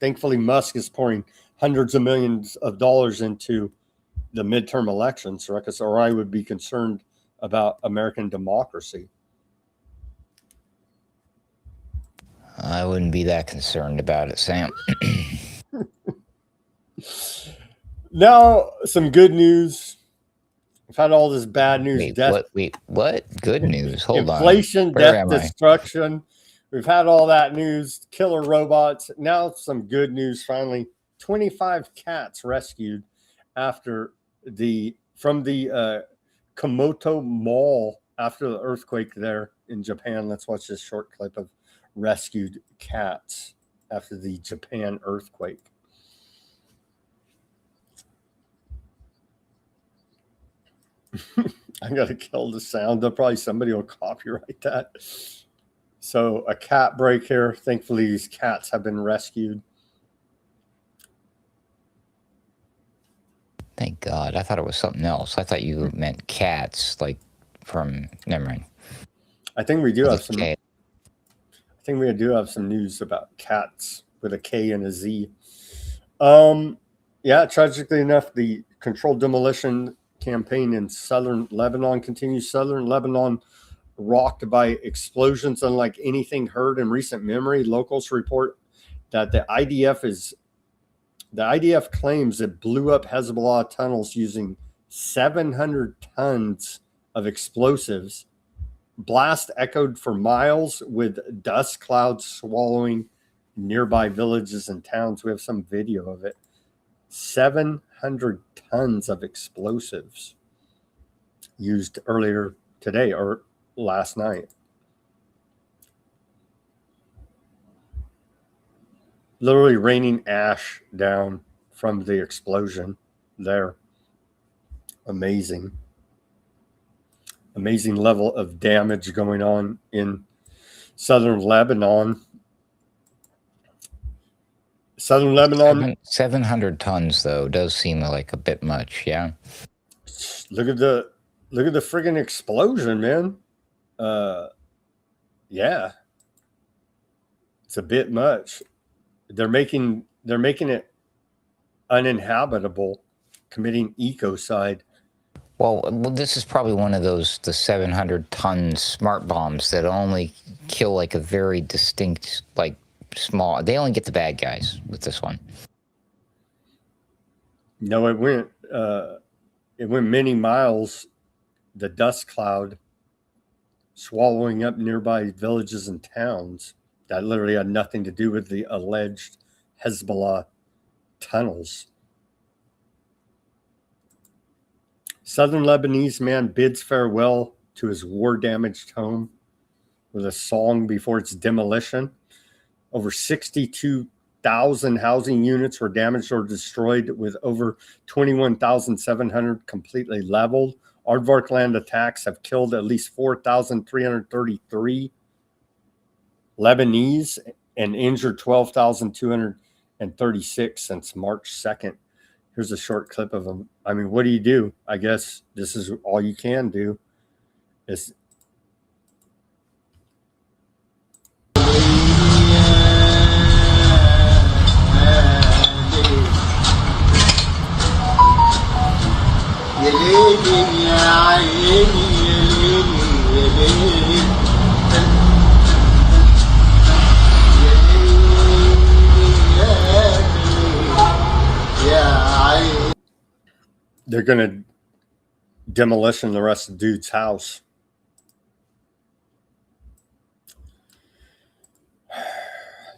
Thankfully, Musk is pouring hundreds of millions of dollars into the midterm elections, Ruckus, or I would be concerned about American democracy. I wouldn't be that concerned about it, Sam. Now, some good news. We've had all this bad news. Wait, death, what? Good news. Hold inflation, on. Where death, am I? destruction. We've had all that news. Killer robots. Now, some good news. Finally, 25 cats rescued from the Komoto Mall after the earthquake there in Japan. Let's watch this short clip of rescued cats after the Japan earthquake. I gotta kill the sound. Probably somebody will copyright that. So a cat break here. Thankfully, these cats have been rescued. Thank God. I thought it was something else. I thought you meant cats, like from. Never mind. I think we do have some. K. I think we do have some news about cats with a K and a Z. Yeah, tragically enough, the controlled demolition campaign in southern Lebanon continues. Southern Lebanon rocked by explosions unlike anything heard in recent memory. Locals report that the IDF claims it blew up Hezbollah tunnels using 700 tons of explosives. Blast echoed for miles with dust clouds swallowing nearby villages and towns. We have some video of it. 700 tons of explosives used earlier today or last night. Literally raining ash down from the explosion there. Amazing. Amazing level of damage going on in southern Lebanon. Southern Lebanon. 700 tons, though, does seem like a bit much, yeah? Look at the friggin' explosion, man. Yeah. It's a bit much. They're making it uninhabitable, committing ecocide. Well, this is probably one of the 700-ton smart bombs that only kill like a very distinct, like small. They only get the bad guys with this one. No, it went many miles. The dust cloud swallowing up nearby villages and towns that literally had nothing to do with the alleged Hezbollah tunnels. Southern Lebanese man bids farewell to his war-damaged home with a song before its demolition. Over 62,000 housing units were damaged or destroyed, with over 21,700 completely leveled. Aardvark land attacks have killed at least 4,333 Lebanese and injured 12,236 since March 2nd. Here's a short clip of them. I mean, what do you do? I guess this is all you can do. Is they're going to demolition the rest of the dude's house.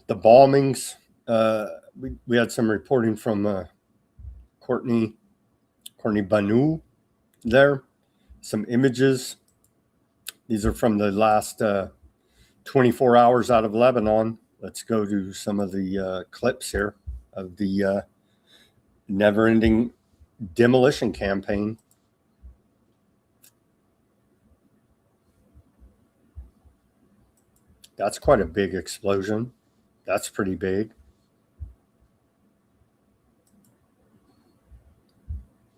The bombings, we had some reporting from Courtney Banu there. Some images. These are from the last 24 hours out of Lebanon. Let's go to some of the clips here of the never-ending demolition campaign. That's quite a big explosion. That's pretty big.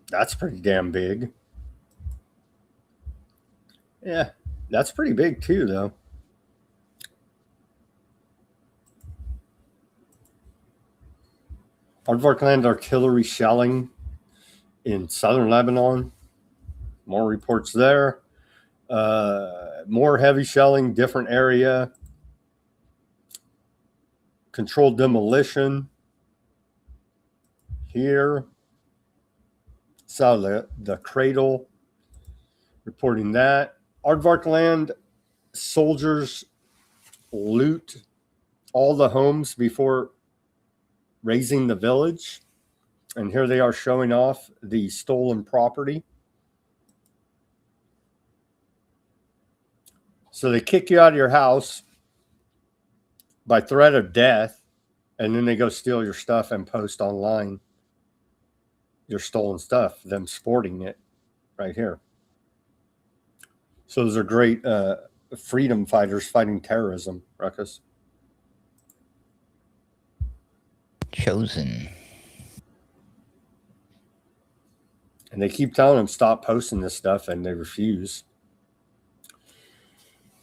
That's pretty damn big. Yeah, that's pretty big too, though. Aardvark land artillery shelling in southern Lebanon. More reports there. More heavy shelling, different area. Controlled demolition here. Saw the cradle reporting that. Aardvark land soldiers loot all the homes before raising the village. And here they are showing off the stolen property. So they kick you out of your house by threat of death, and then they go steal your stuff and post online your stolen stuff, them sporting it right here. So those are great freedom fighters fighting terrorism, Ruckus. Chosen. And they keep telling them stop posting this stuff, and they refuse.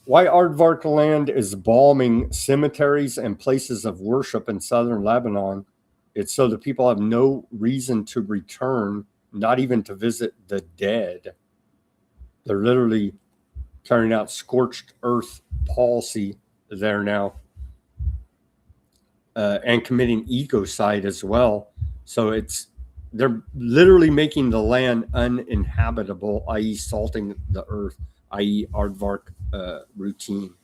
Why Aardvark land is bombing cemeteries and places of worship in southern Lebanon. It's so the people have no reason to return, not even to visit the dead. They're literally carrying out scorched earth policy there now, and committing ecocide as well. So they're literally making the land uninhabitable, i.e. salting the earth, i.e. Aardvark routine,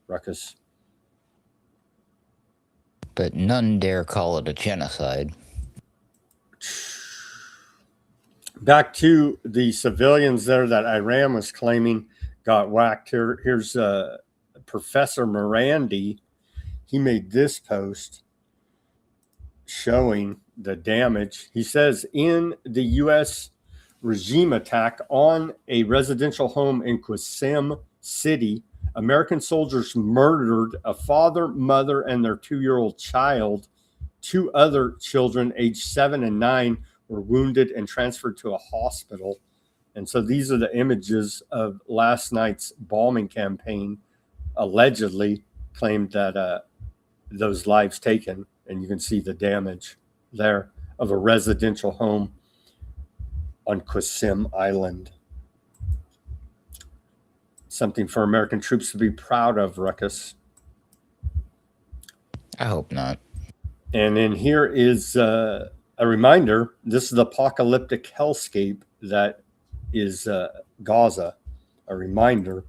Ruckus. But none dare call it a genocide. Back to the civilians there that Iran was claiming got whacked. Here's Professor Morandi. He made this post showing the damage. He says in the U.S. regime attack on a residential home in Qasim City, American soldiers murdered a father, mother, and their 2-year-old child. 2 other children, aged 7 and 9, were wounded and transferred to a hospital. And so these are the images of last night's bombing campaign, allegedly claimed that those lives taken. And you can see the damage there of a residential home on Qasim Island. Something for American troops to be proud of, Ruckus. I hope not. And then here is a reminder. This is the apocalyptic hellscape that is Gaza. A reminder.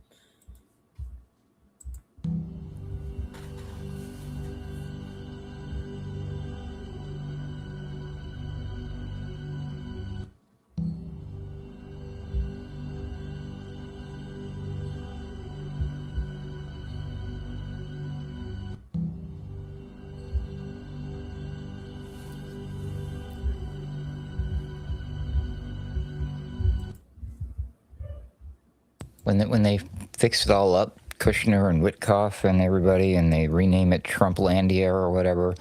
When they fix it all up, Kushner and Witkoff and everybody, and they rename it Trumplandia or whatever,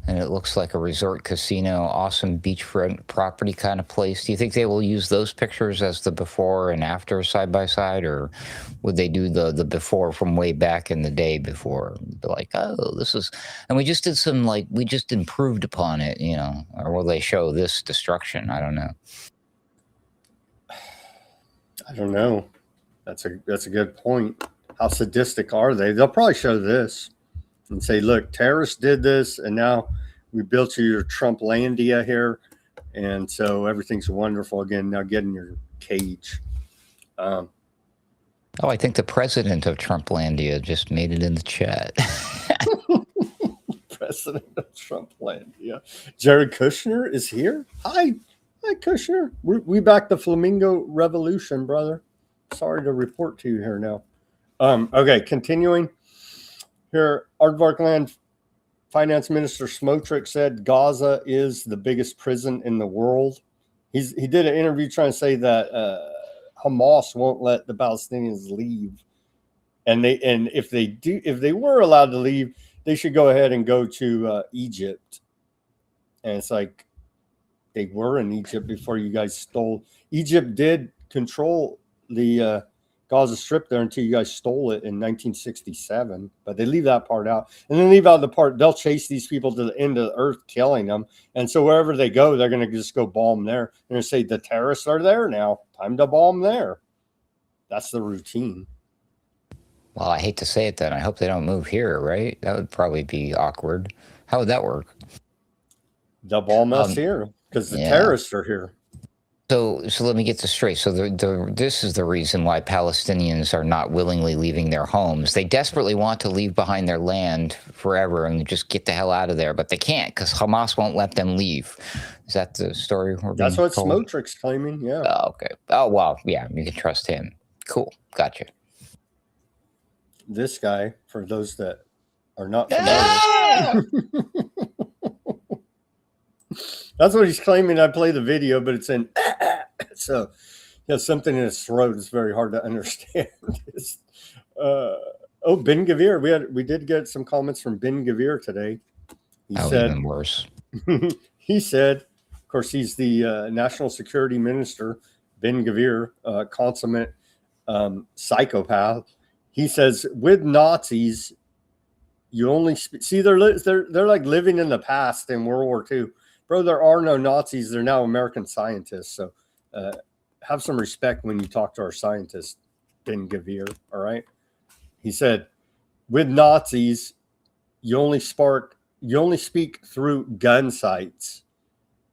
and it looks like a resort casino, awesome beachfront property kind of place. Do you think they will use those pictures as the before and after side by side, or would they do the before from way back in the day before? Be like, oh, this is, and we just did some, like, we just improved upon it, you know, or will they show this destruction? I don't know. I don't know. That's a good point. How sadistic are they? They'll probably show this and say, look, terrorists did this, and now we built you your Trumplandia here, and so everything's wonderful again. Now get in your cage. Oh, I think the president of Trumplandia just made it in the chat. President of Trumplandia. Jared Kushner is here. Hi, Kushner. We back the Flamingo Revolution, brother. Sorry to report to you here now. Okay, continuing here. Aardvark land Finance Minister Smotrich said Gaza is the biggest prison in the world. He did an interview trying to say that Hamas won't let the Palestinians leave, and if they were allowed to leave, they should go ahead and go to Egypt. And it's like, they were in Egypt before you guys stole. Egypt did control the Gaza Strip there until you guys stole it in 1967. But they leave that part out. And then leave out the part, they'll chase these people to the end of the earth, killing them. And so wherever they go, they're going to just go bomb there. They're going to say, the terrorists are there now. Time to bomb there. That's the routine. Well, I hate to say it then. I hope they don't move here, right? That would probably be awkward. How would that work? They'll bomb us here because the terrorists are here. So let me get this straight. So this is the reason why Palestinians are not willingly leaving their homes. They desperately want to leave behind their land forever and just get the hell out of there, but they can't because Hamas won't let them leave. Is that the story? That's what Smotric's claiming, yeah. Oh, okay. Oh, wow. Yeah, you can trust him. Cool. Gotcha. This guy, for those that are not familiar. That's what he's claiming. I play the video, but it's in so he has something in his throat. It's very hard to understand. Ben Gavir. We did get some comments from Ben Gavir today. He said even worse. He said, of course, he's the national security minister, Ben Gavir, consummate psychopath. He says, with Nazis, you only see they're like living in the past in World War II. Bro, there are no Nazis. They're now American scientists. So have some respect when you talk to our scientist, Ben Gavir. All right. He said, with Nazis, you only speak through gun sights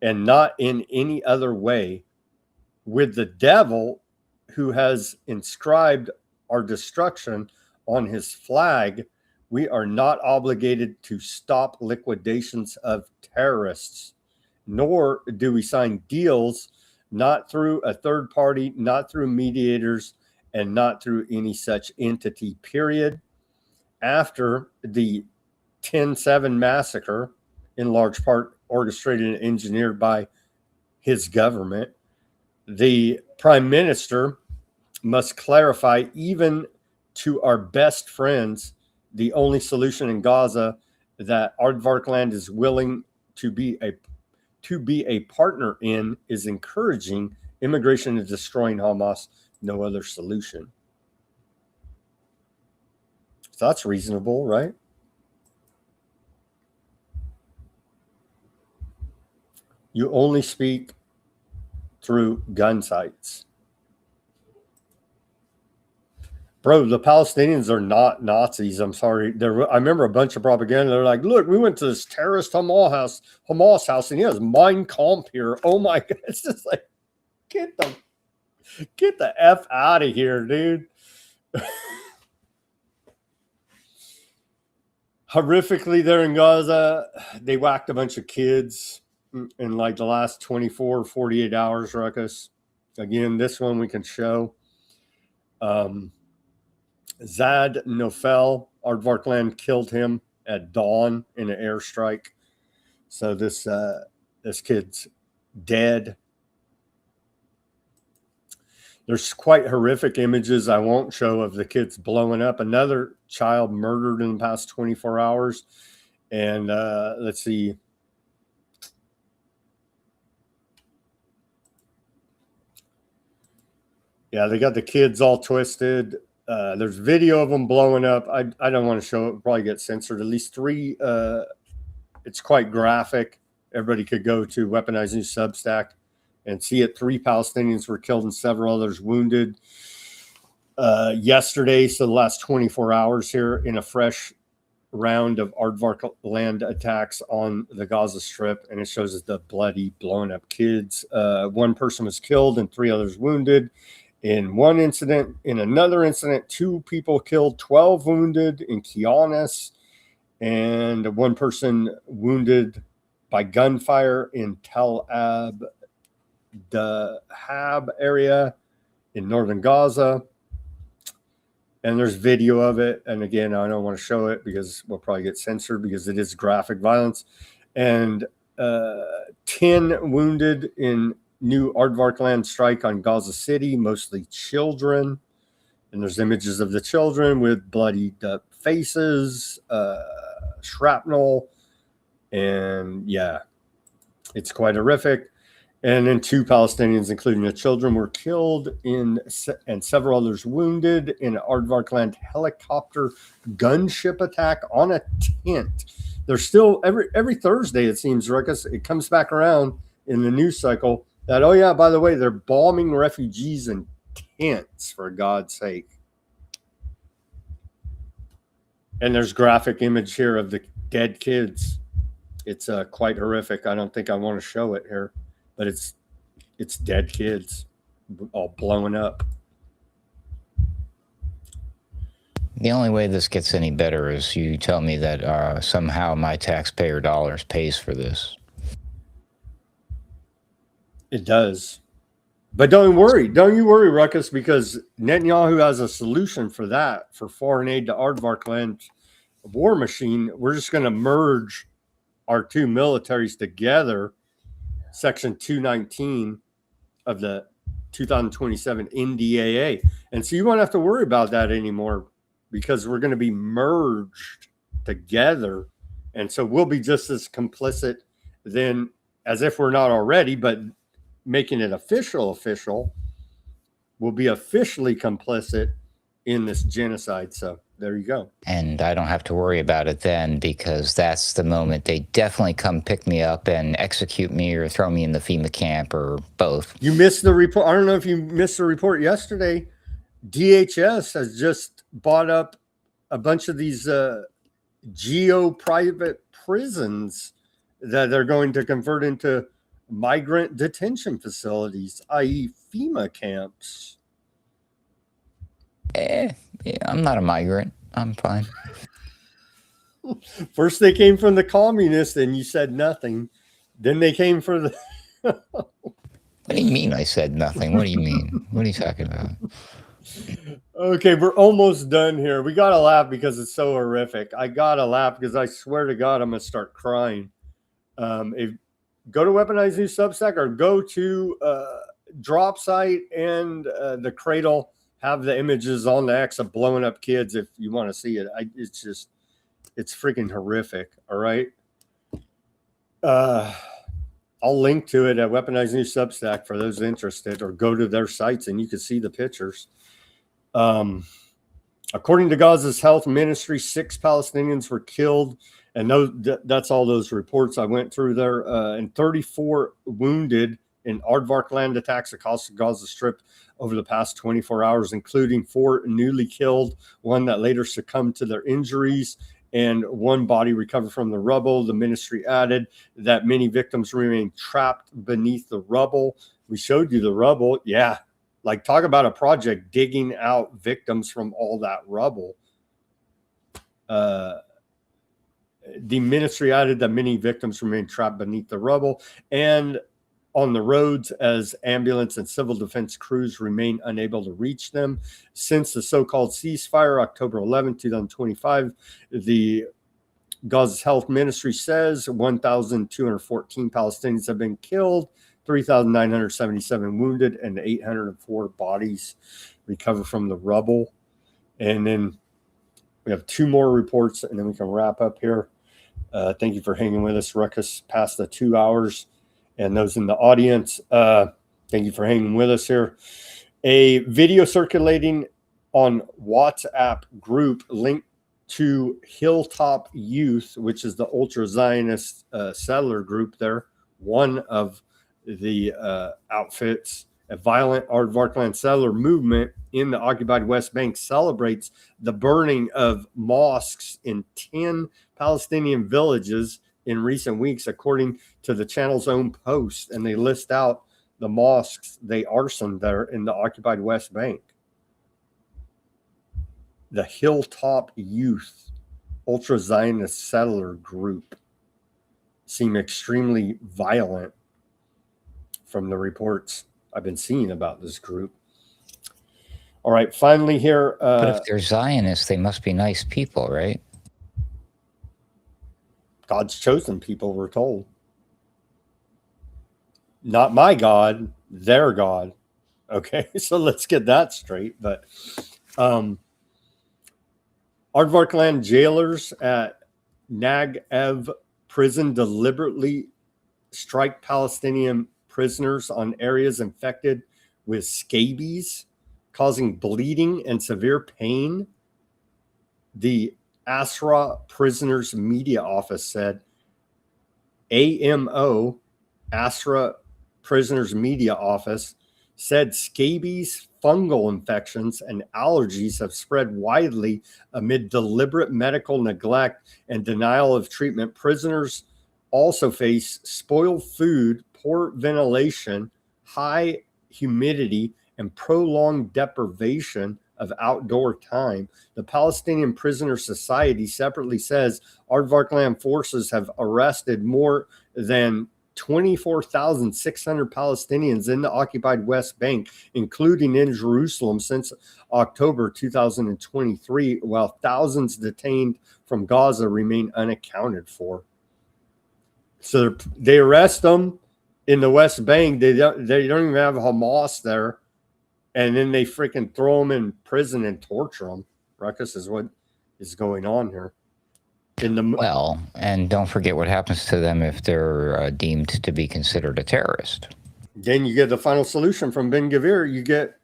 and not in any other way. With the devil, who has inscribed our destruction on his flag, we are not obligated to stop liquidations of terrorists, nor do we sign deals, not through a third party, not through mediators, and not through any such entity, period. After the 10/7 massacre, in large part orchestrated and engineered by his government, the prime minister must clarify, even to our best friends, the only solution in Gaza that Aardvarkland is willing to be a partner in is encouraging immigration and destroying Hamas. No other solution. So that's reasonable, right? You only speak through gun sights. Bro, the Palestinians are not Nazis. I'm sorry. I remember a bunch of propaganda. They're like, look, we went to this terrorist Hamas house, and he has Mein Kampf here. Oh my God. It's just like, get the F out of here, dude. Horrifically, there in Gaza, they whacked a bunch of kids in like the last 24, 48 hours, Ruckus. Again, this one we can show. Zad Nofel, Aardvarkland killed him at dawn in an airstrike. So this kid's dead. There's quite horrific images I won't show of the kids blowing up. Another child murdered in the past 24 hours. And let's see. Yeah, they got the kids all twisted. There's video of them blowing up. I don't want to show it. Probably get censored. At least 3. It's quite graphic. Everybody could go to Weaponized News Substack and see it. 3 Palestinians were killed and several others wounded yesterday. So the last 24 hours here in a fresh round of Aardvarkland attacks on the Gaza Strip. And it shows us the bloody, blown up kids. 1 person was killed and 3 others wounded. In one incident, in another incident, 2 people killed, 12 wounded in Kianis, and 1 person wounded by gunfire in Tel Dahab area in northern Gaza. And there's video of it. And again, I don't want to show it because we'll probably get censored because it is graphic violence. And 10 wounded in new Aardvarkland strike on Gaza City, mostly children. And there's images of the children with bloodied up faces, shrapnel. And yeah, it's quite horrific. And then 2 Palestinians, including the children, were killed and several others wounded in an Aardvarkland helicopter gunship attack on a tent. There's still every Thursday, it seems, Ruckus, it comes back around in the news cycle that, oh yeah, by the way, they're bombing refugees in tents, for God's sake. And there's graphic image here of the dead kids. It's quite horrific. I don't think I want to show it here, but it's dead kids all blowing up. The only way this gets any better is you tell me that somehow my taxpayer dollars pays for this. It does. But don't you worry, Ruckus, because Netanyahu has a solution for that, for foreign aid to Aardvarkland war machine. We're just going to merge our 2 militaries together, Section 219 of the 2027 NDAA. And so you won't have to worry about that anymore because we're going to be merged together. And so we'll be just as complicit then as if we're not already, but making it official, we'll be officially complicit in this genocide. So there you go. And I don't have to worry about it then, because that's the moment they definitely come pick me up and execute me or throw me in the FEMA camp or both. You missed the report. I don't know if you missed the report yesterday. DHS has just bought up a bunch of these geo-private prisons that they're going to convert into migrant detention facilities, i.e. FEMA camps. Yeah, I'm not a migrant. I'm fine. First they came from the communists and you said nothing. Then they came for the... What do you mean I said nothing? What do you mean? What are you talking about? Okay, we're almost done here. We got to laugh because it's so horrific. I got to laugh because I swear to God, I'm going to start crying. Go to Weaponized News Substack or go to Drop Site and the Cradle. Have the images on the X of blowing up kids if you want to see it. It's freaking horrific. All right. I'll link to it at Weaponized News Substack for those interested, or go to their sites and you can see the pictures. According to Gaza's health ministry, 6 Palestinians were killed. And that's all those reports I went through there. And 34 wounded in Aardvarkland attacks across the Gaza Strip over the past 24 hours, including 4 newly killed, 1 that later succumbed to their injuries, and 1 body recovered from the rubble. The ministry added that many victims remain trapped beneath the rubble. We showed you the rubble. Yeah. Like, talk about a project digging out victims from all that rubble. The ministry added that many victims remain trapped beneath the rubble and on the roads as ambulance and civil defense crews remain unable to reach them. Since the so-called ceasefire, October 11, 2025, the Gaza's health ministry says 1,214 Palestinians have been killed, 3,977 wounded, and 804 bodies recovered from the rubble. And then we have 2 more reports, and then we can wrap up here. Thank you for hanging with us, Ruckus, past the 2 hours. And those in the audience, thank you for hanging with us here. A video circulating on WhatsApp group linked to Hilltop Youth, which is the ultra-Zionist settler group there, one of the outfits. A violent Aardvarkland settler movement in the occupied West Bank celebrates the burning of mosques in 10 Palestinian villages in recent weeks, according to the channel's own post. And they list out the mosques they arsoned there in the occupied West Bank. The Hilltop Youth, ultra-Zionist settler group, seem extremely violent from the reports I've been seeing about this group. All right, finally here. But if they're Zionists, they must be nice people, right? God's chosen people, we're told. Not my God, their God. Okay, so let's get that straight. But Aardvarkland jailers at Negev prison deliberately strike Palestinian prisoners on areas infected with scabies, causing bleeding and severe pain. The Asra Prisoners Media Office said. AMO, Asra Prisoners Media Office, said scabies, fungal infections, and allergies have spread widely amid deliberate medical neglect and denial of treatment. Prisoners also face spoiled food, poor ventilation, high humidity, and prolonged deprivation of outdoor time. The Palestinian Prisoner Society separately says Aardvarkland forces have arrested more than 24,600 Palestinians in the occupied West Bank, including in Jerusalem, since October 2023, while thousands detained from Gaza remain unaccounted for. So they arrest them in the West Bank. They don't even have Hamas there. And then they freaking throw them in prison and torture them. Ruckus is what is going on here. Well, and don't forget what happens to them if they're deemed to be considered a terrorist. Then you get the final solution from Ben Gvir. You get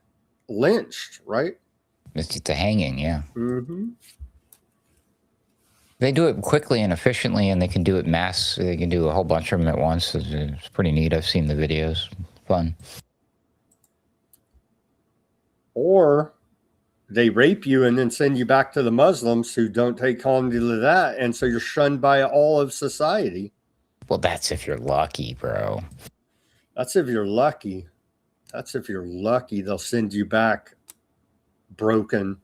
lynched, right? It's the hanging, yeah. Mm-hmm. They do it quickly and efficiently, and they can do it mass. They can do a whole bunch of them at once. It's pretty neat. I've seen the videos. Fun. Or they rape you and then send you back to the Muslims who don't take kindly to that. And so you're shunned by all of society. Well, that's if you're lucky, bro. That's if you're lucky. That's if you're lucky. They'll send you back broken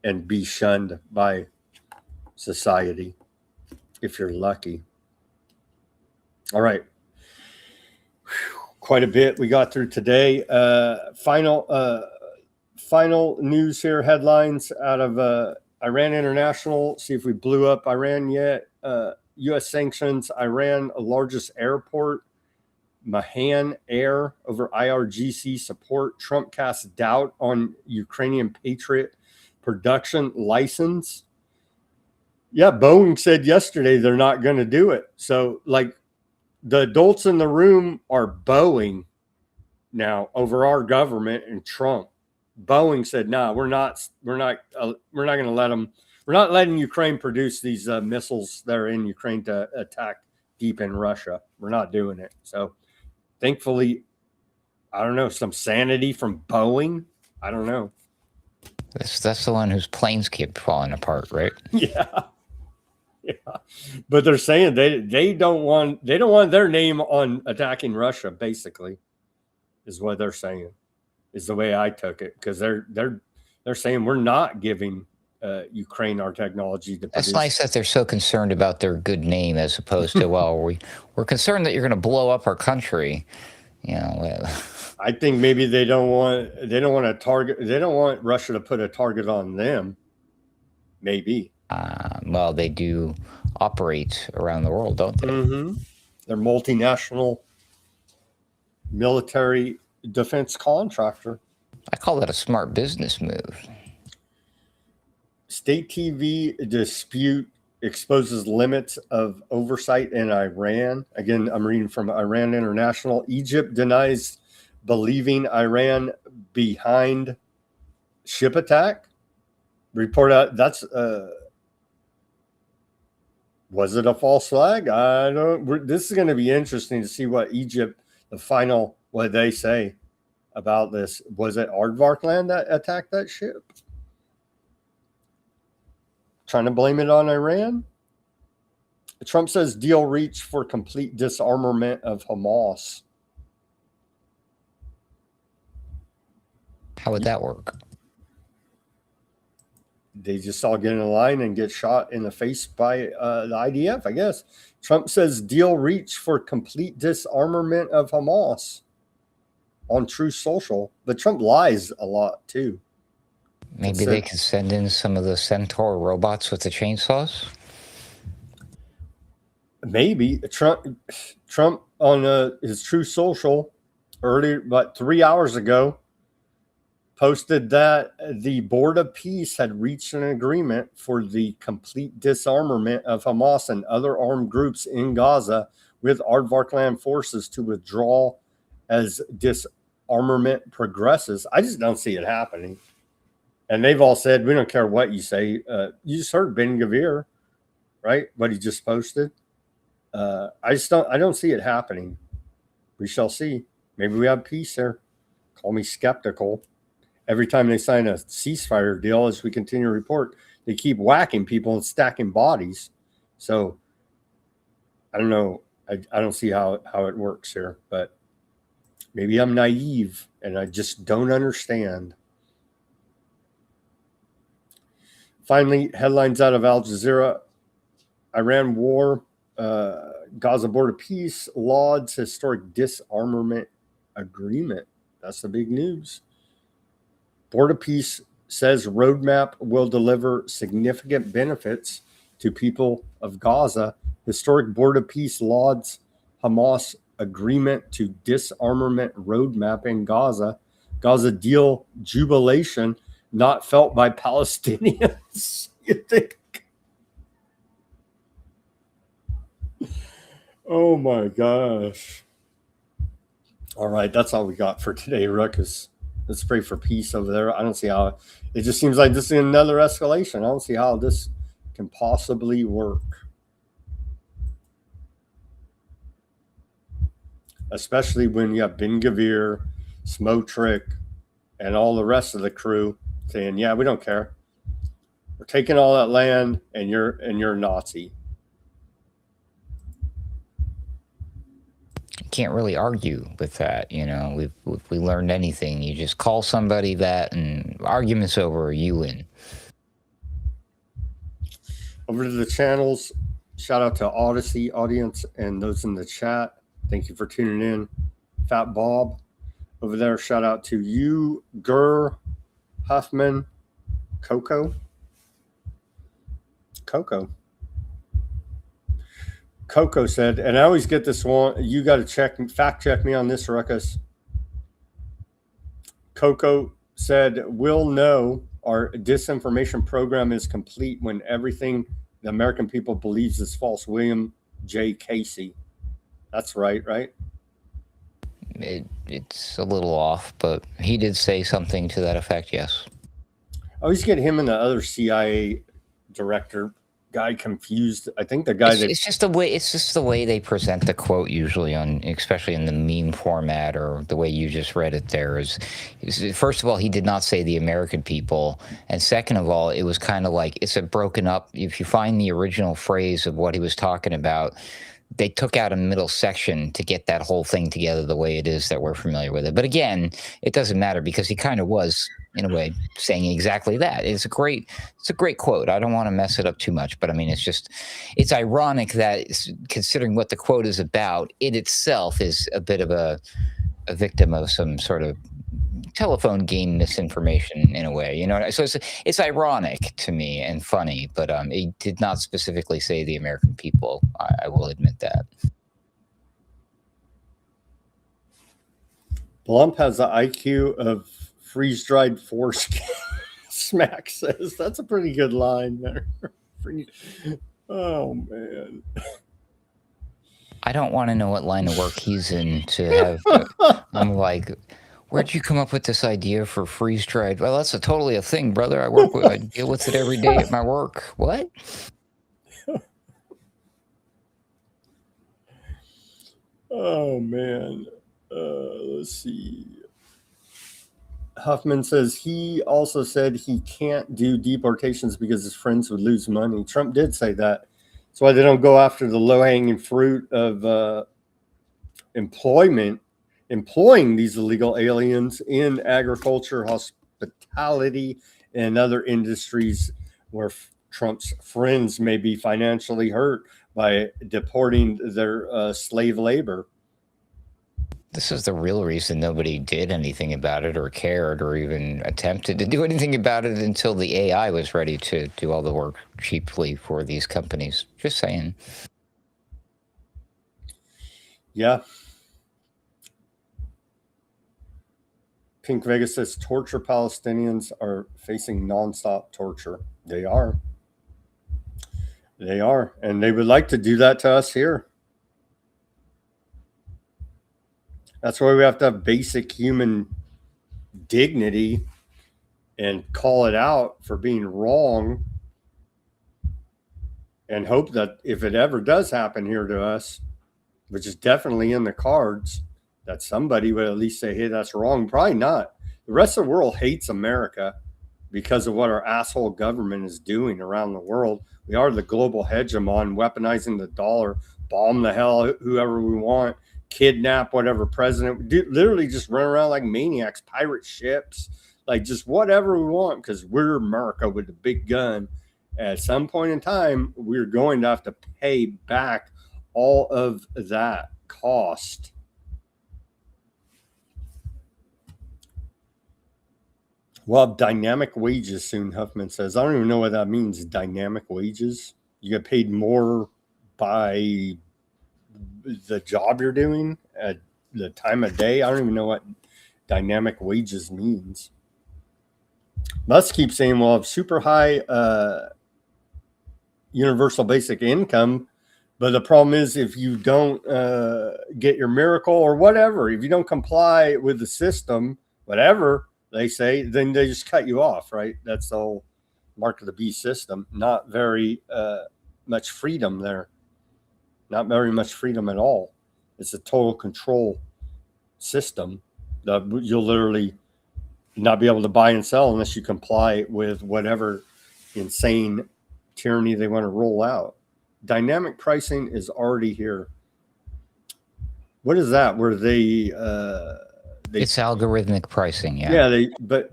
and be shunned by society if you're lucky. All right. Quite a bit we got through today. Final news here, headlines out of Iran International. See if we blew up Iran yet. U.S. sanctions Iran largest airport, Mahan Air, over IRGC support. Trump casts doubt on Ukrainian Patriot production license. Yeah, Boeing said yesterday they're not going to do it. So, like, the adults in the room are Boeing now over our government and Trump. Boeing said, "No, we're not going to let them. We're not letting Ukraine produce these missiles that are in Ukraine to attack deep in Russia. We're not doing it." So, thankfully, I don't know, some sanity from Boeing. I don't know. That's the one whose planes keep falling apart, right? Yeah. But they're saying they don't want their name on attacking Russia. Basically, is what they're saying. Is the way I took it, because they're saying we're not giving Ukraine our technology to produce. That's nice that they're so concerned about their good name as opposed to, well, we're concerned that you're going to blow up our country. You know, I think maybe they don't want Russia to put a target on them. Maybe. Well, they do operate around the world, don't they? Mm-hmm. They're multinational military defense contractor. I call that a smart business move. State TV dispute exposes limits of oversight in Iran. Again, I'm reading from Iran International. Egypt denies believing Iran behind ship attack. Report out that's was it a false flag? This is going to be interesting to see what Egypt, what they say about this. Was it Aardvarkland that attacked that ship? Trying to blame it on Iran? Trump says deal reached for complete disarmament of Hamas. How would that work? They just all get in a line and get shot in the face by the IDF, I guess. Trump says deal reached for complete disarmament of Hamas on Truth Social. But Trump lies a lot, too. Maybe they could send in some of the Centaur robots with the chainsaws? Maybe. Trump on his Truth Social earlier, about 3 hours ago, posted that the Board of Peace had reached an agreement for the complete disarmament of Hamas and other armed groups in Gaza, with Aardvarkland forces to withdraw as disarmament progresses. I just don't see it happening. And they've all said, we don't care what you say. You just heard Ben Gavir, right? What he just posted. I don't see it happening. We shall see. Maybe we have peace there. Call me skeptical. Every time they sign a ceasefire deal, as we continue to report, they keep whacking people and stacking bodies. So I don't know. I don't see how it works here, but maybe I'm naive and I just don't understand. Finally, headlines out of Al Jazeera. Iran war, Gaza border peace, lauds historic disarmament agreement. That's the big news. Border peace says roadmap will deliver significant benefits to people of Gaza. Historic border peace lauds Hamas agreement to disarmament roadmap in Gaza. Gaza deal jubilation not felt by Palestinians. You think? Oh my gosh. All right, that's all we got for today, Ruckus. Let's pray for peace over there. I don't see how it just seems like this is another escalation. I don't see how this can possibly work. Especially when you have Ben Gavir, Smotrick, and all the rest of the crew saying, yeah, we don't care. We're taking all that land and you're a Nazi. Can't really argue with that. You know, if we learned anything, you just call somebody that and arguments over, you win. Over to the channels. Shout out to Odysee audience and those in the chat. Thank you for tuning in. Fat Bob over there. Shout out to you, Gur, Huffman, Coco. Coco said, and I always get this one, you got to fact check me on this, Ruckus. Coco said, we'll know our disinformation program is complete when everything the American people believes is false. William J. Casey. That's right? It's a little off, but he did say something to that effect, yes. I always get him and the other CIA director guy confused. I think the guy it's just the way they present the quote usually, especially in the meme format or the way you just read it there is first of all, he did not say the American people, and second of all, it was kind of like it's a broken up. If you find the original phrase of what he was talking about, they took out a middle section to get that whole thing together the way it is that we're familiar with it. But again, it doesn't matter because he kind of was, in a way, saying exactly that. It's a great quote. I don't want to mess it up too much, but I mean, it's ironic that considering what the quote is about, it itself is a bit of a victim of some sort of telephone game misinformation in a way, you know. So it's ironic to me and funny, but he did not specifically say the American people. I will admit that. Blump has the IQ of freeze-dried foreskin. Smack says that's a pretty good line there. Oh man. I don't want to know what line of work he's in to have. I'm like, where'd you come up with this idea for freeze-dried? Well, that's totally a thing, brother. I deal with it every day at my work. What? Oh man. Let's see. Huffman says he also said he can't do deportations because his friends would lose money. Trump did say that. That's why they don't go after the low-hanging fruit of employing these illegal aliens in agriculture, hospitality, and other industries where Trump's friends may be financially hurt by deporting their slave labor. This is the real reason nobody did anything about it or cared or even attempted to do anything about it until the AI was ready to do all the work cheaply for these companies. Just saying. Yeah. Pink Vegas says torture Palestinians are facing nonstop torture. They are. They are. And they would like to do that to us here. That's why we have to have basic human dignity and call it out for being wrong, and hope that if it ever does happen here to us, which is definitely in the cards, that somebody would at least say, hey, that's wrong. Probably not. The rest of the world hates America because of what our asshole government is doing around the world. We are the global hegemon, weaponizing the dollar, bomb the hell whoever we want, kidnap whatever president, literally just run around like maniacs, pirate ships, like just whatever we want, because we're America with the big gun. At some point in time, we're going to have to pay back all of that cost. Well, dynamic wages soon, Huffman says. I don't even know what that means, dynamic wages. You get paid more by the job you're doing at the time of day. I don't even know what dynamic wages means. Musk keeps saying we'll have super high universal basic income, but the problem is if you don't get your miracle or whatever, if you don't comply with the system, whatever they say, then they just cut you off, right? That's the whole mark of the beast system. Not very much freedom there. Not very much freedom at all. It's a total control system that you'll literally not be able to buy and sell unless you comply with whatever insane tyranny they want to roll out. Dynamic pricing is already here. What is that? Where they it's algorithmic pricing, yeah. Yeah, but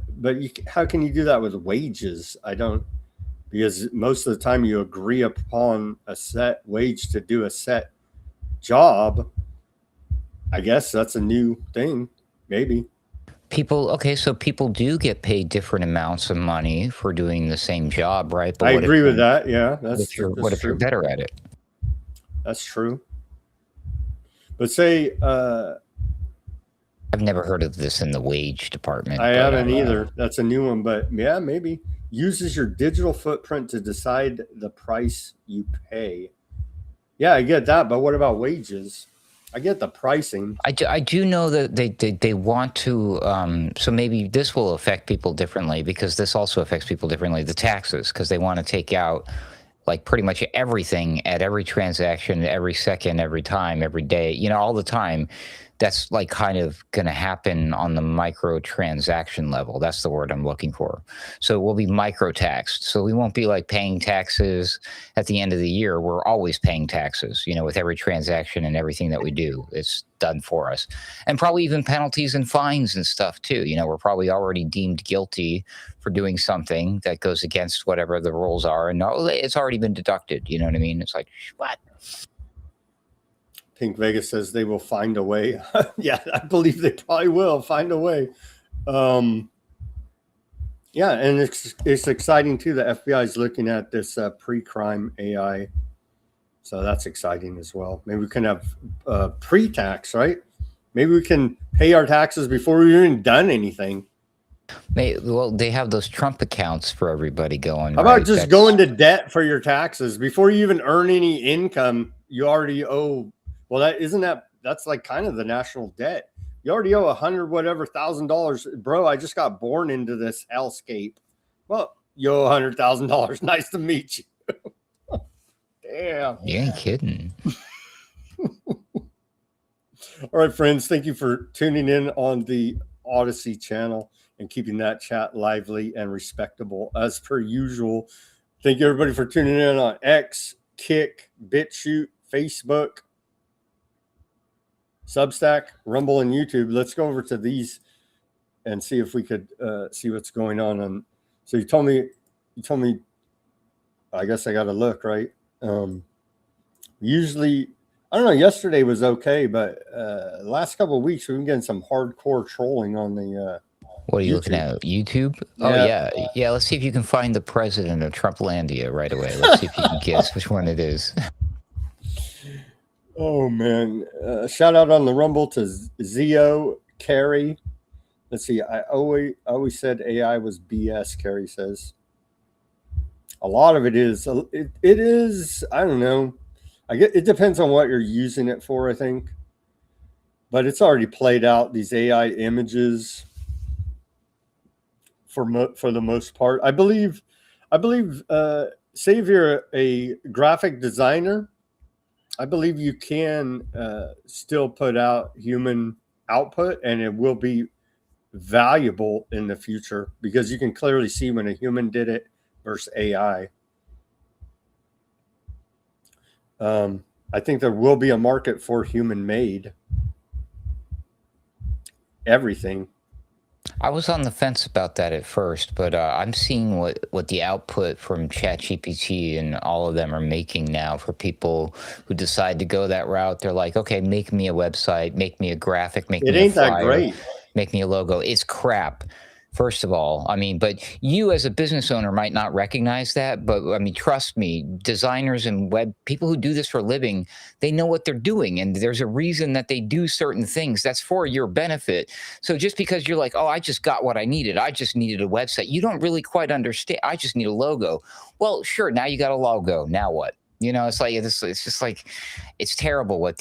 how can you do that with wages? I don't, because most of the time you agree upon a set wage to do a set job. I guess that's a new thing, maybe. So people do get paid different amounts of money for doing the same job, right? But I agree with that. Yeah, what if you're better at it? That's true. But say, I've never heard of this in the wage department. I haven't either. That's a new one, but yeah, maybe uses your digital footprint to decide the price you pay. Yeah, I get that, but what about wages? I get the pricing. I do know that they want to, so maybe this will affect people differently, because this also affects people differently, the taxes, because they want to take out like pretty much everything at every transaction, every second, every time, every day, all the time. That's like kind of going to happen on the micro transaction level. That's the word I'm looking for. So we'll be micro taxed. So we won't be like paying taxes at the end of the year. We're always paying taxes, with every transaction and everything that we do. It's done for us. And probably even penalties and fines and stuff too. We're probably already deemed guilty for doing something that goes against whatever the rules are. And it's already been deducted. You know what I mean? It's like, what? Pink Vegas says they will find a way. Yeah, I believe they probably will find a way. Yeah, and it's exciting too. The FBI is looking at this pre-crime AI, so that's exciting as well. Maybe we can have pre-tax, right? Maybe we can pay our taxes before we've even done anything. Well, they have those Trump accounts for everybody going. How about just going to debt for your taxes before you even earn any income? You already owe. Well, that's like kind of the national debt. You already owe $100,000, bro. I just got born into this hellscape. Well, you owe $100,000. Nice to meet you. Damn. You ain't kidding. All right, friends. Thank you for tuning in on the Odysee channel and keeping that chat lively and respectable as per usual. Thank you, everybody, for tuning in on X, Kick, Bitchute, Facebook, Substack, Rumble, and YouTube. Let's go over to these and see if we could see what's going on. So you told me, I guess I got to look, right? Usually, I don't know, yesterday was okay, but the last couple of weeks, we've been getting some hardcore trolling on the what are you looking at? YouTube? Yeah. Oh, yeah. Yeah, let's see if you can find the president of Trumplandia right away. Let's see if you can guess which one it is. Oh, man. Shout out on the Rumble to Zio, Carrie. Let's see. I always said AI was BS, Carrie says. A lot of it is. It is, I don't know. It depends on what you're using it for, I think. but it's already played out. These AI images, for the most part, I believe. Say if you're a graphic designer, I believe you can still put out human output, and it will be valuable in the future because you can clearly see when a human did it versus AI. I think there will be a market for human-made everything. I was on the fence about that at first, but I'm seeing what the output from ChatGPT and all of them are making now for people who decide to go that route. They're like, okay, make me a website, make me a graphic, make It me a ain't that flyer, great. make me a logo. It's crap. First of all, I mean, but you as a business owner might not recognize that, but I mean, trust me, designers and web people who do this for a living, they know what they're doing, and there's a reason that they do certain things. That's for your benefit. So just because you're like, oh, I just got what I needed, I just needed a website, you don't really quite understand. I just need a logo. Well, sure, now you got a logo. Now what? You know, it's like it's just like it's terrible what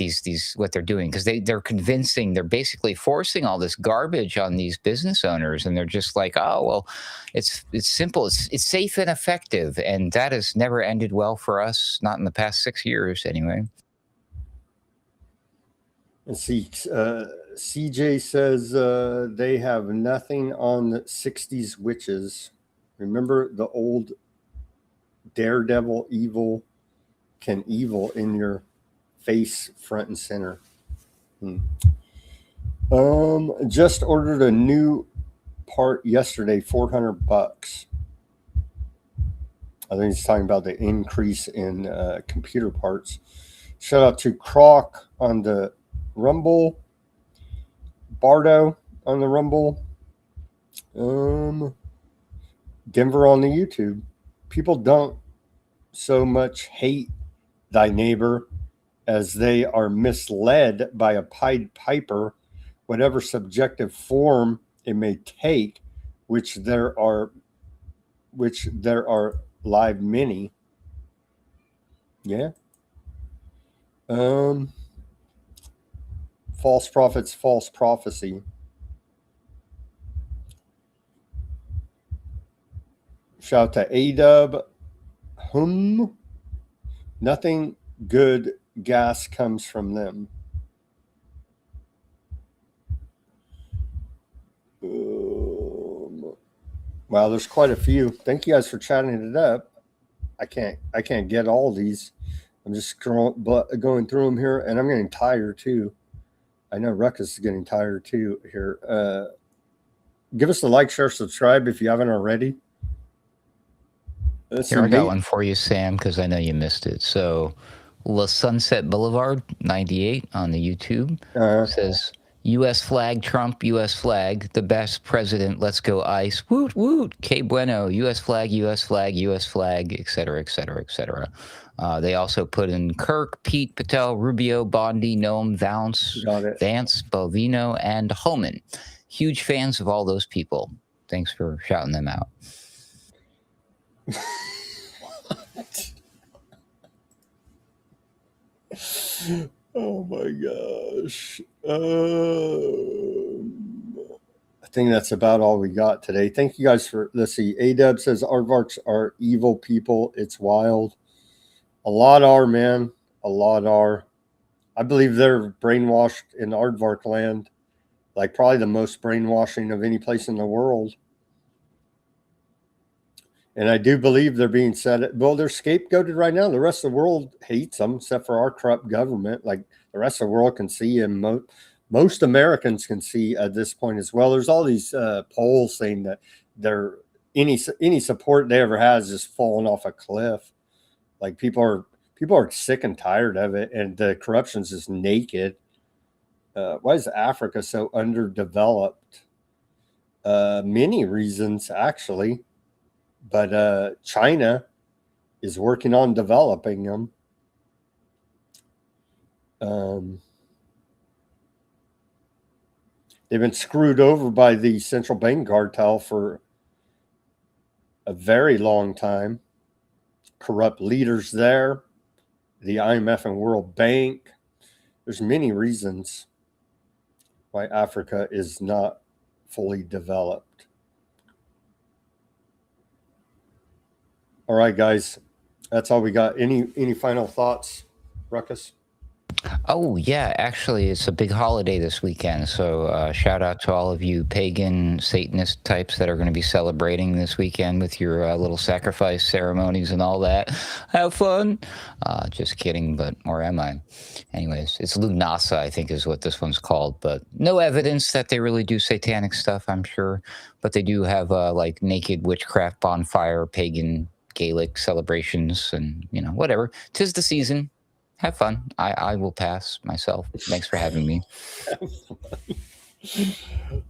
what they're doing because they're convincing, they're basically forcing all this garbage on these business owners, and they're just like, oh well, it's simple, it's safe and effective, and that has never ended well for us, not in the past 6 years anyway. And see, CJ says they have nothing on the 60s witches. Remember the old Daredevil evil in your face front and center. Just ordered a new part yesterday, $400. I think he's talking about the increase in computer parts. Shout out to Croc on the Rumble, Bardo on the Rumble, Denver on the YouTube. People don't so much hate thy neighbor as they are misled by a Pied Piper, whatever subjective form it may take, which there are live many. Yeah. False prophets, false prophecy. Shout out to ADub. Nothing good gas comes from them. Wow, there's quite a few. Thank you guys for chatting it up. I can't get all these. I'm just going through them here, and I'm getting tired too. I know Ruckus is getting tired too here. Give us a like, share, subscribe if you haven't already. Here, I got one for you, Sam, because I know you missed it. So, La Sunset Boulevard 98 on the YouTube says, U.S. flag, Trump, U.S. flag, the best president, let's go ICE, woot, woot, que bueno, U.S. flag, U.S. flag, U.S. flag, et cetera, et cetera, et cetera. They also put in Kirk, Pete, Patel, Rubio, Bondi, Noam, Vance, Bovino, and Homan. Huge fans of all those people. Thanks for shouting them out. Oh my gosh. I think that's about all we got today. Thank you guys for, let's see. ADub says aardvarks are evil people. It's wild. A lot are, man. A lot are. I believe they're brainwashed in aardvark land. Like probably the most brainwashing of any place in the world. And I do believe they're being set. Well, they're scapegoated right now. The rest of the world hates them, except for our corrupt government. Like the rest of the world can see, and most Americans can see at this point as well. There's all these polls saying that they're any support they ever has just fallen off a cliff. Like people are sick and tired of it, and the corruption's just naked. Why is Africa so underdeveloped? Many reasons, actually. But China is working on developing them. They've been screwed over by the central bank cartel for a very long time. Corrupt leaders there, the IMF and World Bank. There's many reasons. why Africa is not fully developed. All right, guys, that's all we got. Any final thoughts, Ruckus? Oh, yeah, actually, it's a big holiday this weekend. So shout out to all of you pagan Satanist types that are going to be celebrating this weekend with your little sacrifice ceremonies and all that. Have fun. Just kidding, but or am I? Anyways, it's Lunasa, I think is what this one's called, but no evidence that they really do satanic stuff, I'm sure. But they do have like naked witchcraft bonfire, pagan Gaelic celebrations, and, you know, whatever. 'Tis the season. Have fun. I will pass myself. Thanks for having me.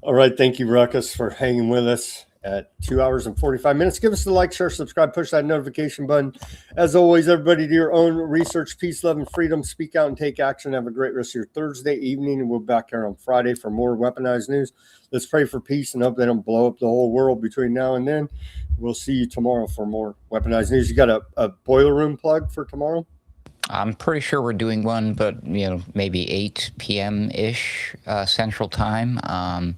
All right. Thank you, Ruckus, for hanging with us at 2 hours and 45 minutes. Give us the like, share, subscribe, push that notification button. As always, everybody, do your own research, peace, love, and freedom. Speak out and take action. Have a great rest of your Thursday evening. And we'll be back here on Friday for more weaponized news. Let's pray for peace and hope they don't blow up the whole world between now and then. We'll see you tomorrow for more weaponized news. You got a boiler room plug for tomorrow? I'm pretty sure we're doing one, but, you know, maybe 8 p.m.-ish Central Time.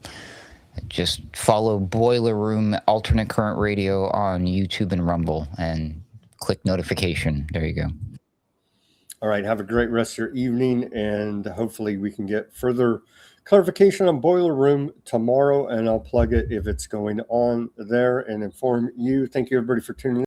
Just follow Boiler Room Alternate Current Radio on YouTube and Rumble and click notification. There you go. All right. Have a great rest of your evening, and hopefully we can get further clarification on Boiler Room tomorrow, and I'll plug it if it's going on there and inform you. Thank you, everybody, for tuning in.